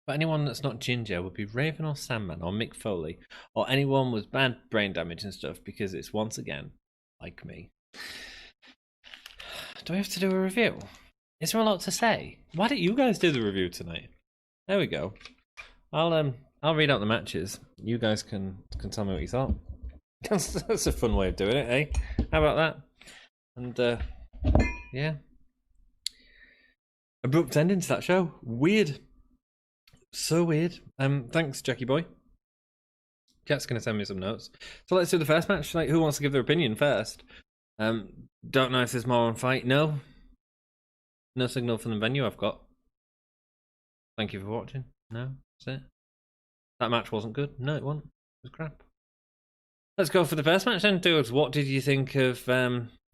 S3: But anyone that's not Ginger would be Raven or Sandman or Mick Foley or anyone with bad brain damage and stuff, because it's once again like me. Do we have to do a review? Is there a lot to say? Why don't you guys do the review tonight? There we go. I'll read out the matches. You guys can tell me what you thought. That's a fun way of doing it, eh? How about that? And yeah. Abrupt ending to that show. Weird. So weird. Thanks, Jackie boy. Cat's gonna send me some notes. So let's do the first match. Like, who wants to give their opinion first? Don't know if there's more on fight. No. No signal from the venue I've got. Thank you for watching. No, that's it. That match wasn't good. No, it wasn't. It was crap. Let's go for the first match then, dudes. What did you think of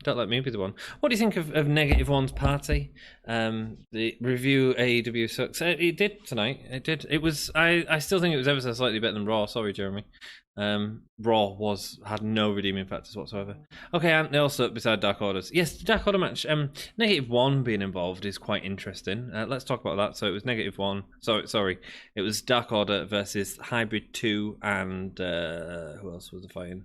S3: don't let me be the one. What do you think of Negative One's party? The review AEW sucks. It did tonight. It did. It was. I still think it was ever so slightly better than Raw. Sorry, Jeremy. Raw had no redeeming factors whatsoever. Okay, and they also beside Dark Orders. Yes, the Dark Order match. Negative One being involved is quite interesting. Let's talk about that. So it was Negative One. Sorry. It was Dark Order versus Hybrid 2 and who else was the fighting?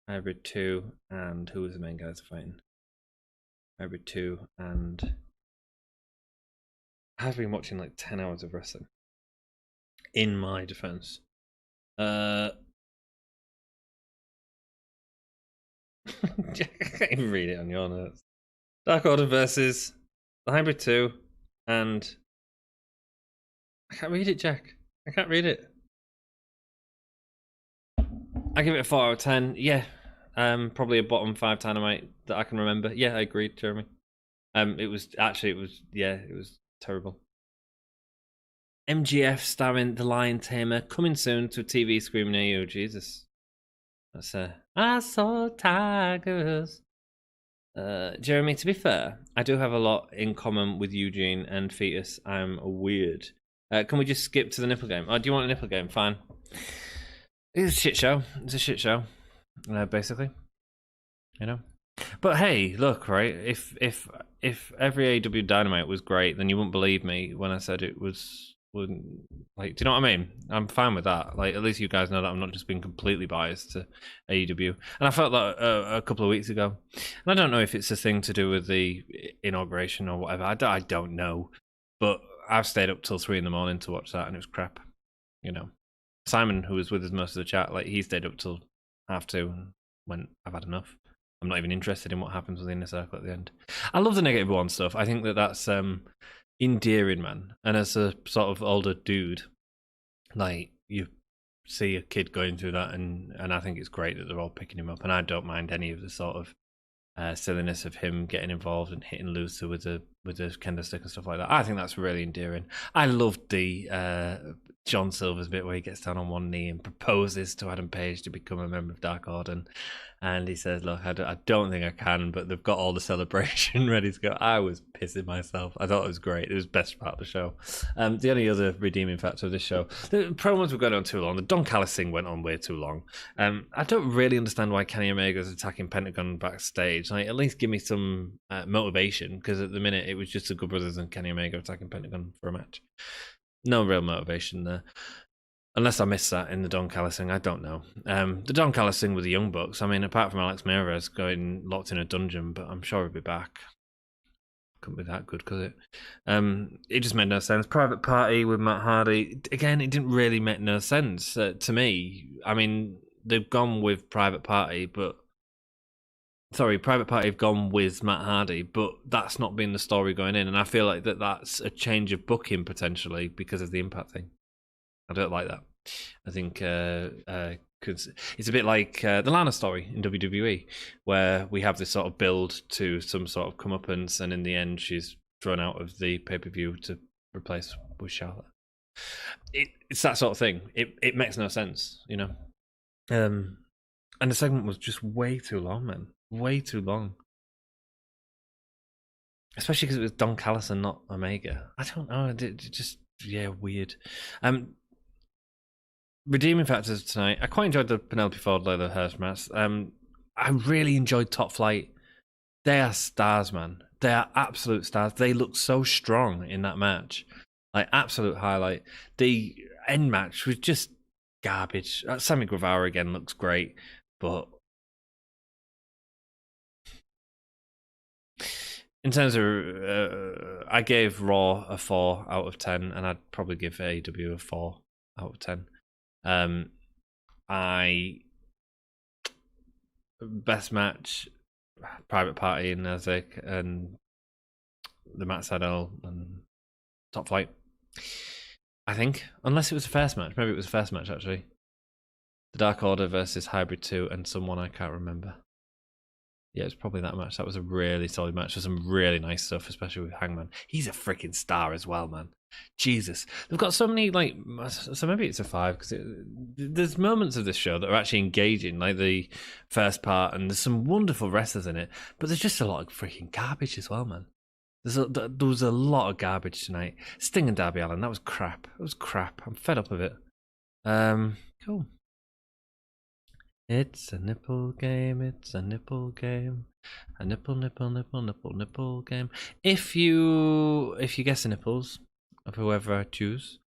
S3: Hybrid 2 and who was the main guys fighting? Hybrid 2 and I've been watching like 10 hours of wrestling. In my defense. I can't even read it on your notes. Dark Order versus the Hybrid 2 and I can't read it, Jack. I can't read it. I give it a 4 out of 10. Yeah. Probably a bottom 5 Dynamite that I can remember. Yeah, I agreed, Jeremy. It was terrible. MGF starring The Lion Tamer, coming soon to a TV screen near you. Jesus. That's I saw tigers. Jeremy, to be fair, I do have a lot in common with Eugene and Fetus. I'm weird. Can we just skip to the nipple game? Oh, do you want a nipple game? Fine. It's a shit show. It's a shit show. Basically, you know. But hey, look, right? If every AEW Dynamite was great, then you wouldn't believe me when I said it wouldn't. Like, do you know what I mean? I'm fine with that. Like, at least you guys know that I'm not just being completely biased to AEW. And I felt that a couple of weeks ago. And I don't know if it's a thing to do with the inauguration or whatever. I don't know. But I've stayed up till 3 a.m. to watch that, and it was crap. You know, Simon, who was with us most of the chat, like, he stayed up till 2:30 and went, I've had enough. I'm not even interested in what happens with the Inner Circle at the end. I love the Negative One stuff. I think that's endearing, man. And as a sort of older dude, like, you see a kid going through that, and I think it's great that they're all picking him up. And I don't mind any of the sort of silliness of him getting involved and hitting Luther with the kendo stick and stuff like that. I think that's really endearing. I loved the John Silver's bit where he gets down on one knee and proposes to Adam Page to become a member of Dark Order. And he says, look, I don't think I can, but they've got all the celebration ready to go. I was pissing myself. I thought it was great. It was the best part of the show. The only other redeeming factor of this show, the promos were going on too long. The Don Callis thing went on way too long. I don't really understand why Kenny Omega's attacking Pentagon backstage. Like, at least give me some motivation, because at the minute it was just the Good Brothers and Kenny Omega attacking Pentagon for a match. No real motivation there. Unless I missed that in the Don Callis thing, I don't know. The Don Callis thing with the Young Bucks, I mean, apart from Alex Meirez going locked in a dungeon, but I'm sure he'll be back. Couldn't be that good, could it? It just made no sense. Private Party with Matt Hardy. Again, it didn't really make no sense to me. I mean, they've gone with Private Party, but... Sorry, Private Party have gone with Matt Hardy, but that's not been the story going in, and I feel like that's a change of booking potentially because of the Impact thing. I don't like that. I think cause it's a bit like the Lana story in WWE, where we have this sort of build to some sort of comeuppance, and in the end she's thrown out of the pay-per-view to replace with Charlotte. It's that sort of thing. It makes no sense, you know. And the segment was just way too long, man. Way too long. Especially because it was Don Callis and not Omega. I don't know. It just, weird. Redeeming factors tonight. I quite enjoyed the Penelope Ford Leyla Hirsch match. I really enjoyed Top Flight. They are stars, man. They are absolute stars. They look so strong in that match. Like, absolute highlight. The end match was just garbage. Sammy Guevara again looks great, but in terms of, I gave Raw a 4 out of 10, and I'd probably give AEW a 4 out of 10. Best match, Private Party and Nazik, and the Matt Sydal and Top Flight. I think, unless it was the first match. Maybe it was the first match, actually. The Dark Order versus Hybrid 2 and someone I can't remember. Yeah, it's probably that match. That was a really solid match with some really nice stuff, especially with Hangman. He's a freaking star as well, man. Jesus. They've got so many, like... So maybe it's a 5, because there's moments of this show that are actually engaging, like the first part, and there's some wonderful wrestlers in it, but there's just a lot of freaking garbage as well, man. There was a lot of garbage tonight. Sting and Darby Allin, that was crap. It was crap. I'm fed up of it. Cool. It's a nipple game, it's a nipple game. A nipple game. If you guess the nipples of whoever I choose,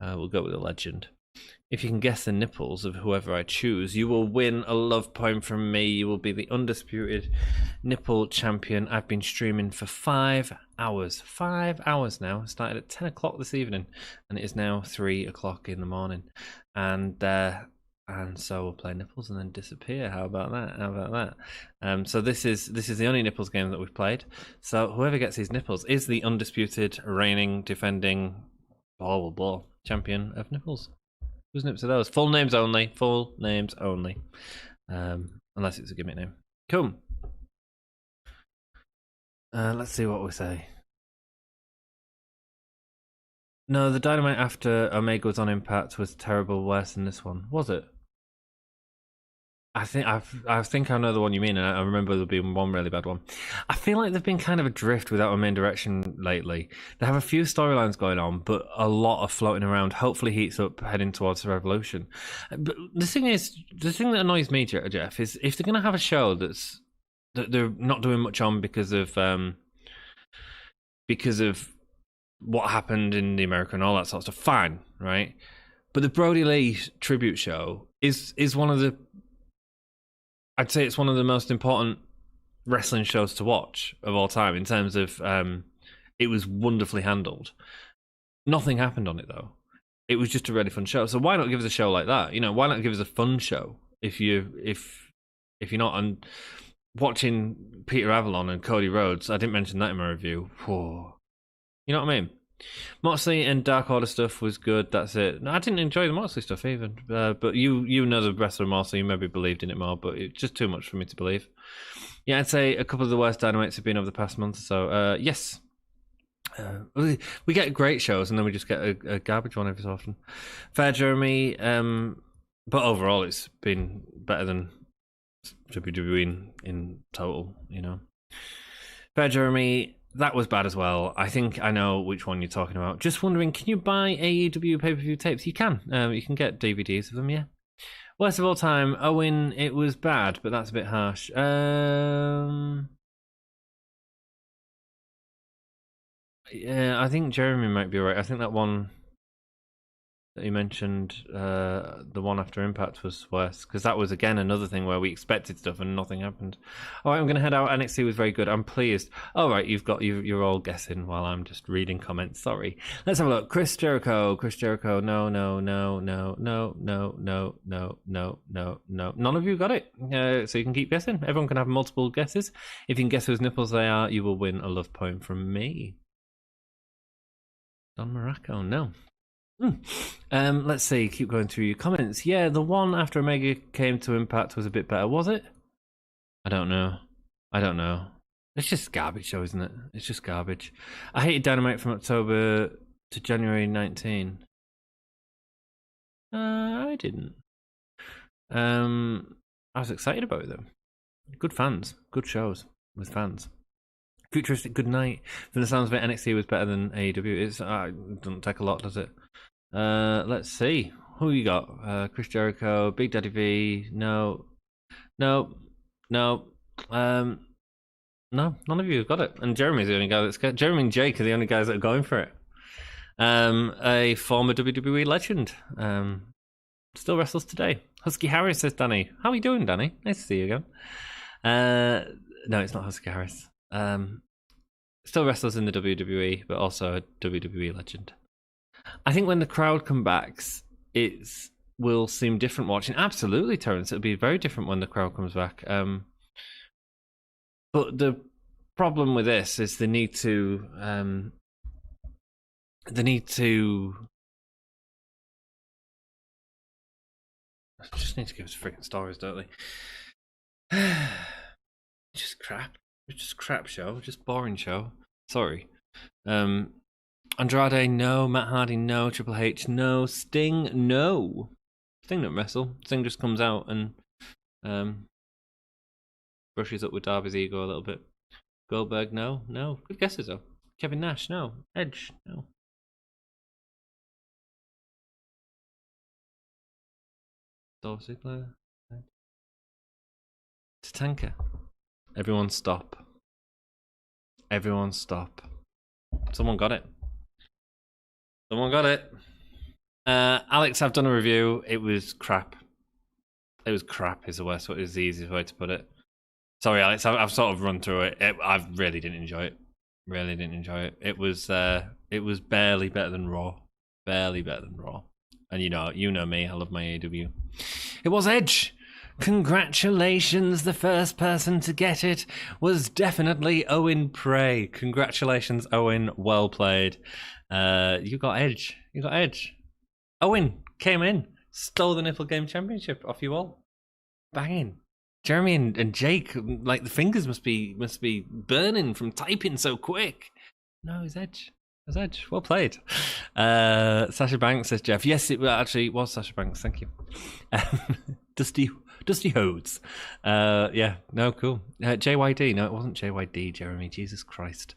S3: we'll go with a legend. If you can guess the nipples of whoever I choose, you will win a love point from me. You will be the undisputed nipple champion. I've been streaming for 5 hours. 5 hours now. I started at 10 o'clock this evening, and it is now 3 o'clock in the morning. And so we'll play nipples and then disappear. How about that? So this is the only nipples game that we've played. So whoever gets these nipples is the undisputed, reigning, defending, blah blah blah champion of nipples. Whose nips are those? Full names only. Full names only. Unless it's a gimmick name. Cool. Let's see what we say. No, the Dynamite after Omega was on Impact was terrible, worse than this one. Was it? I think I know the one you mean, and I remember there being one really bad one. I feel like they've been kind of adrift without a main direction lately. They have a few storylines going on, but a lot are floating around. Hopefully heats up heading towards the Revolution. But the thing that annoys me, Jeff, is if they're going to have a show that they're not doing much on because of what happened in the America and all that sort of stuff, fine, right? But the Brodie Lee tribute show is one of the... I'd say it's one of the most important wrestling shows to watch of all time in terms of it was wonderfully handled. Nothing happened on it, though. It was just a really fun show. So why not give us a show like that? You know, why not give us a fun show if you're not... And watching Peter Avalon and Cody Rhodes, I didn't mention that in my review. Whoa. You know what I mean? Moxley and Dark Order stuff was good. That's it. No, I didn't enjoy the Moxley stuff even. But you know the wrestler more, so you maybe believed in it more. But it's just too much for me to believe. Yeah, I'd say a couple of the worst Dynamites have been over the past month or so. Yes. We get great shows, and then we just get a garbage one every so often. Fair, Jeremy. But overall, it's been better than WWE in total. Fair, Jeremy. That was bad as well. I think I know which one you're talking about. Just wondering, can you buy AEW pay-per-view tapes? You can. You can get DVDs of them, yeah. Worst of all time, Owen, it was bad, but that's a bit harsh. Yeah, I think Jeremy might be right. I think that one that you mentioned, the one after Impact, was worse, because that was again another thing where we expected stuff and nothing happened. All right, I'm going to head out. NXT was very good. I'm pleased. All right, you're all guessing while I'm just reading comments. Sorry. Let's have a look. Chris Jericho. No. None of you got it. So you can keep guessing. Everyone can have multiple guesses. If you can guess whose nipples they are, you will win a love poem from me. Don Morocco, no. Let's see, keep going through your comments. Yeah, the one after Omega came to Impact was a bit better, was it? I don't know. It's just garbage show, isn't it? It's just garbage. I hated Dynamite from October to January 19. I didn't. I was excited about it though. Good fans, good shows with fans. Futuristic good night. From the sounds of it, NXT was better than AEW. It doesn't take a lot, does it? Let's see. Who you got? Chris Jericho, Big Daddy V. No. No, none of you have got it. And Jeremy's the only guy that's got. Jeremy and Jake are the only guys that are going for it. A former WWE legend. Still wrestles today. Husky Harris, says Danny. How are you doing, Danny? Nice to see you again. No, it's not Husky Harris. Still wrestles in the WWE, but also a WWE legend. I think when the crowd comes back, it will seem different watching. Absolutely, Terrence. It'll be very different when the crowd comes back. But the problem with this is they need to just need to give us freaking stories, don't they? Just crap. It's just crap show. Just boring show. Sorry. Andrade, no. Matt Hardy, no. Triple H, no. Sting, no. Sting don't wrestle. Sting just comes out and brushes up with Darby's ego a little bit. Goldberg, no. Good guesses though. Kevin Nash, no. Edge, no. Dolph Ziggler. Tatanka. Everyone stop. Someone got it. Alex, I've done a review. It was crap. Is the easiest way to put it. Sorry, Alex, I've sort of run through it. I really didn't enjoy it. It was barely better than Raw. And you know me, I love my AEW. It was Edge. Congratulations, the first person to get it was definitely Owen Prey. Congratulations, Owen, well played. You got Edge. Owen came in, stole the Nipple Game Championship off you all. Banging. Jeremy and Jake, like the fingers must be burning from typing so quick. No, it's Edge. Well played. Sasha Banks, says Jeff. Yes, it actually was Sasha Banks. Thank you. Dusty Rhodes. Yeah, no, cool. JYD. No, it wasn't JYD, Jeremy. Jesus Christ.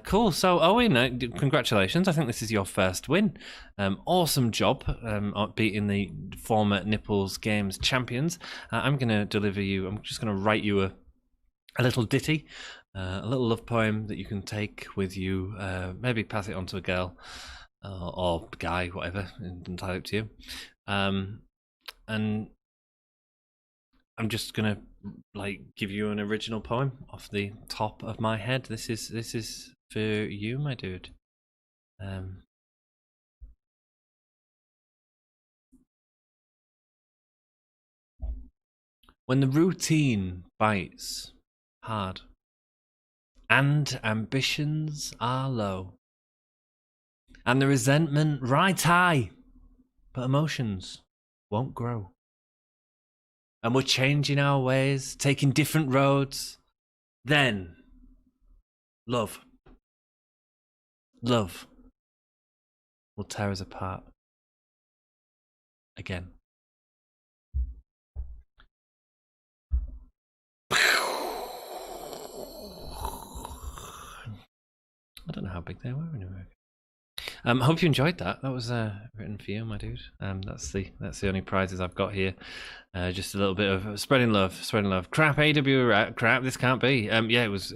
S3: Cool. So, Owen, congratulations. I think this is your first win. Awesome job beating the former Nipples Games champions. I'm going to deliver you, I'm just going to write you a little ditty, a little love poem that you can take with you. Maybe pass it on to a girl or guy, whatever, entirely up to you. And I'm just gonna give you an original poem off the top of my head. This is for you, my dude. When the routine bites hard and ambitions are low and the resentment right high, but emotions won't grow. And we're changing our ways, taking different roads. Then, love. love will tear us apart again. I don't know how big they were in America. I hope you enjoyed that. That was written for you, my dude. That's the only prizes I've got here. Just a little bit of spreading love. Crap, AEW, crap. This can't be. Yeah, it was.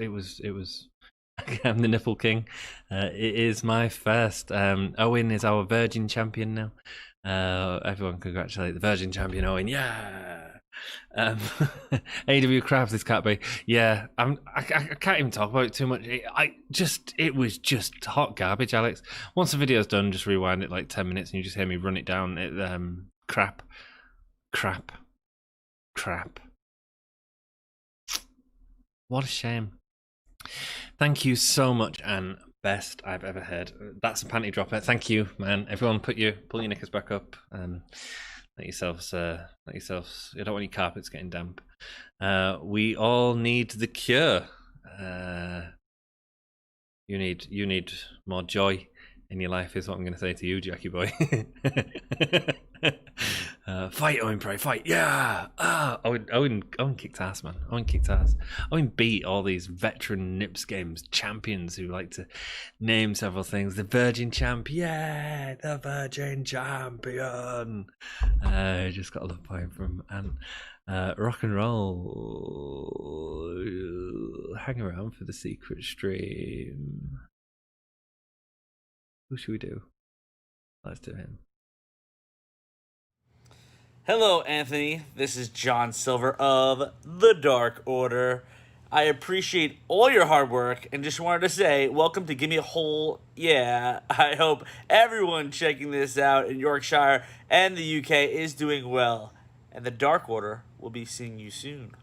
S3: I'm the nipple king. It is my first. Owen is our Virgin champion now. Everyone congratulate the Virgin champion Owen. Yeah. AEW crabs, this can't be. Yeah, I can't even talk about it too much. It was just hot garbage, Alex. Once the video's done, just rewind it like 10 minutes and you just hear me run it down. Crap. What a shame. Thank you so much, and best I've ever heard. That's a panty dropper. Thank you, man. Everyone, pull your knickers back up. Let yourselves. You don't want your carpets getting damp. We all need the cure. You need more joy in your life, is what I'm going to say to you, Jackie boy. Fight, Owen Pray, fight, yeah! Owen kicked ass, man. Owen kicked ass. Owen beat all these veteran Nips Games champions who like to name several things. The Virgin Champ, yeah! The Virgin Champion! Just got a love point from Ant. Rock and roll. Hang around for the secret stream. Who should we do? Let's do him.
S4: Hello, Anthony. This is John Silver of The Dark Order. I appreciate all your hard work and just wanted to say welcome to Gimme a Whole Yeah. I hope everyone checking this out in Yorkshire and the UK is doing well. And The Dark Order will be seeing you soon.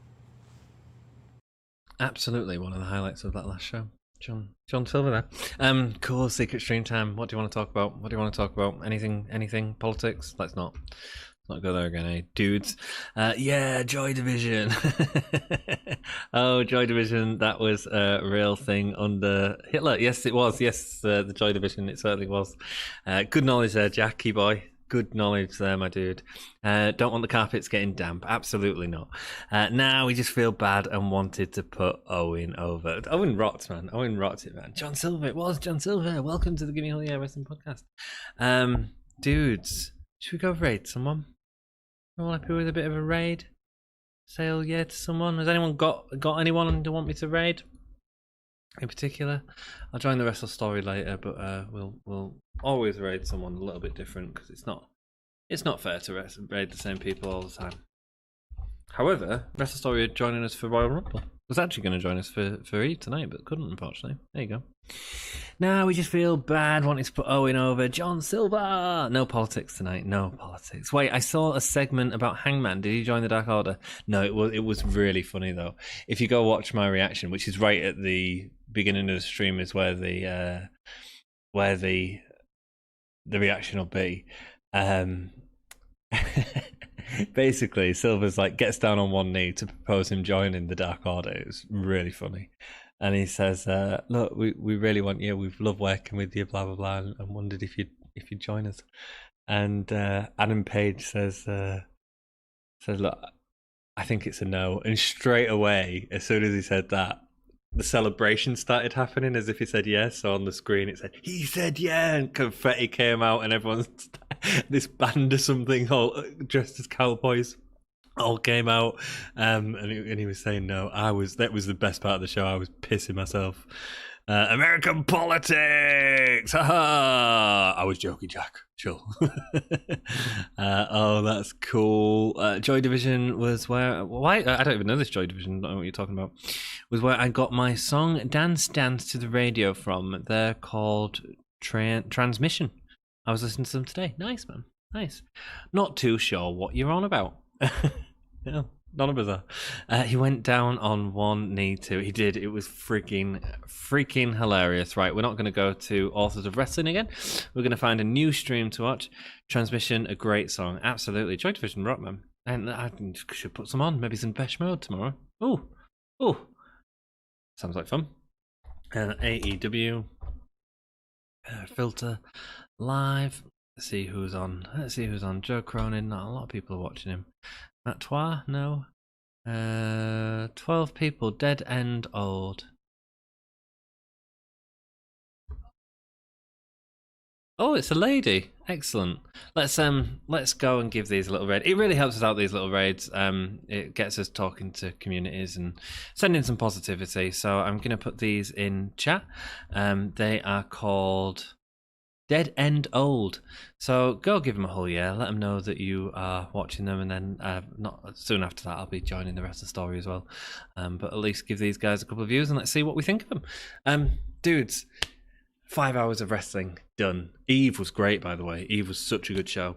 S3: Absolutely, one of the highlights of that last show. John Silver there. Cool, secret stream time. What do you want to talk about? Anything? Politics? Let's not go there again, eh? Dudes. Yeah, Joy Division. Oh, Joy Division, that was a real thing under Hitler. Yes, it was. Yes, the Joy Division, it certainly was. Good knowledge there, Jackie boy. Good knowledge there, my dude. Don't want the carpets getting damp. Absolutely not. Now we just feel bad and wanted to put Owen over. Owen rocked, man. Owen rocked it, man. John Silver. It was John Silver. Welcome to the Gimme All Year Wrestling Podcast. Dudes, should we go raid someone? All happy with a bit of a raid? Say oh yeah to someone? Has anyone got anyone who want me to raid? In particular, I'll join the Wrestle story later, but we'll always raid someone a little bit different because it's not fair to raid the same people all the time. However, Wrestle story are joining us for Royal Rumble. Was actually going to join us for E tonight, but couldn't, unfortunately. There you go. Now we just feel bad wanting to put Owen over. John Silver. No politics tonight. No politics. Wait, I saw a segment about Hangman. Did he join the Dark Order? No, it was really funny though. If you go watch my reaction, which is right at the beginning of the stream, is where the reaction will be. Basically, Silver's like gets down on one knee to propose him joining the Dark Order. It was really funny. And he says, look, we really want you. We've loved working with you, blah, blah, blah, and wondered if you'd join us. And Adam Page says, look, I think it's a no. And straight away, as soon as he said that, the celebration started happening as if he said yes. So on the screen it said, he said yeah, and confetti came out and everyone's, this band or something, all dressed as cowboys, all came out, and he was saying no. That was the best part of the show. I was pissing myself. American politics. Ha! I was joking, Jack. Chill. Oh, that's cool. Joy Division was where. Why? I don't even know this Joy Division. I don't know what you're talking about. Was where I got my song "Dance Dance to the Radio" from. They're called Transmission. I was listening to them today. Nice, man. Nice. Not too sure what you're on about. Yeah, none of us are. He went down on one knee too. He did. It was freaking hilarious. Right, we're not going to go to Authors of Wrestling again. We're going to find a new stream to watch. Transmission, a great song. Absolutely. Joy Division rock, man. And I should put some on. Maybe some Besh Mode tomorrow. Oh. Sounds like fun. AEW filter live. Let's see who's on. Joe Cronin. Not a lot of people are watching him. Matt Toir, no. 12 people. Dead End Old. Oh, it's a lady. Excellent. Let's go and give these a little raid. It really helps us out, these little raids. It gets us talking to communities and sending some positivity. So I'm going to put these in chat. They are called Dead End Old. So go give them a whole year. Let them know that you are watching them, and then not soon after that, I'll be joining the rest of the story as well. But at least give these guys a couple of views and let's see what we think of them. Dudes. 5 hours of wrestling done. Eve was great, by the way. Eve was such a good show.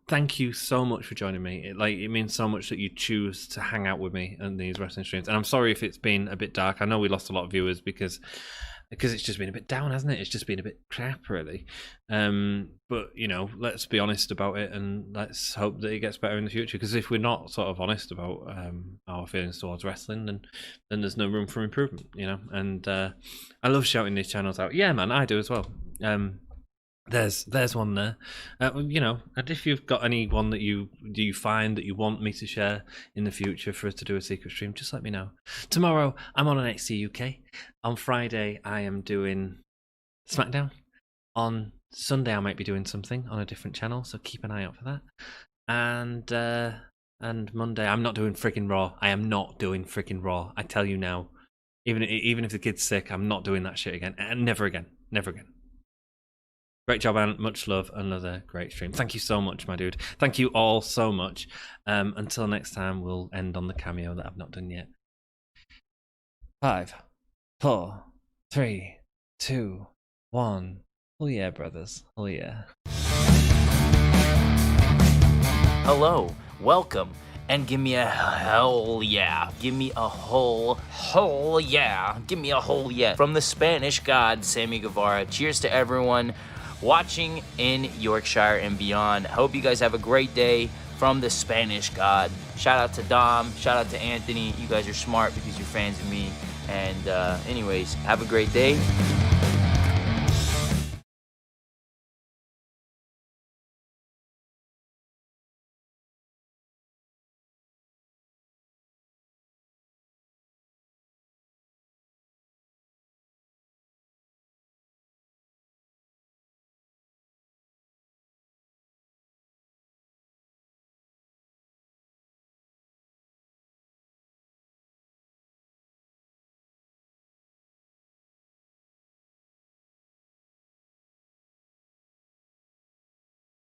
S3: Thank you so much for joining me. It means so much that you choose to hang out with me on these wrestling streams. And I'm sorry if it's been a bit dark. I know we lost a lot of viewers because it's just been a bit down, hasn't it? It's just been a bit crap, really. But, you know, let's be honest about it and let's hope that it gets better in the future. Because if we're not sort of honest about our feelings towards wrestling, then there's no room for improvement, you know? And I love shouting these channels out. Yeah, man, I do as well. There's one there. You know, and if you've got anyone that you find that you want me to share in the future for us to do a secret stream, just let me know. Tomorrow I'm on NXT UK. On Friday I am doing SmackDown. On Sunday I might be doing something on a different channel, so keep an eye out for that. And Monday I'm not doing freaking Raw. I am not doing freaking Raw. I tell you now. Even if the kid's sick, I'm not doing that shit again. And never again. Never again. Great job, Ant. Much love. Another great stream. Thank you so much, my dude. Thank you all so much. Until next time, we'll end on the cameo that I've not done yet. 5, 4, 3, 2, 1. Oh yeah, brothers. Oh yeah.
S5: Hello, welcome, and give me a hell yeah. Give me a whole yeah. Give me a whole yeah. From the Spanish god, Sammy Guevara. Cheers to everyone watching in Yorkshire and beyond. I hope you guys have a great day from the Spanish god. Shout out to Dom, shout out to Anthony. You guys are smart because you're fans of me. And anyways, have a great day.